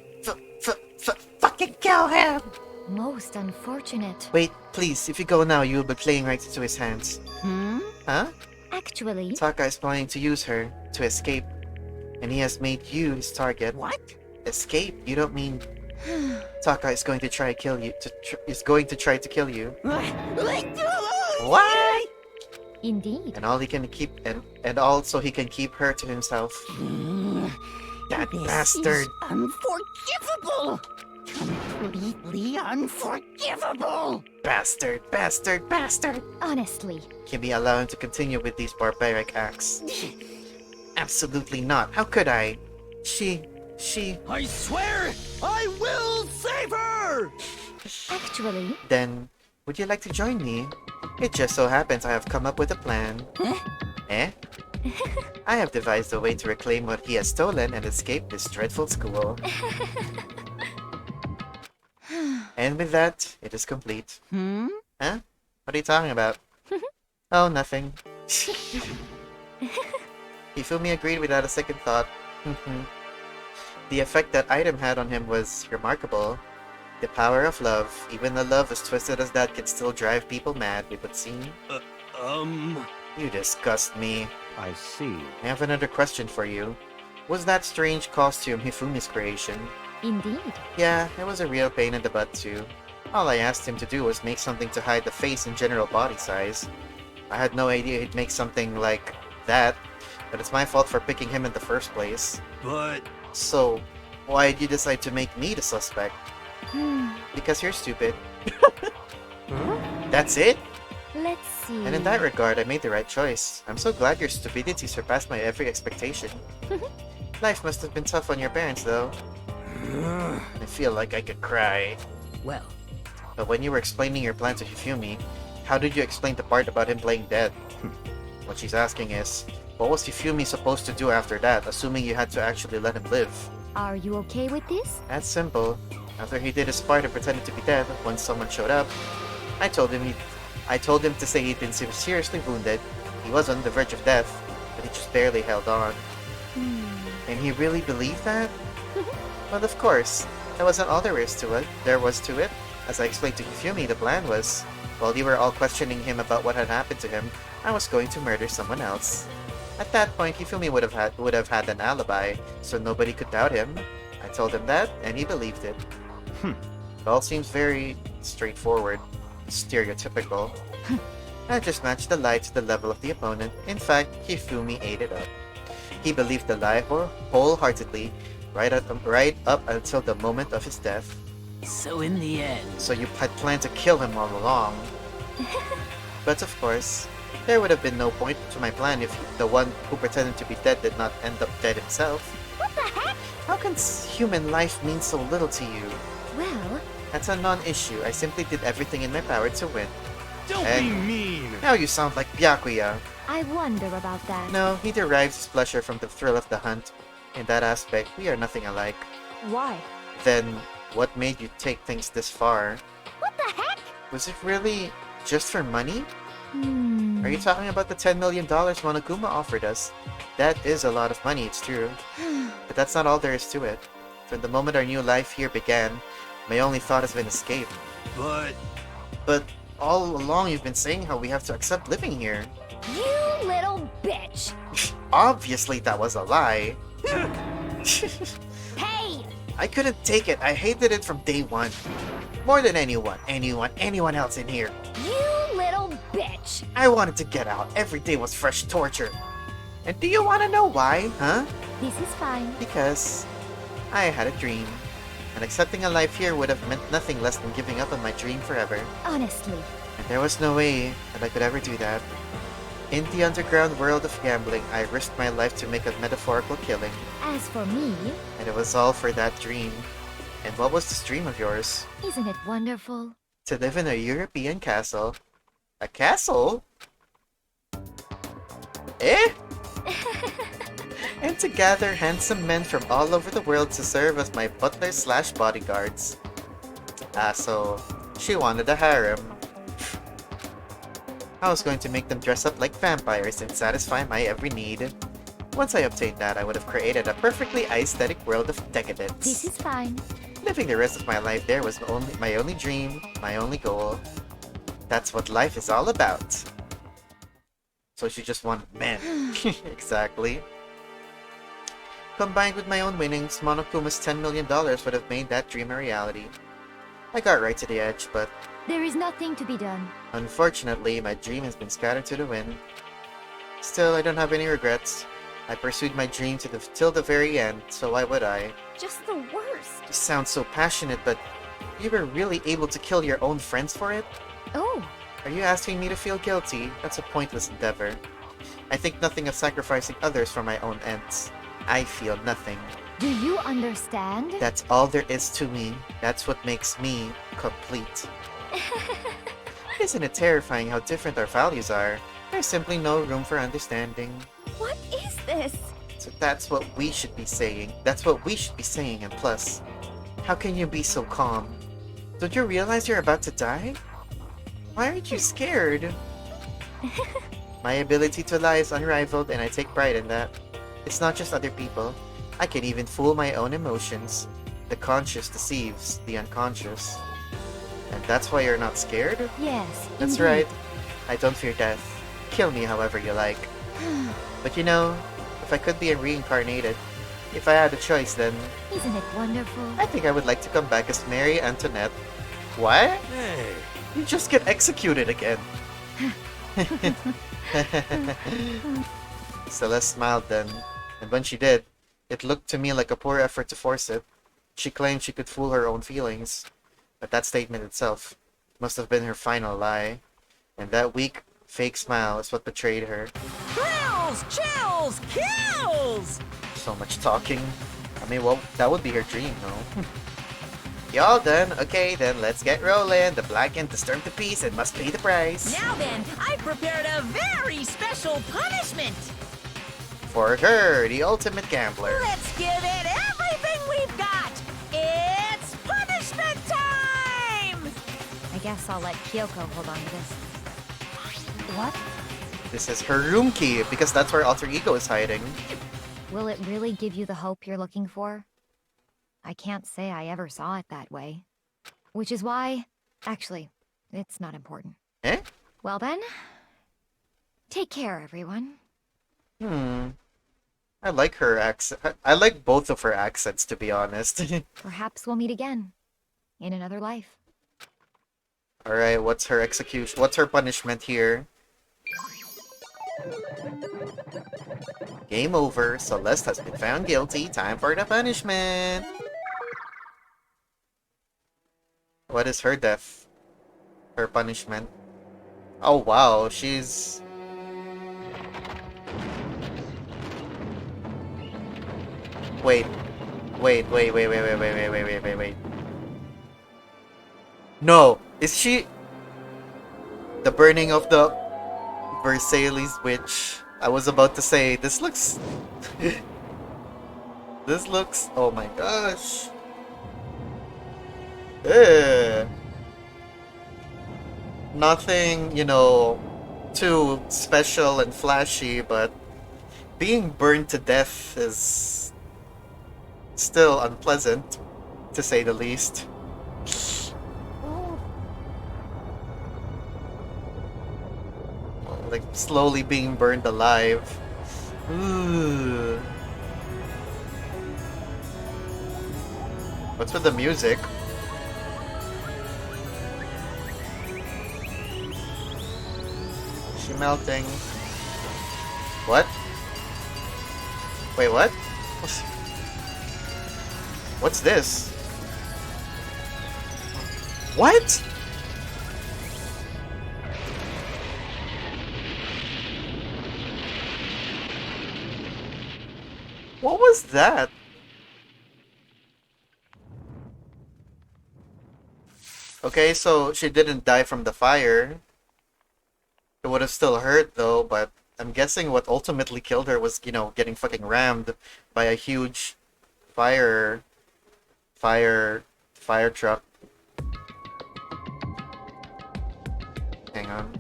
fucking kill him. Most unfortunate. Wait, please, if you go now, you will be playing right into his hands. Huh? Actually, Taka is planning to use her to escape, and he has made you his target. What? Escape? You don't mean Taka is going to try to kill you? Is going to try to kill you? What? indeed. And all he can keep, and also he can keep her to himself. That This bastard! is unforgivable. Completely unforgivable. Bastard! Bastard! Bastard! Honestly, Can we allow him to continue with these barbaric acts? Absolutely not. How could I? She... I swear, I will save her! actually, Then, would you like to join me? It just so happens I have come up with a plan. Eh? I have devised a way to reclaim what he has stolen and escape this dreadful school. And with that, it is complete. Huh? What are you talking about? Oh, nothing. Hifumi agreed without a second thought. The effect that item had on him was remarkable. The power of love, even a love as twisted as that, can still drive people mad, it would seem. You disgust me. I see. I have another question for you. Was that strange costume Hifumi's creation? indeed. Yeah, it was a real pain in the butt too. All I asked him to do was make something to hide the face and general body size. I had no idea he'd make something like that, but it's my fault for picking him in the first place. But So, why did you decide to make me the suspect? Because you're stupid. That's it? Let's see. And in that regard, I made the right choice. I'm so glad your stupidity surpassed my every expectation. Life must have been tough on your parents, though. I feel like I could cry. Well, But when you were explaining your plan to Hifumi, how did you explain the part about him playing dead? What she's asking is, what was Hifumi supposed to do after that, assuming you had to actually let him live? Are you okay with this? That's simple. After he did his part and pretended to be dead, when someone showed up, I told him to say he'd been seriously wounded. He was on the verge of death, but he just barely held on. And he really believed that? Well, of course. That wasn't all there was to it. As I explained to Hifumi, the plan was, while you were all questioning him about what had happened to him, I was going to murder someone else. At that point, Hifumi would have had an alibi, so nobody could doubt him. I told him that, and he believed it. It all seems very straightforward, stereotypical. I just matched the lie to the level of the opponent. In fact, Hifumi ate it up. He believed the lie wholeheartedly, right up until the moment of his death. so in the end, So you had planned to kill him all along. But of course, there would have been no point to my plan if the one who pretended to be dead did not end up dead himself. What the heck? How can human life mean so little to you? Well, That's a non-issue. I simply did everything in my power to win. don't And- be mean! Now you sound like Byakuya. I wonder about that. No, he derives his pleasure from the thrill of the hunt. In that aspect, we are nothing alike. Why? Then, what made you take things this far? What the heck? Was it really just for money? Hmm. Are you talking about the $10 million Monokuma offered us? That is a lot of money, it's true. But that's not all there is to it. From the moment our new life here began, my only thought has been escape. But all along you've been saying how we have to accept living here. You little bitch. Obviously that was a lie. Hey! I couldn't take it. I hated it from day one. More than anyone else in here. You little bitch. I wanted to get out. Every day was fresh torture. And do you want to know why, huh? This is fine. Because I had a dream. And accepting a life here would have meant nothing less than giving up on my dream forever. Honestly. And there was no way that I could ever do that. In the underground world of gambling, I risked my life to make a metaphorical killing. As for me, And it was all for that dream. And what was this dream of yours? Isn't it wonderful? To live in a European castle. A castle? Eh? And to gather handsome men from all over the world to serve as my butlers slash bodyguards. Ah, so she wanted a harem. I was going to make them dress up like vampires and satisfy my every need. Once I obtained that, I would have created a perfectly aesthetic world of decadence. This is fine. Living the rest of my life there was my only dream, my only goal. That's what life is all about. So she just wanted men. Exactly. Combined with my own winnings, Monokuma's $10 million would have made that dream a reality. I got right to the edge, but There is nothing to be done. unfortunately, my dream has been scattered to the wind. Still, I don't have any regrets. I pursued my dream till the very end, so why would I? Just the worst. You sound so passionate, but you were really able to kill your own friends for it? Oh, Are you asking me to feel guilty? That's a pointless endeavor. I think nothing of sacrificing others for my own ends. I feel nothing. do you understand? That's all there is to me. That's what makes me complete. Isn't it terrifying how different our values are? There's simply no room for understanding. What is this? So that's what we should be saying. That's what we should be saying, and plus, how can you be so calm? Don't you realize you're about to die? Why aren't you scared? My ability to lie is unrivaled, and I take pride in that. It's not just other people. I can even fool my own emotions. The conscious deceives the unconscious. And that's why you're not scared? Yes, That's indeed. right. I don't fear death. Kill me however you like. But you know, if I could be reincarnated, if I had a choice, then Isn't it wonderful? I think I would like to come back as Mary Antoinette. What? Hey, You just get executed again. Celeste smiled then, and when she did, it looked to me like a poor effort to force it. She claimed she could fool her own feelings, but that statement itself must have been her final lie, and that weak, fake smile is what betrayed her. Thrills, chills, kills! So much talking. I mean, well, that would be her dream, no? Y'all done? Okay, then let's get rolling. The black ant disturbed the peace and must pay the price. Now then, I've prepared a very special punishment. For her, the ultimate gambler. Let's give it everything we've got. It's punishment time! I guess I'll let Kyoko hold on to this. What? This is her room key, because that's where Alter Ego is hiding. Will it really give you the hope you're looking for? I can't say I ever saw it that way. Which is why... Actually, it's not important. Eh? Well then... Take care, everyone. I like her accent. I like both of her accents, to be honest. Perhaps we'll meet again. In another life. Alright, what's her execution? What's her punishment here? Game over. Celeste has been found guilty. Time for the punishment. What is her death? Her punishment? Oh wow, she's... Wait. Wait. No! Is she... The burning of the Versailles witch. I was about to say, this looks... this looks... Oh my gosh. Ugh. Nothing, you know, too special and flashy, but being burned to death is still unpleasant, to say the least. Like, slowly being burned alive. Ooh. What's with the music? Is she melting? What? Wait, what? What's this? What? What was that? Okay, so she didn't die from the fire. It would have still hurt though, but I'm guessing what ultimately killed her was, you know, getting fucking rammed by a huge fire fire truck. Hang on.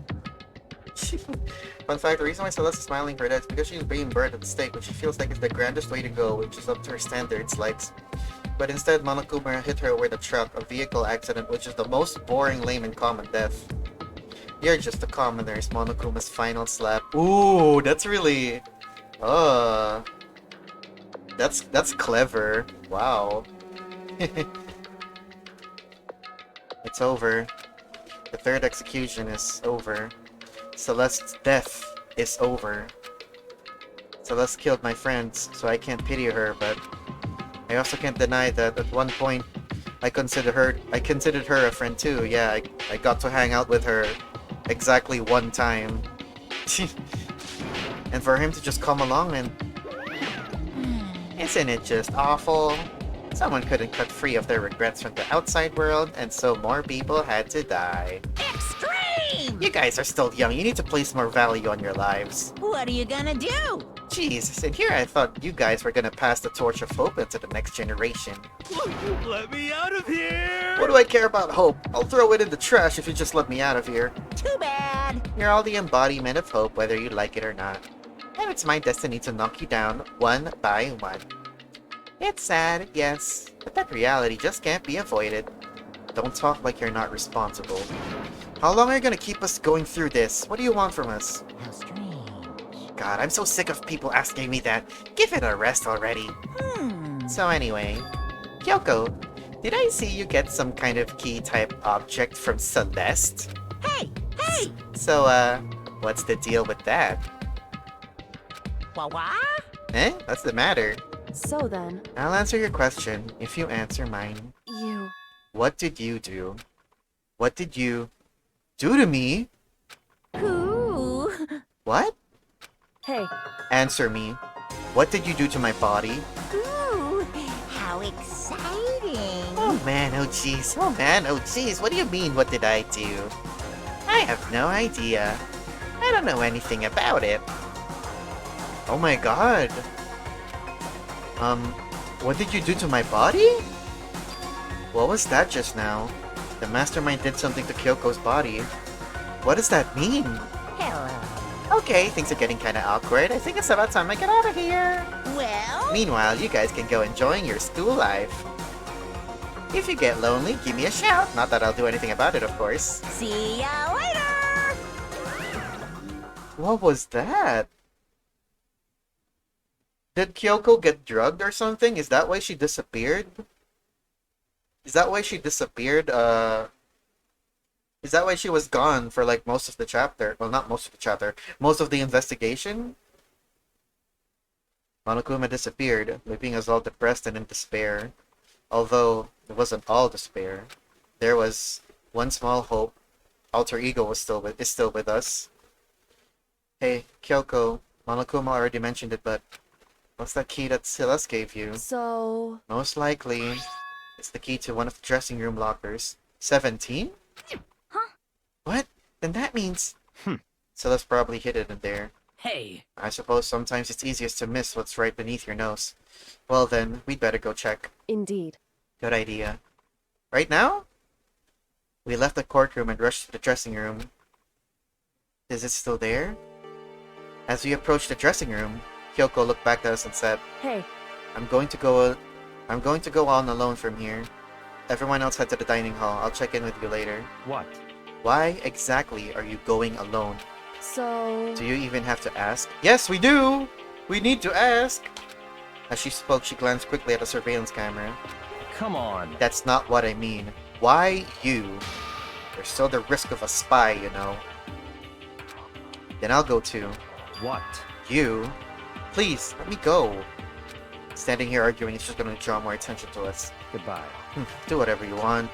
Fun fact, the reason why Celeste is smiling her dad is because she's being burned at the stake, which she feels like is the grandest way to go, which is up to her standards, likes. But instead, Monokuma hit her with a truck, a vehicle accident, which is the most boring, lame, and common death. You're just a commoner, is Monokuma's final slap. Ooh, that's really... That's clever. Wow. It's over. The third execution is over. Celeste's death is over. Celeste killed my friends, so I can't pity her, but I also can't deny that at one point I considered her a friend too. Yeah, I got to hang out with her exactly one time. And for him to just come along and... Isn't it just awful? Someone couldn't cut free of their regrets from the outside world, and so more people had to die. Extreme! You guys are still young, you need to place more value on your lives. What are you gonna do? Jesus, and here I thought you guys were gonna pass the torch of hope into the next generation. Let me out of here! What do I care about hope? I'll throw it in the trash if you just let me out of here. Too bad. You're all the embodiment of hope, whether you like it or not. And it's my destiny to knock you down one by one. It's sad, yes, but that reality just can't be avoided. Don't talk like you're not responsible. How long are you gonna keep us going through this? What do you want from us? How strange. God, I'm so sick of people asking me that. Give it a rest already. So anyway, Kyoko, did I see you get some kind of key-type object from Celeste? Hey! Hey! So, what's the deal with that? What? Eh? What's the matter? So then, I'll answer your question if you answer mine. you... What did you do? What did you do to me? Ooh. What? Hey, Answer me. What did you do to my body? Ooh. How exciting. Oh man, oh jeez. Oh man, oh jeez. What do you mean, what did I do? I have no idea. I don't know anything about it. Oh my god. What did you do to my body? What was that just now? The mastermind did something to Kyoko's body. What does that mean? Hello. Okay, things are getting kinda awkward. I think it's about time I get out of here. Well? Meanwhile, you guys can go enjoying your school life. If you get lonely, give me a shout. Not that I'll do anything about it, of course. See ya later! What was that? Did Kyoko get drugged or something? Is that why she disappeared? Is that why she disappeared? Is that why she was gone for like most of the chapter? Well, not most of the chapter. Most of the investigation? Monokuma disappeared, leaving us all depressed and in despair. Although, it wasn't all despair. There was one small hope. Alter Ego is still with us. Hey, Kyoko, Monokuma already mentioned it, but what's that key that Celeste gave you? so... Most likely, it's the key to one of the dressing room lockers. 17? Huh? What? Then that means... Celeste probably hid it in there. Hey, I suppose sometimes it's easiest to miss what's right beneath your nose. Well then, we'd better go check. Indeed. Good idea. Right now? We left the courtroom and rushed to the dressing room. Is it still there? As we approached the dressing room, Kyoko looked back at us and said, Hey, I'm going to go on alone from here. Everyone else head to the dining hall. I'll check in with you later. What? Why exactly are you going alone? so... Do you even have to ask? Yes, we do! We need to ask! As she spoke, she glanced quickly at the surveillance camera. Come on. That's not what I mean. Why you? There's still the risk of a spy, you know. Then I'll go too. What? You? Please, let me go. Standing here arguing is just gonna draw more attention to us. Goodbye. Do whatever you want.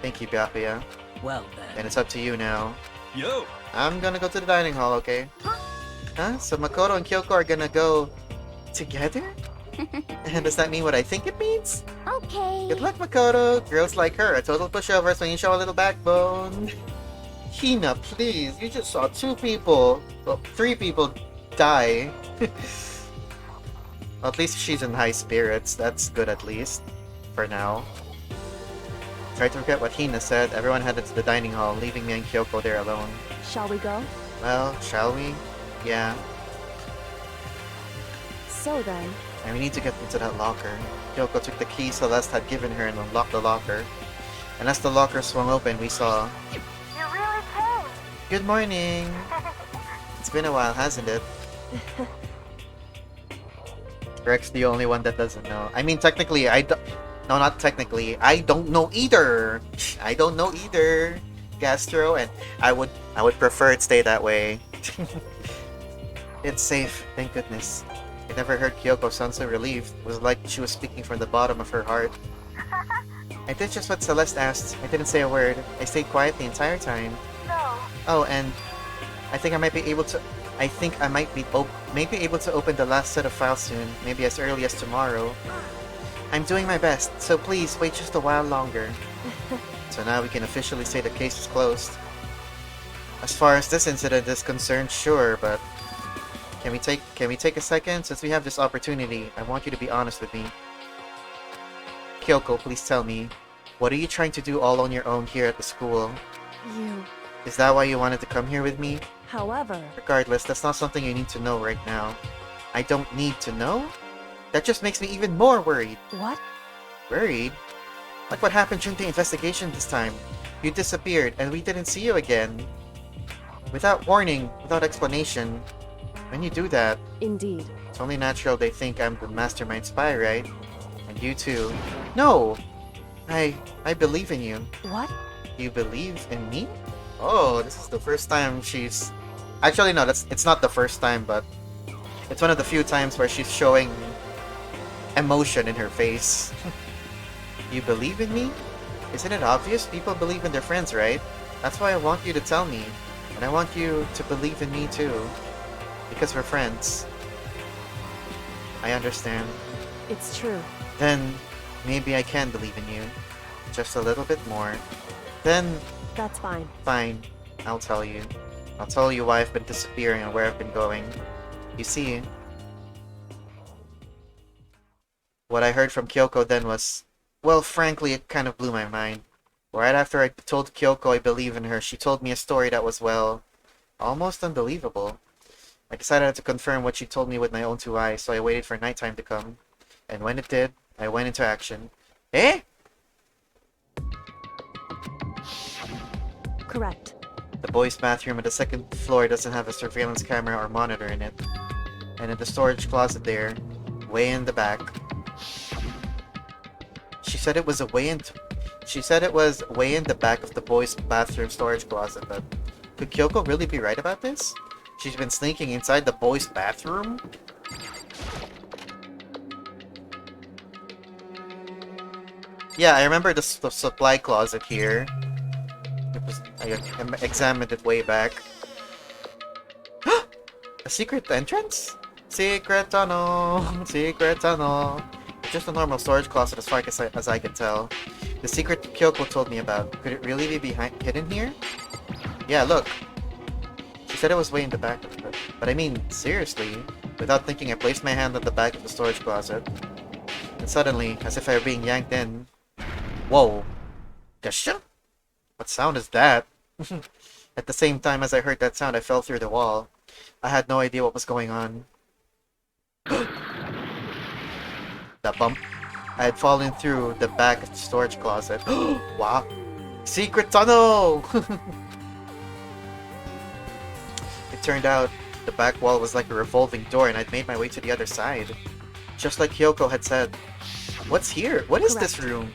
Thank you, Byakuya. well then. And it's up to you now. Yo! I'm gonna go to the dining hall, okay? Huh? So Makoto and Kyoko are gonna go together? Does that mean what I think it means? Okay. Good luck, Makoto. Girls like her are total pushovers when you show a little backbone. Hina, please. You just saw 2 people, well, 3 people die. Well, at least she's in high spirits. That's good at least. For now. Try to forget what Hina said. Everyone headed to the dining hall, leaving me and Kyoko there alone. Shall we go? Well, shall we? Yeah. So then, And we need to get into that locker. Kyoko took the key Celeste had given her and unlocked the locker. And as the locker swung open, we saw... You really came. Good morning! It's been a while, hasn't it? Rex the only one that doesn't know. I mean, technically, No, not technically. I don't know either! I don't know either, Gastro, and I would prefer it stay that way. It's safe, thank goodness. I never heard Kyoko sound so relieved. It was like she was speaking from the bottom of her heart. I did just what Celeste asked. I didn't say a word. I stayed quiet the entire time. No. Oh, and I think I might be able to... I think I might be able to open the last set of files soon, maybe as early as tomorrow. I'm doing my best, so please wait just a while longer. So now we can officially say the case is closed. As far as this incident is concerned, sure, but can we take a second? Since we have this opportunity, I want you to be honest with me. Kyoko, please tell me, what are you trying to do all on your own here at the school? Is that why you wanted to come here with me? However... Regardless, that's not something you need to know right now. I don't need to know? That just makes me even more worried. What? Worried? Like what happened during the investigation this time. You disappeared, and we didn't see you again. Without warning, without explanation. When you do that, Indeed. it's only natural they think I'm the mastermind spy, right? And you too. No! I believe in you. What? You believe in me? Oh, this is the first time she's... Actually, no, it's not the first time, but it's one of the few times where she's showing emotion in her face. You believe in me? Isn't it obvious? People believe in their friends, right? That's why I want you to tell me. And I want you to believe in me too. Because we're friends. I understand. It's true. Then, maybe I can believe in you. Just a little bit more. Then... That's fine. Fine. I'll tell you. I'll tell you why I've been disappearing and where I've been going. You see... What I heard from Kyoko then was... Well, frankly, it kind of blew my mind. Right after I told Kyoko I believe in her, she told me a story that was, well... almost unbelievable. I decided to confirm what she told me with my own 2 eyes, so I waited for nighttime to come. And when it did, I went into action. Eh? Correct. The boys' bathroom on the 2nd floor doesn't have a surveillance camera or monitor in it. And in the storage closet there, way in the back... She said it was way in the back of the boys' bathroom storage closet, but could Kyoko really be right about this? She's been sneaking inside the boys' bathroom? Yeah, I remember the supply closet here. I examined it way back. A secret entrance? Secret tunnel! Secret tunnel! Just a normal storage closet as far as I can tell. The secret Kyoko told me about. Could it really be hidden here? Yeah, look. She said it was way in the back of it. But I mean, seriously. Without thinking, I placed my hand on the back of the storage closet. And suddenly, as if I were being yanked in... Whoa. Gasha? What sound is that? At the same time as I heard that sound, I fell through the wall. I had no idea what was going on. That bump. I had fallen through the back of the storage closet. Wow. Secret tunnel! It turned out the back wall was like a revolving door and I'd made my way to the other side. Just like Kyoko had said. What's here? What is this room?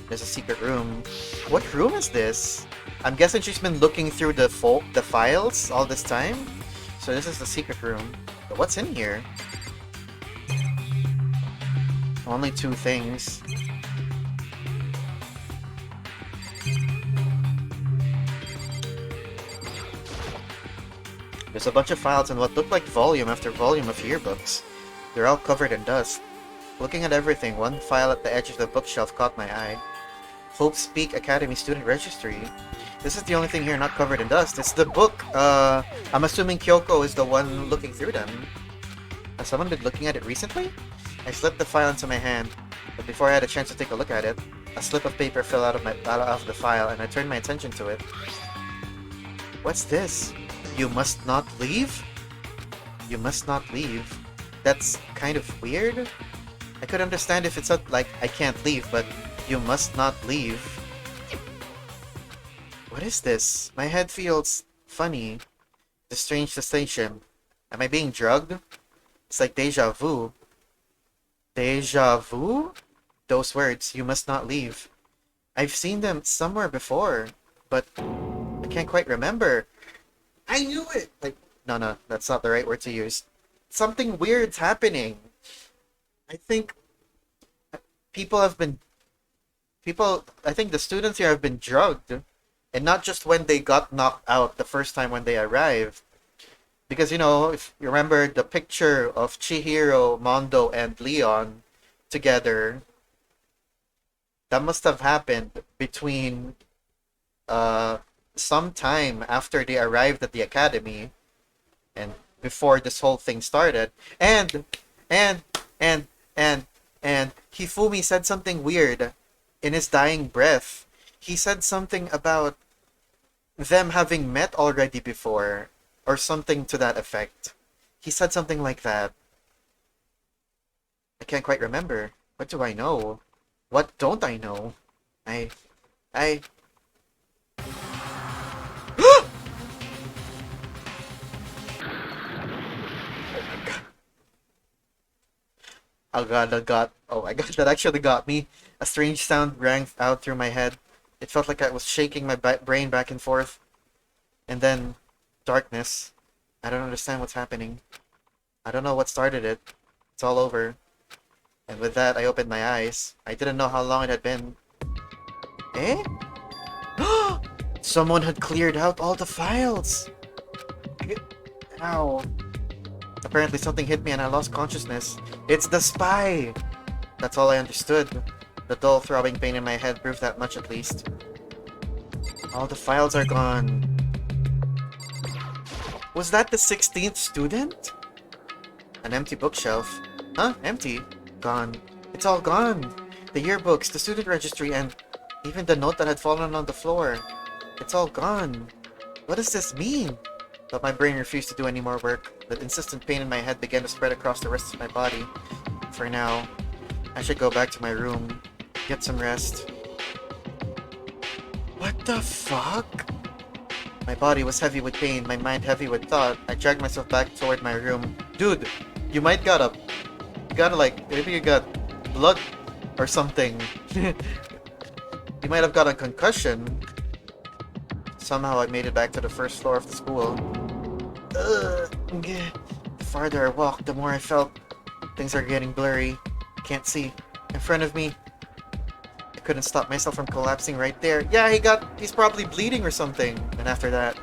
There's a secret room. What room is this? I'm guessing she's been looking through the files all this time. So this is the secret room. But what's in here? Only 2 things. There's a bunch of files and what looked like volume after volume of yearbooks. They're all covered in dust. Looking at everything, one file at the edge of the bookshelf caught my eye. Hope's Peak Academy Student Registry. This is the only thing here not covered in dust. It's the book. I'm assuming Kyoko is the one looking through them. Has someone been looking at it recently? I slipped the file into my hand, but before I had a chance to take a look at it, a slip of paper fell out of the file and I turned my attention to it. What's this? You must not leave? You must not leave. That's kind of weird. I could understand if it's not like I can't leave, but you must not leave. What is this? My head feels funny. The strange sensation. Am I being drugged? It's like deja vu. Deja vu? Those words, you must not leave. I've seen them somewhere before, but I can't quite remember. I knew it! Like, no, that's not the right word to use. Something weird's happening. I think I think the students here have been drugged. And not just when they got knocked out the first time when they arrived. Because, you know, if you remember the picture of Chihiro, Mondo, and Leon together, that must have happened between some time after they arrived at the academy and before this whole thing started. And Hifumi said something weird in his dying breath. He said something about them having met already before, or something to that effect. He said something like that. I can't quite remember. What do I know? What don't I know? I... Oh my god, that actually got me. A strange sound rang out through my head. It felt like I was shaking my brain back and forth. And then, darkness. I don't understand what's happening. I don't know what started it. It's all over. And with that, I opened my eyes. I didn't know how long it had been. Eh? Someone had cleared out all the files! Ow. Apparently something hit me and I lost consciousness. It's the spy! That's all I understood. The dull throbbing pain in my head proved that much at least. All the files are gone. Was that the 16th student? An empty bookshelf. Huh? Empty? Gone. It's all gone. The yearbooks, the student registry, and even the note that had fallen on the floor. It's all gone. What does this mean? But my brain refused to do any more work. The insistent pain in my head began to spread across the rest of my body. For now, I should go back to my room, get some rest. What the fuck? My body was heavy with pain, my mind heavy with thought. I dragged myself back toward my room. Dude, you might maybe you got blood or something. You might have got a concussion. Somehow I made it back to the first floor of the school. The farther I walked, the more I felt things are getting blurry. I can't see. In front of me. I couldn't stop myself from collapsing right there. Yeah, he's probably bleeding or something. And after that...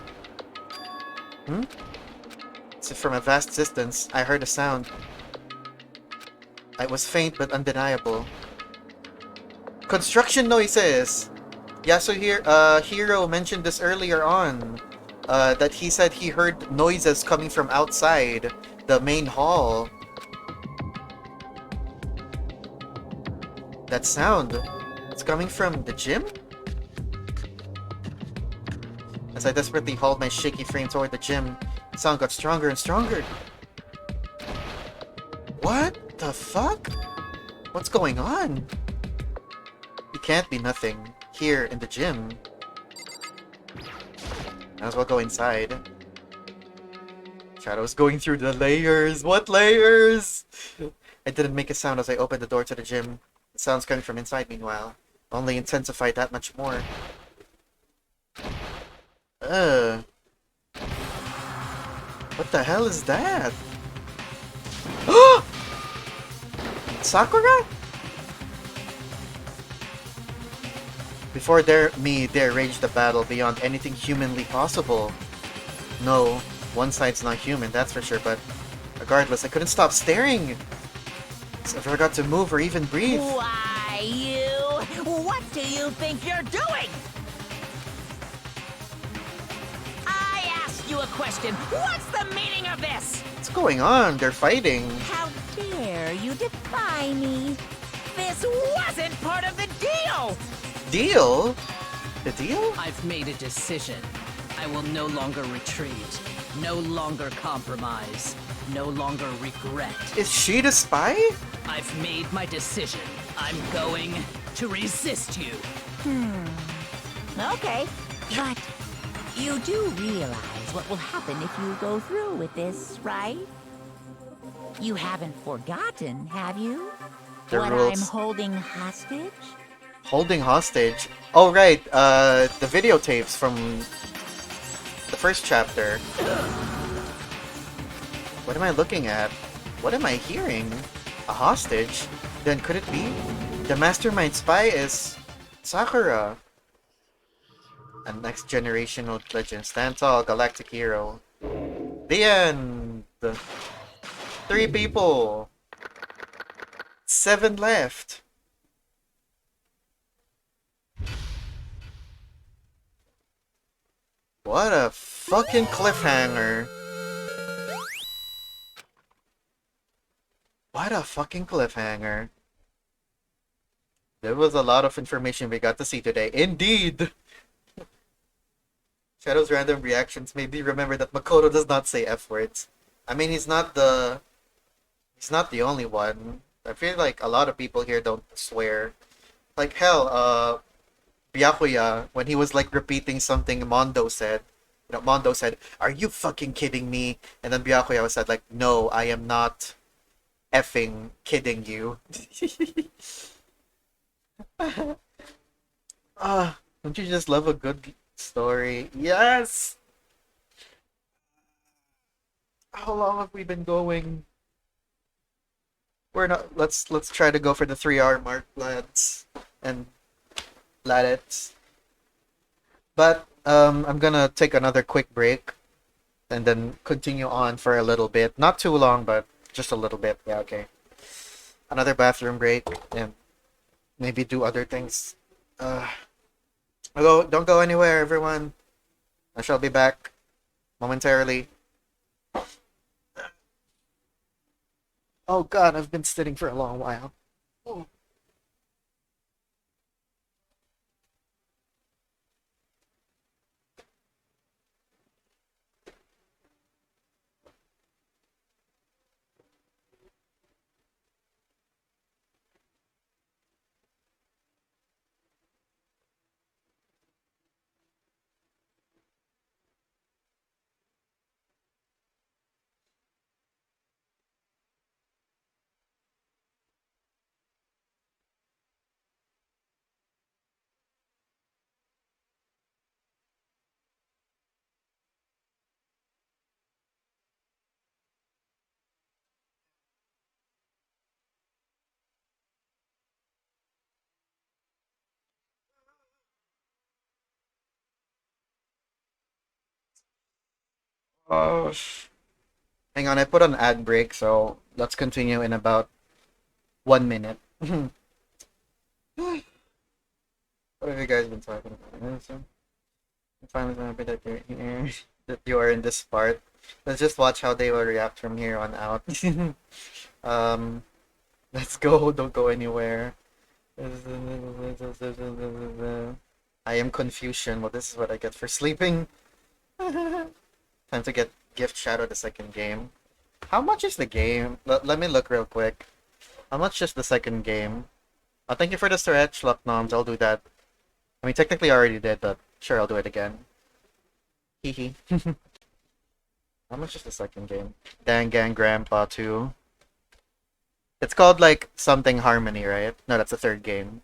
So from a vast distance, I heard a sound. It was faint but undeniable. Construction noises! Yeah, so here, Hiro mentioned this earlier on. That he said he heard noises coming from outside the main hall. That sound, it's coming from the gym? As I desperately hauled my shaky frame toward the gym, the sound got stronger and stronger. What the fuck? What's going on? It can't be nothing here in the gym. Might as well go inside. Shadows going through the layers. What layers? I didn't make a sound as I opened the door to the gym. The sounds coming from inside, meanwhile, only intensified that much more. What the hell is that? Sakura? Before there raged a battle beyond anything humanly possible. No, one side's not human, that's for sure, but regardless, I couldn't stop staring. So I forgot to move or even breathe. Why, you? What do you think you're doing? I asked you a question. What's the meaning of this? What's going on? They're fighting. How dare you defy me? This wasn't part of the deal! Deal? The deal? I've made a decision. I will no longer retreat, no longer compromise, no longer regret. Is she the spy? I've made my decision. I'm going to resist you. Okay, but you do realize what will happen if you go through with this, right? You haven't forgotten, have you? The what rules. I'm holding hostage? Holding hostage? Oh, right. The videotapes from the first chapter. What am I looking at? What am I hearing? A hostage? Then could it be? The mastermind spy is Sakura. A next generational legend. Stand tall, galactic hero. The end. 3 people. 7 left. What a fucking cliffhanger. What a fucking cliffhanger. There was a lot of information we got to see today. Indeed! Shadow's random reactions made me remember that Makoto does not say F words. I mean, he's not the only one. I feel like a lot of people here don't swear. Like, hell, Byakuya, when he was like repeating something Mondo said, Mondo said, "Are you fucking kidding me?" And then Byakuya said like, "No, I am not effing kidding you." Don't you just love a good story? Yes! How long have we been going? We're not. Let's try to go for the 3-hour mark, lads and ladettes. But I'm gonna take another quick break, and then continue on for a little bit. Not too long, but just a little bit. Yeah, okay. Another bathroom break, and maybe do other things. Don't go anywhere, everyone. I shall be back momentarily. Oh god, I've been sitting for a long while. Oh. Oh, hang on, I put on ad break, so let's continue in about 1 minute. What have you guys been talking about? I'm finally happy that you're here, that you are in this part. Let's just watch how they will react from here on out. Let's go. Don't go anywhere. I am confusion. Well, this is what I get for sleeping. Time to get Gift Shadow the second game. How much is the game? Let me look real quick. How much is the second game? Oh, thank you for the stretch, Luck Noms. I'll do that. I mean, technically I already did, but sure, I'll do it again. Hehe. How much is the second game? Danganronpa 2. It's called, like, something Harmony, right? No, that's the third game.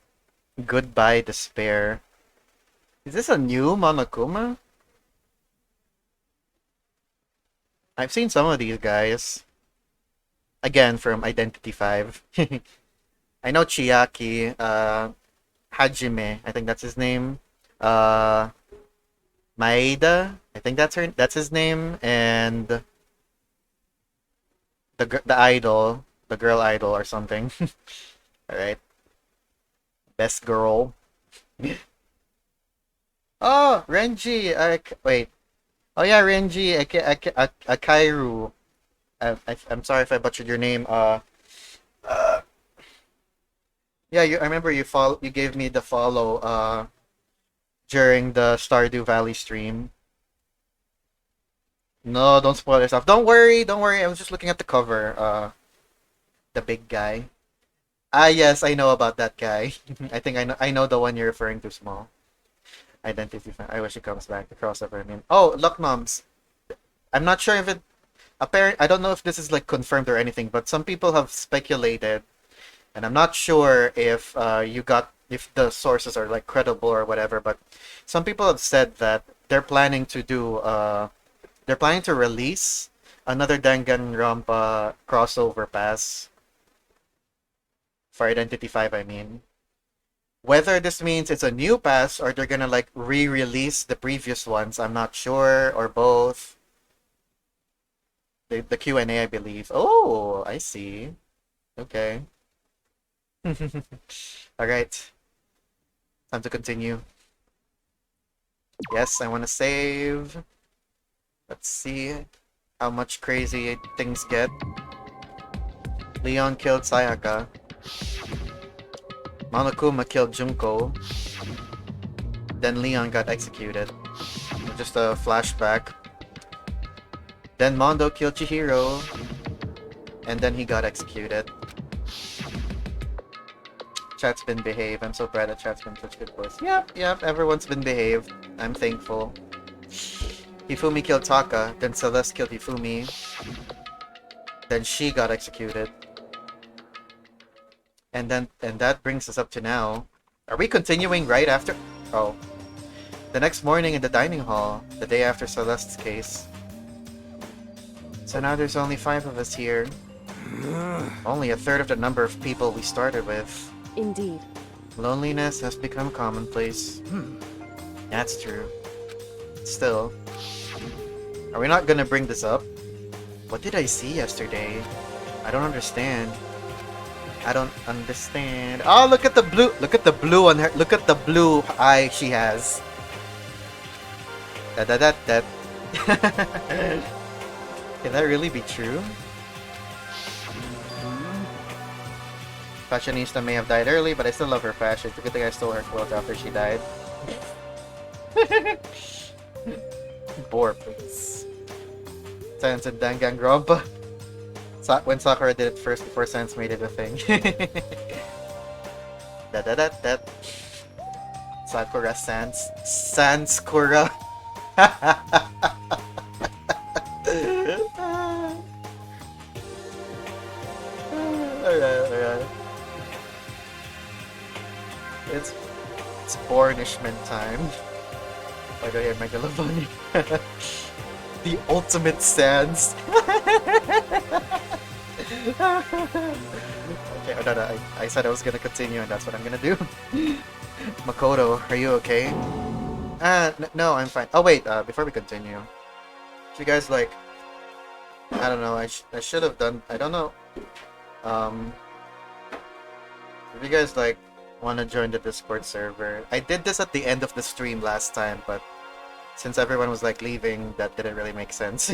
Goodbye, Despair. Is this a new Monokuma? I've seen some of these guys. Again, from Identity 5. I know Chiaki, Hajime, I think that's his name. Makoto Maeda, I think that's his name, and the idol, the girl idol or something. All right, best girl. Oh, Renji. Wait. Oh yeah, Renji. Akairu. I'm sorry if I butchered your name. Uh yeah, I remember you gave me the follow during the Stardew Valley stream. No, don't spoil yourself. Don't worry, don't worry. I was just looking at the cover. The big guy. Ah, yes, I know about that guy. I know the one you're referring to, small. Identity. I wish it comes back. The crossover. I mean, oh, Luck Moms. I'm not sure if it apparent. I don't know if this is like confirmed or anything, but some people have speculated, and I'm not sure if if the sources are like credible or whatever. But some people have said that they're planning to release another Danganronpa crossover pass for Identity 5. I mean. Whether this means it's a new pass or they're gonna like re-release the previous ones, I'm not sure, or both. The Q&A, I believe. Oh, I see. Okay. All right. Time to continue. Yes, I want to save. Let's see how much crazy things get. Leon killed Sayaka. Monokuma killed Junko. Then Leon got executed. Just a flashback. Then Mondo killed Chihiro. And then he got executed. Chat's been behave. I'm so proud that chat's been such good boys. Yep, everyone's been behaved. I'm thankful. Hifumi killed Taka. Then Celeste killed Hifumi. Then she got executed. And that brings us up to now. Are we continuing right after? Oh. The next morning in the dining hall, the day after Celeste's case. So now there's only 5 of us here. Only a third of the number of people we started with. Indeed. Loneliness has become commonplace. That's true. Still, are we not gonna bring this up? What did I see yesterday? I don't understand. I don't understand. Oh, look at the blue. Look at the blue on her. Look at the blue eye she has. That. Can that really be true? Fashionista may have died early, but I still love her fashion. It's a good thing I stole her quilt after she died. Bore, please. Sans and Danganronpa. When Sakura did it first before Sans made it a thing. that. Sakura Sans. Sanskura. Alright. It's Bornishment time. By the way, Megalovani. The ultimate Sans. Okay, no, I said I was gonna continue, and that's what I'm gonna do. Makoto, are you okay? No, I'm fine. Oh wait, before we continue, if you guys like, I don't know, I should have done. I don't know. If you guys like want to join the Discord server, I did this at the end of the stream last time, but since everyone was like leaving, that didn't really make sense.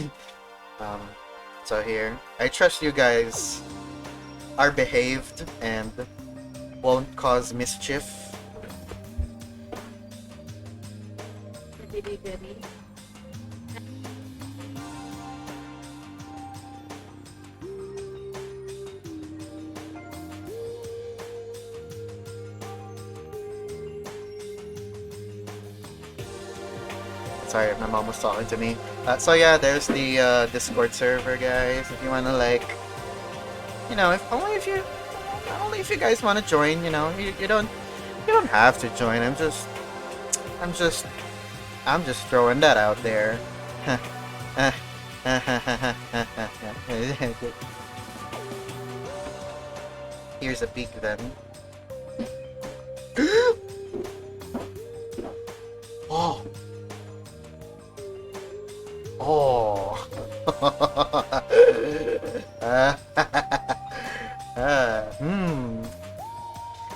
So here, I trust you guys are behaved and won't cause mischief. Sorry, my mom was talking to me. So yeah, there's the Discord server, guys. If you wanna like, you know, only if you guys wanna join, you know, you don't have to join. I'm just throwing that out there. Here's a peek then. Oh.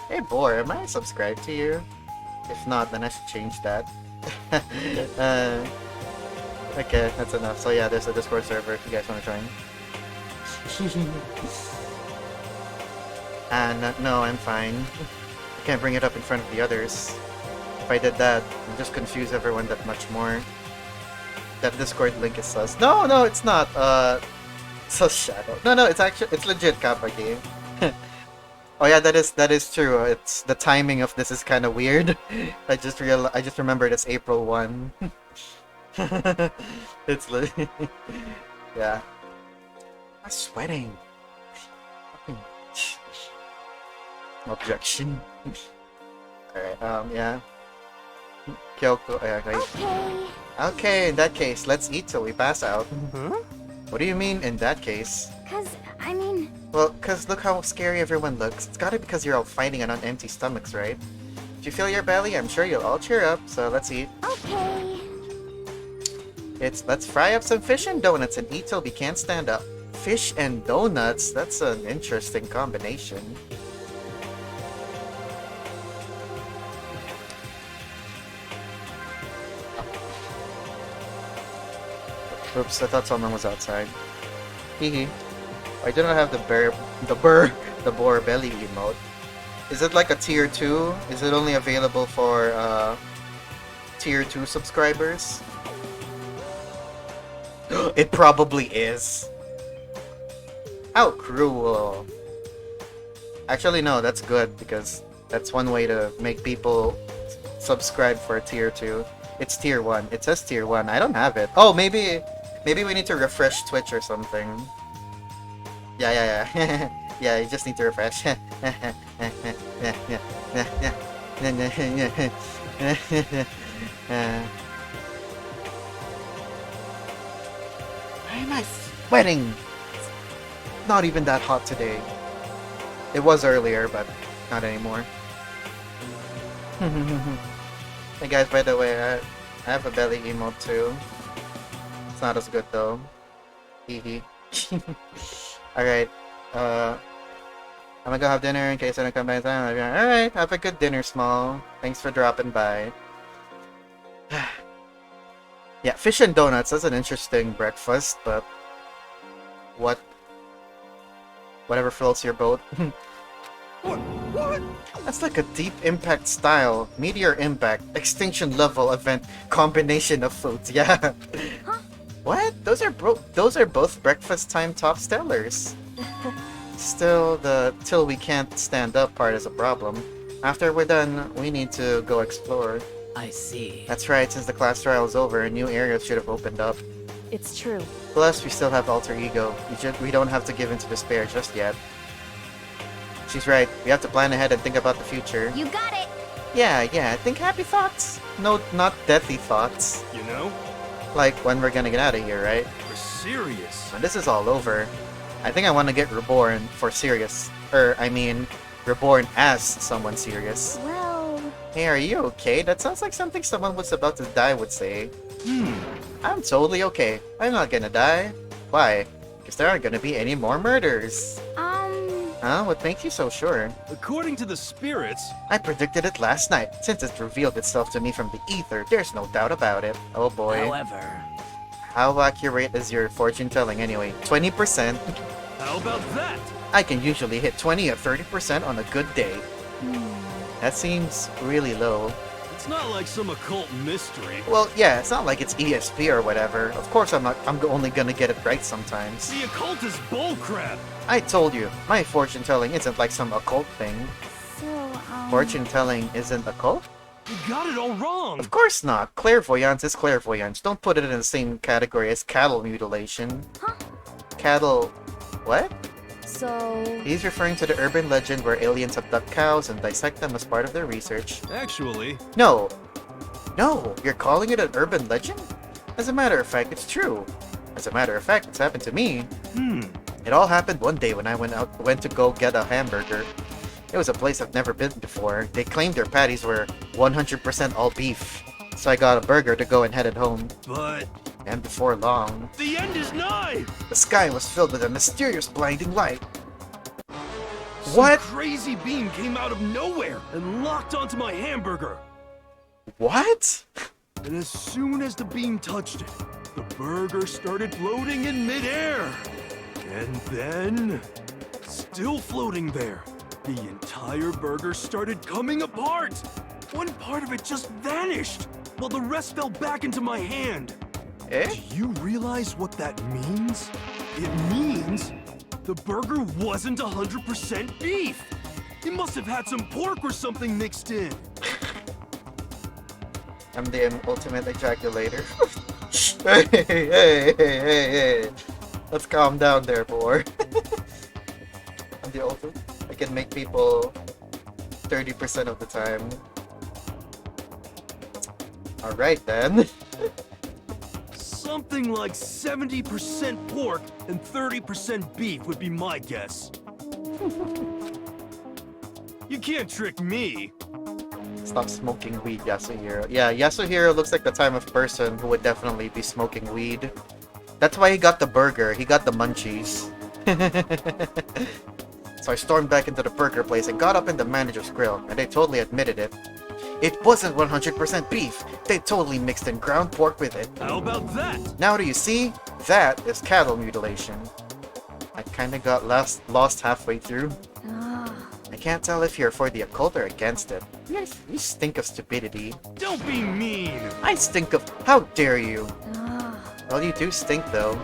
Hey, Boar, am I subscribed to you? If not, then I should change that. Okay, that's enough. So yeah, there's a Discord server if you guys want to join. And no, I'm fine. I can't bring it up in front of the others. If I did that, I'd just confuse everyone that much more. That Discord link is sus. No, no, it's not. Sus Shadow. No, it's actually it's legit Kappa game. Oh yeah, that is true. It's the timing of this is kind of weird. I just remembered it's April 1. It's yeah. I'm sweating. Objection. Alright, yeah. Kyoko, okay. Okay, in that case, let's eat till we pass out. Huh? What do you mean, in that case? I mean... Well, cause look how scary everyone looks. It's gotta be because you're all fighting on empty stomachs, right? If you feel your belly, I'm sure you'll all cheer up, so let's eat. Okay. Let's fry up some fish and donuts and eat till we can't stand up. Fish and donuts? That's an interesting combination. Oops, I thought someone was outside. Hehe. I do not have the boar belly emote. Is it like a tier 2? Is it only available for tier 2 subscribers? It probably is. How cruel. Actually no, that's good because that's one way to make people subscribe for tier 2. It's tier 1. It says tier 1. I don't have it. Oh, maybe we need to refresh Twitch or something. Yeah. Yeah, you just need to refresh. Why am I sweating? It's not even that hot today. It was earlier, but not anymore. Hey guys, by the way, I have a belly emote too. It's not as good though. Hehe. Alright, I'm gonna go have dinner in case I don't come by in time. Alright, have a good dinner, Small. Thanks for dropping by. Yeah, fish and donuts, that's an interesting breakfast, but... Whatever floats your boat. What? That's like a deep impact style, meteor impact, extinction level event combination of foods, yeah. Huh? What? Those are both breakfast time top stellars. Still, the till we can't stand up part is a problem. After we're done, we need to go explore. I see. That's right, since the class trial is over, new areas should have opened up. It's true. Plus, we still have alter ego. We don't have to give in to despair just yet. She's right, we have to plan ahead and think about the future. You got it. Yeah, think happy thoughts. No, not deathly thoughts. You know? Like when we're gonna get out of here, right? We're serious. When this is all over, I think I want to get reborn for serious. Reborn as someone serious. Well... Hey, are you okay? That sounds like something someone who's about to die would say. I'm totally okay. I'm not gonna die. Why? Because there aren't gonna be any more murders. Huh? What makes you so sure? According to the spirits... I predicted it last night. Since it revealed itself to me from the ether, there's no doubt about it. Oh boy. However... How accurate is your fortune telling anyway? 20%? How about that? I can usually hit 20 or 30% on a good day. That seems really low. It's not like some occult mystery. Well, yeah, it's not like it's ESP or whatever. Of course I'm only gonna get it right sometimes. The occult is bullcrap! I told you, my fortune telling isn't like some occult thing. So, Fortune telling isn't occult? You got it all wrong! Of course not. Clairvoyance is clairvoyance. Don't put it in the same category as cattle mutilation. Huh? Cattle... what? So... He's referring to the urban legend where aliens abduct cows and dissect them as part of their research. Actually... No, you're calling it an urban legend? As a matter of fact, it's true. As a matter of fact, it's happened to me. It all happened one day when I went to go get a hamburger. It was a place I've never been before. They claimed their patties were 100% all beef. So I got a burger to go and headed home. But... And before long, The end is nigh! the sky was filled with a mysterious blinding light. Some What? crazy beam came out of nowhere and locked onto my hamburger. What? And as soon as the beam touched it, the burger started floating in midair. And then, still floating there, the entire burger started coming apart. One part of it just vanished, while the rest fell back into my hand. Eh? Do you realize what that means? It means the burger wasn't 100% beef. It must have had some pork or something mixed in. I'm the ultimate ejaculator. Hey. Let's calm down there, boy. I'm the ultimate. I can make people 30% of the time. Alright then. Something like 70% pork and 30% beef would be my guess. You can't trick me. Stop smoking weed, Yasuhiro. Yeah, Yasuhiro looks like the type of person who would definitely be smoking weed. That's why he got the burger. He got the munchies. So I stormed back into the burger place and got up in the manager's grill, and they totally admitted it. It wasn't 100% beef. They totally mixed in ground pork with it. How about that? Now do you see? That is cattle mutilation. I kinda got lost halfway through. I can't tell if you're for the occult or against it. You stink of stupidity. Don't be mean. I stink of... How dare you? Well, you do stink, though.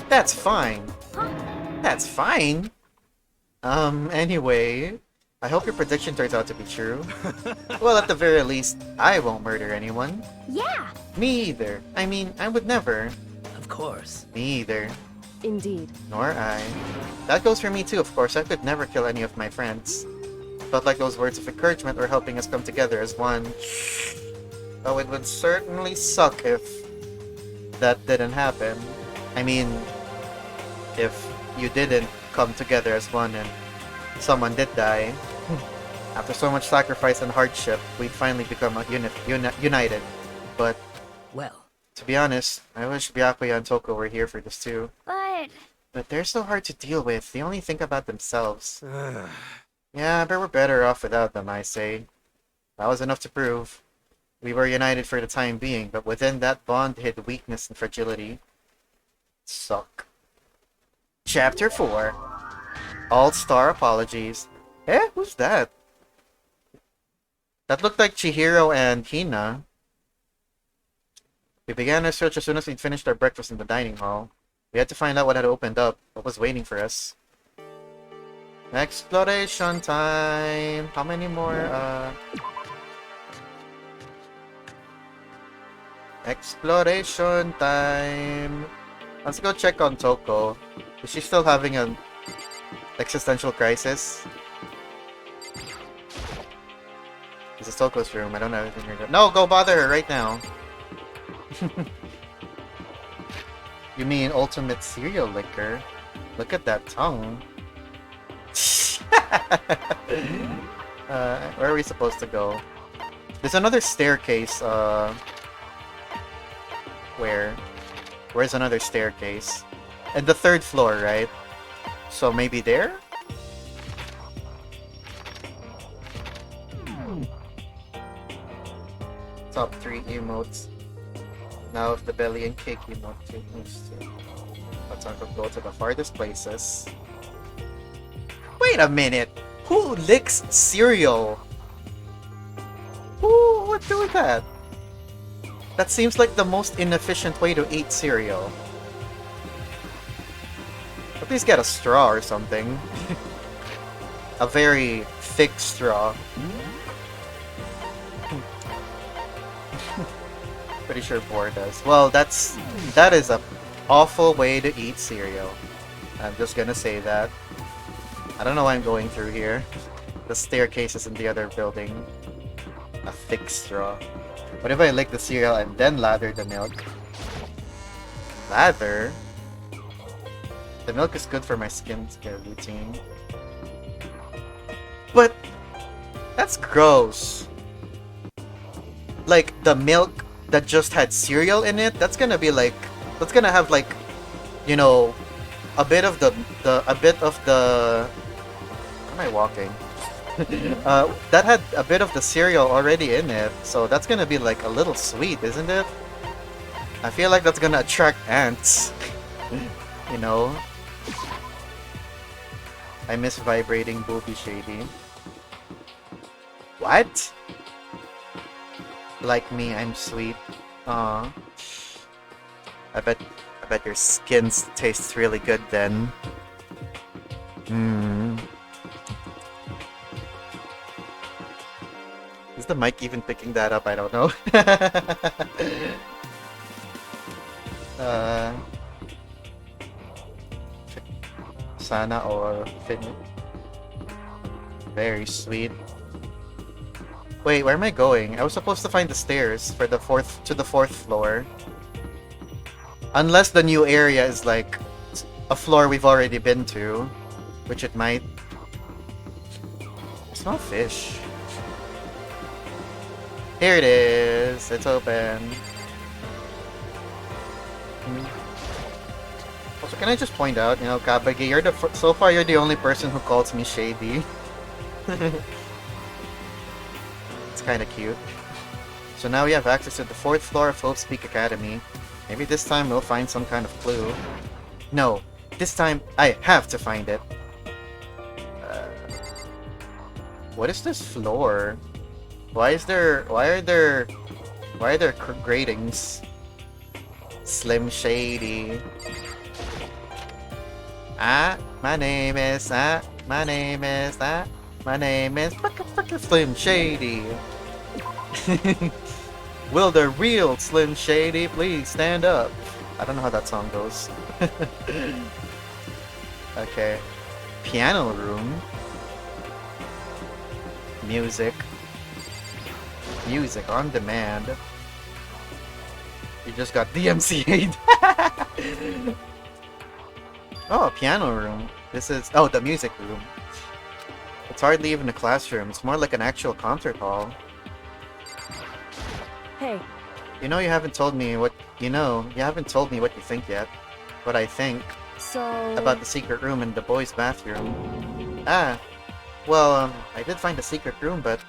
That's fine. That's fine? Anyway... I hope your prediction turns out to be true. Well, at the very least, I won't murder anyone. Yeah. Me either. I mean, I would never. Of course. Me either. Indeed. Nor I. That goes for me too, of course. I could never kill any of my friends. Felt like those words of encouragement were helping us come together as one. Oh, it would certainly suck if that didn't happen. I mean, if you didn't come together as one and someone did die. After so much sacrifice and hardship, we'd finally become united. But, Well, to be honest, I wish Byakuya and Toko were here for this too. But they're so hard to deal with. They only think about themselves. Yeah, but we're better off without them, I say. That was enough to prove. We were united for the time being, but within that bond hid weakness and fragility. Suck. Chapter 4. All-Star Apologies. Eh? Who's that? That looked like Chihiro and Hina. We began our search as soon as we'd finished our breakfast in the dining hall. We had to find out what had opened up, what was waiting for us. Exploration time! How many more, Exploration time! Let's go check on Toko. Is she still having an existential crisis? This is Toko's room. I don't have anything here. No, go bother her right now. You mean ultimate serial licker? Look at that tongue. Where are we supposed to go? There's another staircase, where? Where's another staircase? And the third floor, right? So maybe there? Top 3 emotes. Now if the belly and cake emote moves to. Let's go to the farthest places. Wait a minute! Who licks cereal? Who would do that? That seems like the most inefficient way to eat cereal. At least get a straw or something. A very thick straw. Pretty sure Boar does. Well, that is a awful way to eat cereal. I'm just gonna say that. I don't know why I'm going through here. The staircase is in the other building. A thick straw. What if I lick the cereal and then lather the milk? Lather? The milk is good for my skincare routine. But that's gross. Like, the milk that just had cereal in it, that's gonna be like, that's gonna have like, you know, a bit of the Where am I walking? That had a bit of the cereal already in it, so that's gonna be like a little sweet, isn't it? I feel like that's gonna attract ants. You know? I miss vibrating booby shady. What? Like me, I'm sweet. Aw. I bet your skin tastes really good then. Is the mic even picking that up? I don't know. Sana or Fin. Very sweet. Wait, where am I going? I was supposed to find the stairs for the fourth floor. Unless the new area is like a floor we've already been to, which it might. I smell fish. Here it is. It's open. Also, can I just point out, you know, Kabagi, so far you're the only person who calls me shady. It's kind of cute. So now we have access to the 4th floor of Hope's Peak Academy. Maybe this time we'll find some kind of clue. No, this time I have to find it. What is this floor? Why are there gratings? Slim Shady. My name is Slim Shady. Will the real Slim Shady please stand up? I don't know how that song goes. Okay. Piano room. Music. Music on demand. You just got DMCA'd. Oh, piano room. This is... Oh, the music room. It's hardly even a classroom. It's more like an actual concert hall. Hey. You know, you haven't told me what... You haven't told me what you think yet. What I think. So... About the secret room in the boys' bathroom. Well, I did find a secret room, but...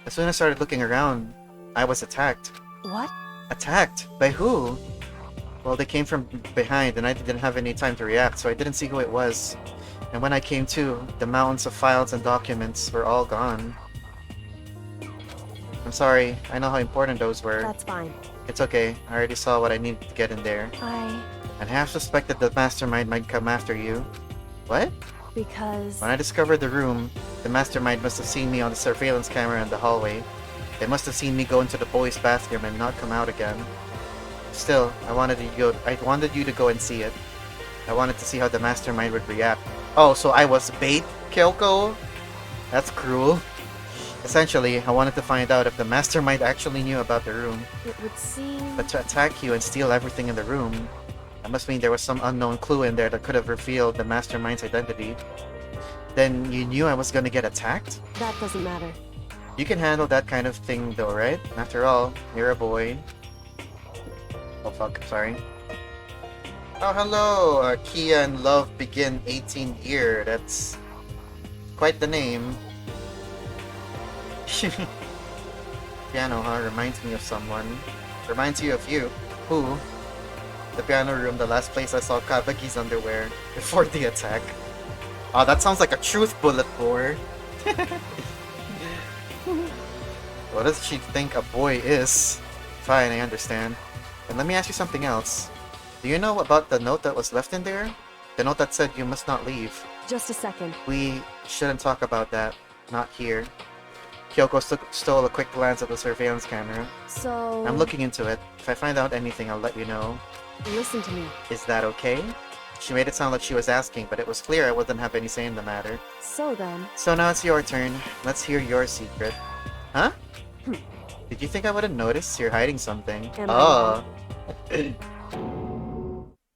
As soon as I started looking around, I was attacked. What? Attacked? By who? Well, they came from behind, and I didn't have any time to react, so I didn't see who it was. And when I came to, the mountains of files and documents were all gone. I'm sorry, I know how important those were. That's fine. It's okay, I already saw what I needed to get in there. And half suspected the mastermind might come after you. What? Because... When I discovered the room, the mastermind must have seen me on the surveillance camera in the hallway. They must have seen me go into the boys' bathroom and not come out again. Still, I wanted you to go and see it. I wanted to see how the mastermind would react. Oh, so I was bait, Kyoko? That's cruel. Essentially, I wanted to find out if the mastermind actually knew about the room. It would seem... But to attack you and steal everything in the room, that must mean there was some unknown clue in there that could have revealed the mastermind's identity. Then you knew I was gonna get attacked? That doesn't matter. You can handle that kind of thing though, right? After all, you're a boy. Oh fuck, sorry. Oh hello, Kia and Love Begin 18 Year. That's quite the name. Piano, huh? Reminds me of someone. Reminds you of you. Who? The piano room, the last place I saw Kabaki's underwear before the attack. Oh, that sounds like a truth bullet board. What does she think a boy is? Fine, I understand. And let me ask you something else. Do you know about the note that was left in there? The note that said you must not leave. Just a second. We shouldn't talk about that. Not here. Kyoko stole a quick glance at the surveillance camera. So... I'm looking into it. If I find out anything, I'll let you know. Listen to me. Is that okay? She made it sound like she was asking, but it was clear I wouldn't have any say in the matter. So then... So now it's your turn. Let's hear your secret. Huh? Did you think I wouldn't notice? You're hiding something. Oh.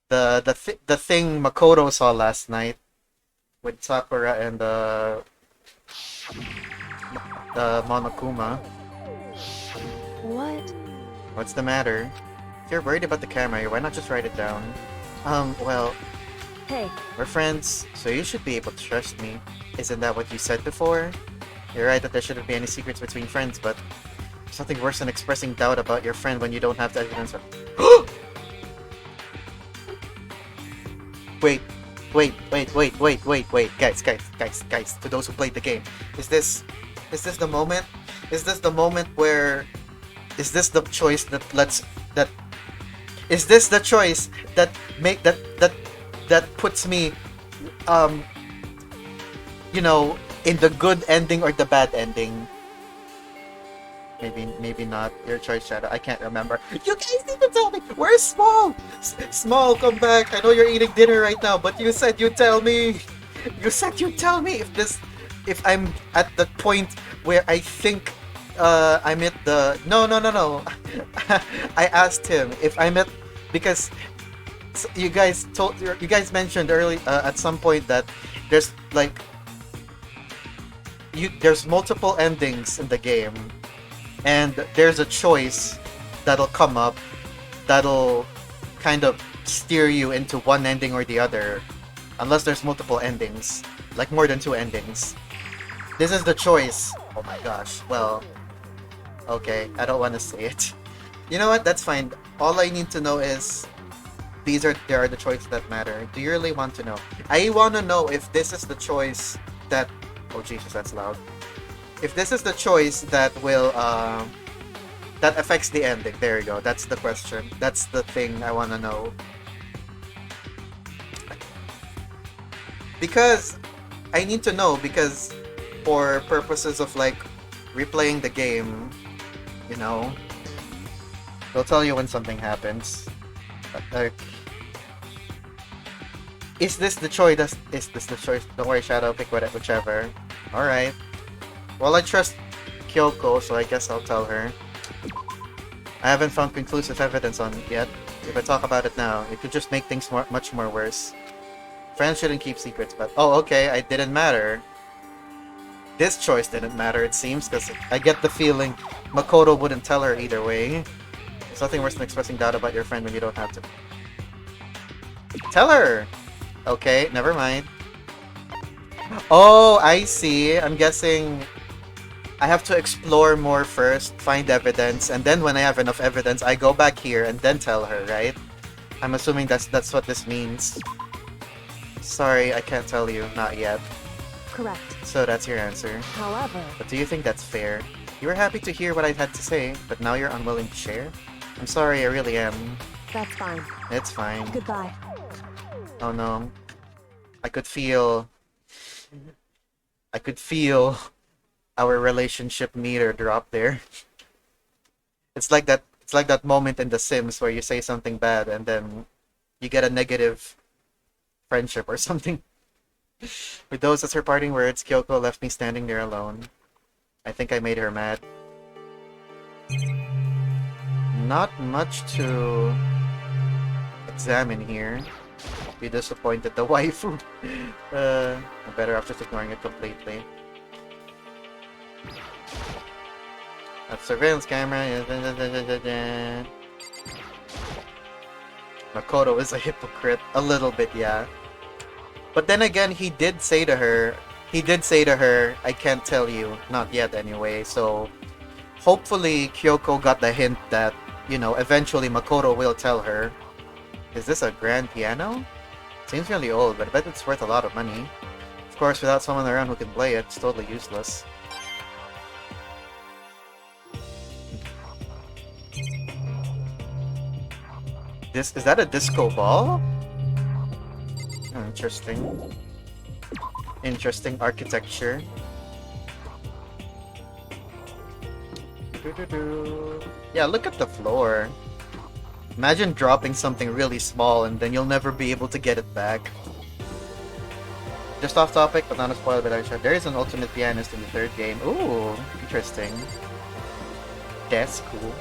The thing Makoto saw last night with Sakura and the Monokuma. What What's the matter? If you're worried about the camera, why not just write it down? Well, Hey, we're friends, so you should be able to trust me. Isn't that what you said before? You're right that there shouldn't be any secrets between friends, but there's nothing worse than expressing doubt about your friend when you don't have the evidence of... Wait. Guys. To those who played the game, is this the moment? Is this the moment where... Is this the choice that is this the choice that puts me, you know, in the good ending or the bad ending? Maybe not. Your choice, Shadow. I can't remember. You guys need to tell me. Where's Small? Small, come back. I know you're eating dinner right now, but you said you'd tell me. You said you'd tell me if I'm at the point where I think I'm at the... No. I asked him if I'm at... Because you guys mentioned early at some point that there's like... There's multiple endings in the game. And there's a choice that'll come up that'll kind of steer you into one ending or the other. Unless there's multiple endings. Like more than 2 endings. This is the choice. Oh my gosh. Well... Okay, I don't want to say it. You know what? That's fine. All I need to know is... There are the choices that matter. Do you really want to know? I want to know if this is the choice that... Oh Jesus, that's loud. If this is the choice that will... that affects the ending. There you go. That's the question. That's the thing I want to know. Because... I need to know because... For purposes of like... replaying the game... You know... They'll tell you when something happens. Is this the choice? Is this the choice? Don't worry, Shadow. Pick whichever. Alright. Well, I trust Kyoko, so I guess I'll tell her. I haven't found conclusive evidence on it yet. If I talk about it now, it could just make things much more worse. Friends shouldn't keep secrets, but... Oh, okay, it didn't matter. This choice didn't matter, it seems, because I get the feeling Makoto wouldn't tell her either way. There's nothing worse than expressing doubt about your friend when you don't have to. Tell her! Okay, never mind. Oh, I see. I'm guessing I have to explore more first, find evidence, and then when I have enough evidence, I go back here and then tell her, right? I'm assuming that's what this means. Sorry, I can't tell you. Not yet. correct. So that's your answer. However, But do you think that's fair? You were happy to hear what I had to say, but now you're unwilling to share? I'm sorry, I really am. that's fine. It's fine. Goodbye. Oh no. I could feel our relationship meter drop there. It's like that moment in The Sims where you say something bad and then you get a negative friendship or something. With those as her parting words, Kyoko left me standing there alone. I think I made her mad. Not much to examine here. Be disappointed the waifu. I'm better off just ignoring it completely. That surveillance camera. Makoto is a hypocrite. A little bit, yeah. But then again, he did say to her, I can't tell you. Not yet anyway, so... Hopefully, Kyoko got the hint that, you know, eventually Makoto will tell her. Is this a grand piano? Seems really old, but I bet it's worth a lot of money. Of course, without someone around who can play it, it's totally useless. Is that a disco ball? Interesting. Interesting architecture. Yeah, look at the floor. Imagine dropping something really small and then you'll never be able to get it back. Just off topic, but not a spoiler, but I sure there is an ultimate pianist in the third game. Ooh, interesting. That's cool.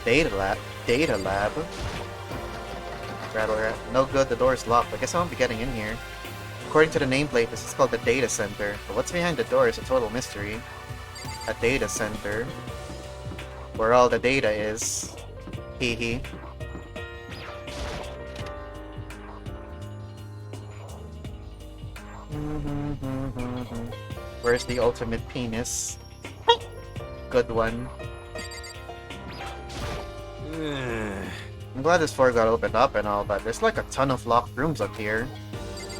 Data lab. Rattle rat. No good, the door is locked. I guess I won't be getting in here. According to the nameplate, this is called the data center. But what's behind the door is a total mystery. A data center. where all the data is. Hee hee. Where's the ultimate penis? Good one. I'm glad this floor got opened up and all, but there's like a ton of locked rooms up here.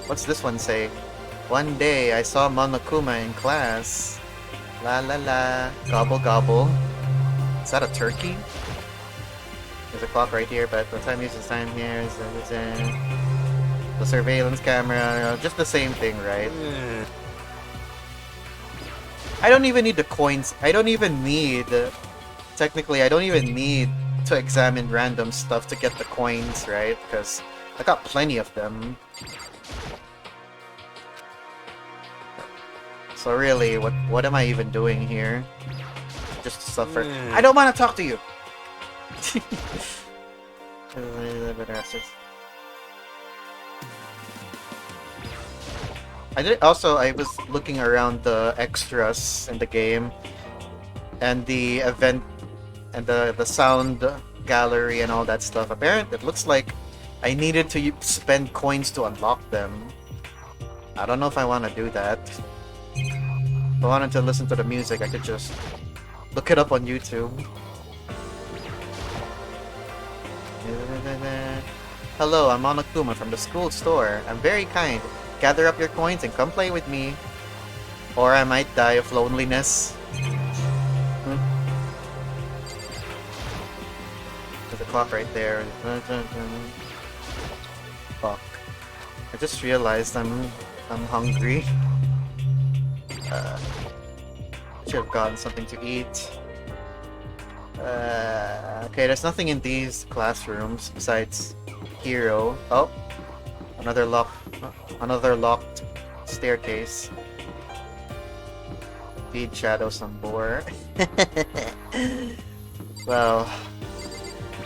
What's this one say? One day I saw Monokuma in class. La la la. Gobble gobble. Is that a turkey? There's a clock right here, but the time uses time here is the surveillance camera. Just the same thing, right? I don't even need the coins. I don't even need... Technically, I don't even need to examine random stuff to get the coins, right? Because I got plenty of them. So really, what am I even doing here? Just to suffer. I don't want to talk to you! I was looking around the extras in the game, and the event, and the sound gallery and all that stuff. Apparently, it looks like I needed to spend coins to unlock them. I don't know if I want to do that. If I wanted to listen to the music, I could just look it up on YouTube. Hello, I'm Monokuma from the school store. I'm very kind. Gather up your coins and come play with me. Or I might die of loneliness. There's a clock right there. Fuck. I just realized I'm hungry. I should have gotten something to eat. Okay, there's nothing in these classrooms besides Hero. Oh, another locked staircase. Feed Shadow some more. Well,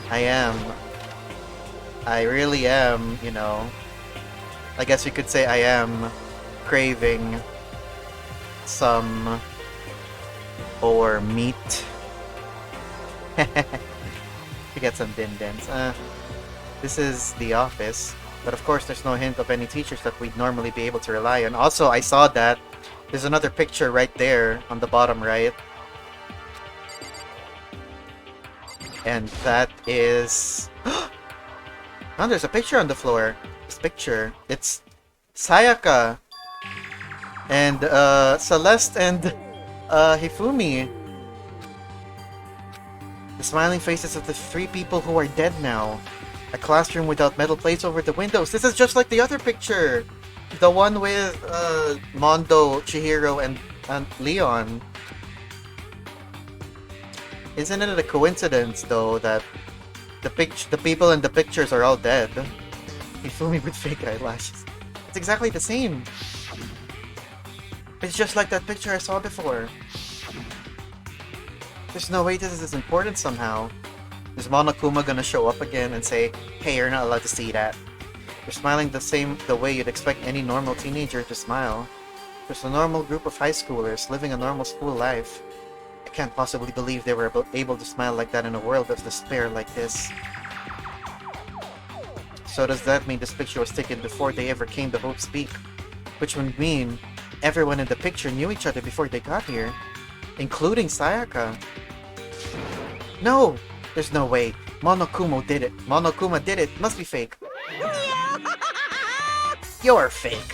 I really am, you know, I guess you could say I am craving some boar meat. To get some din-dins. This is the office, but of course there's no hint of any teachers that we'd normally be able to rely on. Also, I saw that there's another picture right there on the bottom right. And that is... Oh, there's a picture on the floor. This picture. It's Sayaka and Celeste and Hifumi. The smiling faces of the three people who are dead now. A classroom without metal plates over the windows. This is just like the other picture. The one with Mondo, Chihiro, and Leon. Isn't it a coincidence, though, that the people in the pictures are all dead? Hifumi with fake eyelashes. It's exactly the same. It's just like that picture I saw before. There's no way this is important somehow. Is Monokuma gonna show up again and say, hey, you're not allowed to see that? You're smiling the way you'd expect any normal teenager to smile. There's a normal group of high schoolers living a normal school life. I can't possibly believe they were able to smile like that in a world of despair like this. So does that mean this picture was taken before they ever came to Hope's Peak? Which would mean everyone in the picture knew each other before they got here. Including Sayaka. No! There's no way. Monokuma did it. Monokuma did it. Must be fake. You're fake.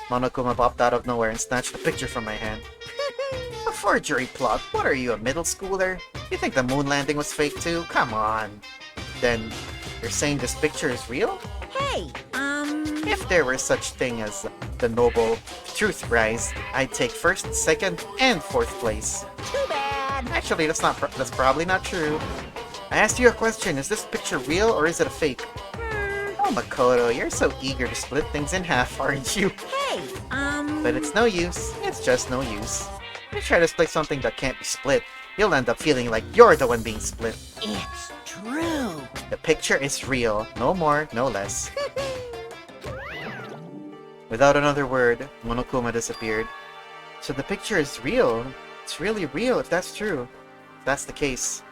Monokuma popped out of nowhere and snatched the picture from my hand. A forgery plot? What are you, a middle schooler? You think the moon landing was fake too? Come on. Then, you're saying this picture is real? Hey, If there were such thing as the noble Truth Prize, I'd take first, second, and fourth place. too bad. Actually, that's probably not true. I asked you a question. Is this picture real or is it a fake? Oh, Makoto, you're so eager to split things in half, aren't you? Hey, But it's no use. It's just no use. If you try to split something that can't be split, you'll end up feeling like you're the one being split. it's true. The picture is real. No more, no less. Without another word, Monokuma disappeared. So the picture is real. It's really real if that's true. If that's the case,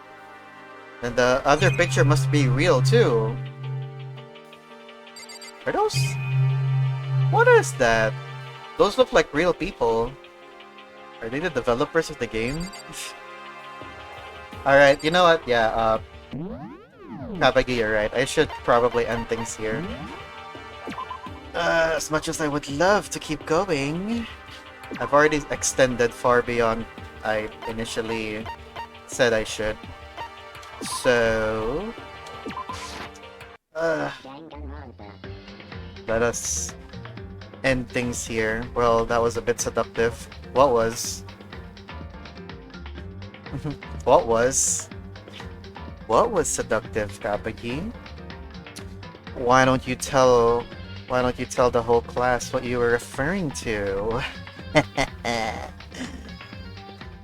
And the other picture must be real too. Are those? What is that? Those look like real people. Are they the developers of the game? Alright, you know what? Yeah, Kabagi, you're right. I should probably end things here. As much as I would love to keep going, I've already extended far beyond I initially said I should. So... let us end things here. Well, that was a bit seductive. What was? What was? What was seductive, Kapagi? Why don't you tell the whole class what you were referring to?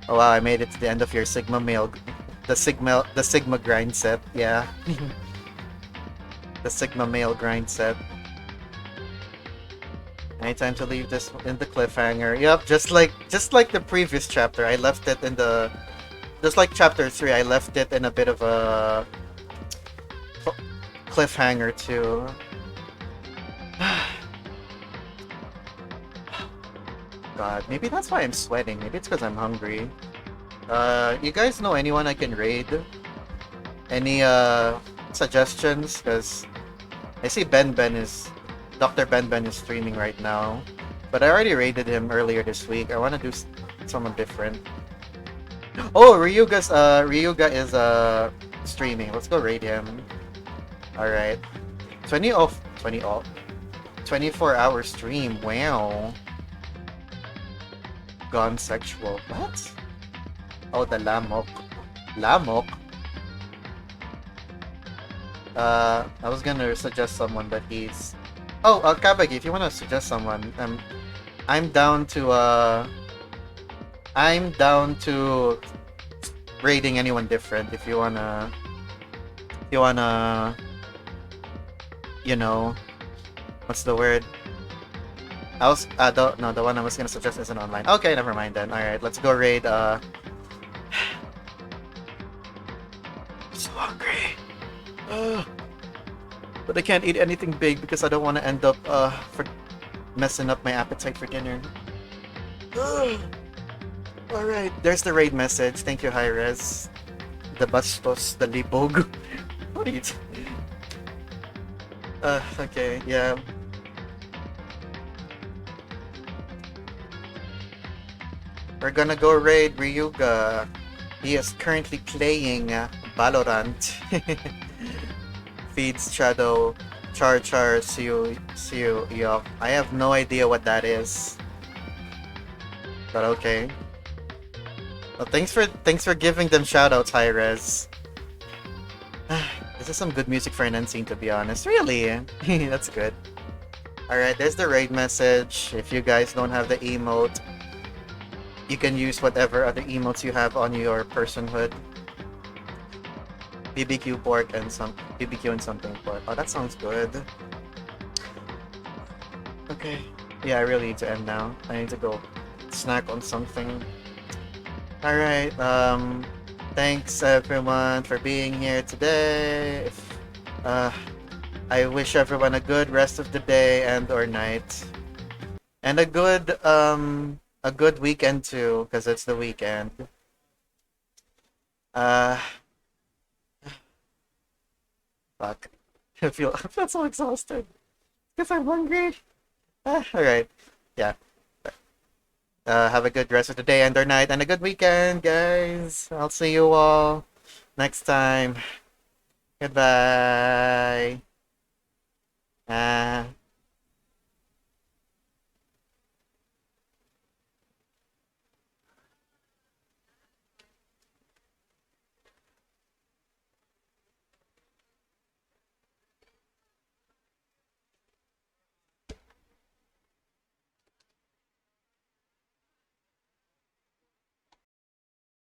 Oh wow, I made it to the end of your Sigma male, the Sigma grind set, yeah. The Sigma male grind set. Any time to leave this in the cliffhanger. Yep, just like the previous chapter, I left it in the, just like chapter 3, I left it in a bit of a cliffhanger too. God, maybe that's why I'm sweating. Maybe it's because I'm hungry. You guys know anyone I can raid? Any suggestions? Because I see Dr. Ben is streaming right now, but I already raided him earlier this week. I want to do someone different. Oh, Ryuga is streaming. Let's go raid him. All right, 24-hour stream. Wow. Gone sexual. What? Oh, the Lamok. Lamok? I was gonna suggest someone, but he's... Oh, Kabagi, if you wanna suggest someone, I'm down to raiding anyone different if you wanna, you know, what's the word? The one I was gonna suggest isn't online. Okay, never mind then. Alright, let's go raid, I'm so hungry. But I can't eat anything big because I don't want to end up, for messing up my appetite for dinner. Alright, there's the raid message. Thank you, Hi-Res. The Bastos, the Libog. What are you okay, yeah. We're gonna go raid Ryuga. He is currently playing Valorant. Feeds Shadow Char Siu Yok. I have no idea what that is. But okay. Well, thanks for giving them shoutouts, Hi-Res. This is some good music for an end scene, to be honest. Really? That's good. Alright, there's the raid message. If you guys don't have the emote, you can use whatever other emotes you have on your personhood. BBQ pork and BBQ and something pork. Oh, that sounds good. Okay. Yeah, I really need to end now. I need to go snack on something. Alright, thanks everyone for being here today. I wish everyone a good rest of the day and or night. And a good weekend too, because it's the weekend. Fuck. I feel so exhausted. Because I'm hungry. Alright. Yeah. Have a good rest of the day and or night and a good weekend, guys. I'll see you all next time. Goodbye.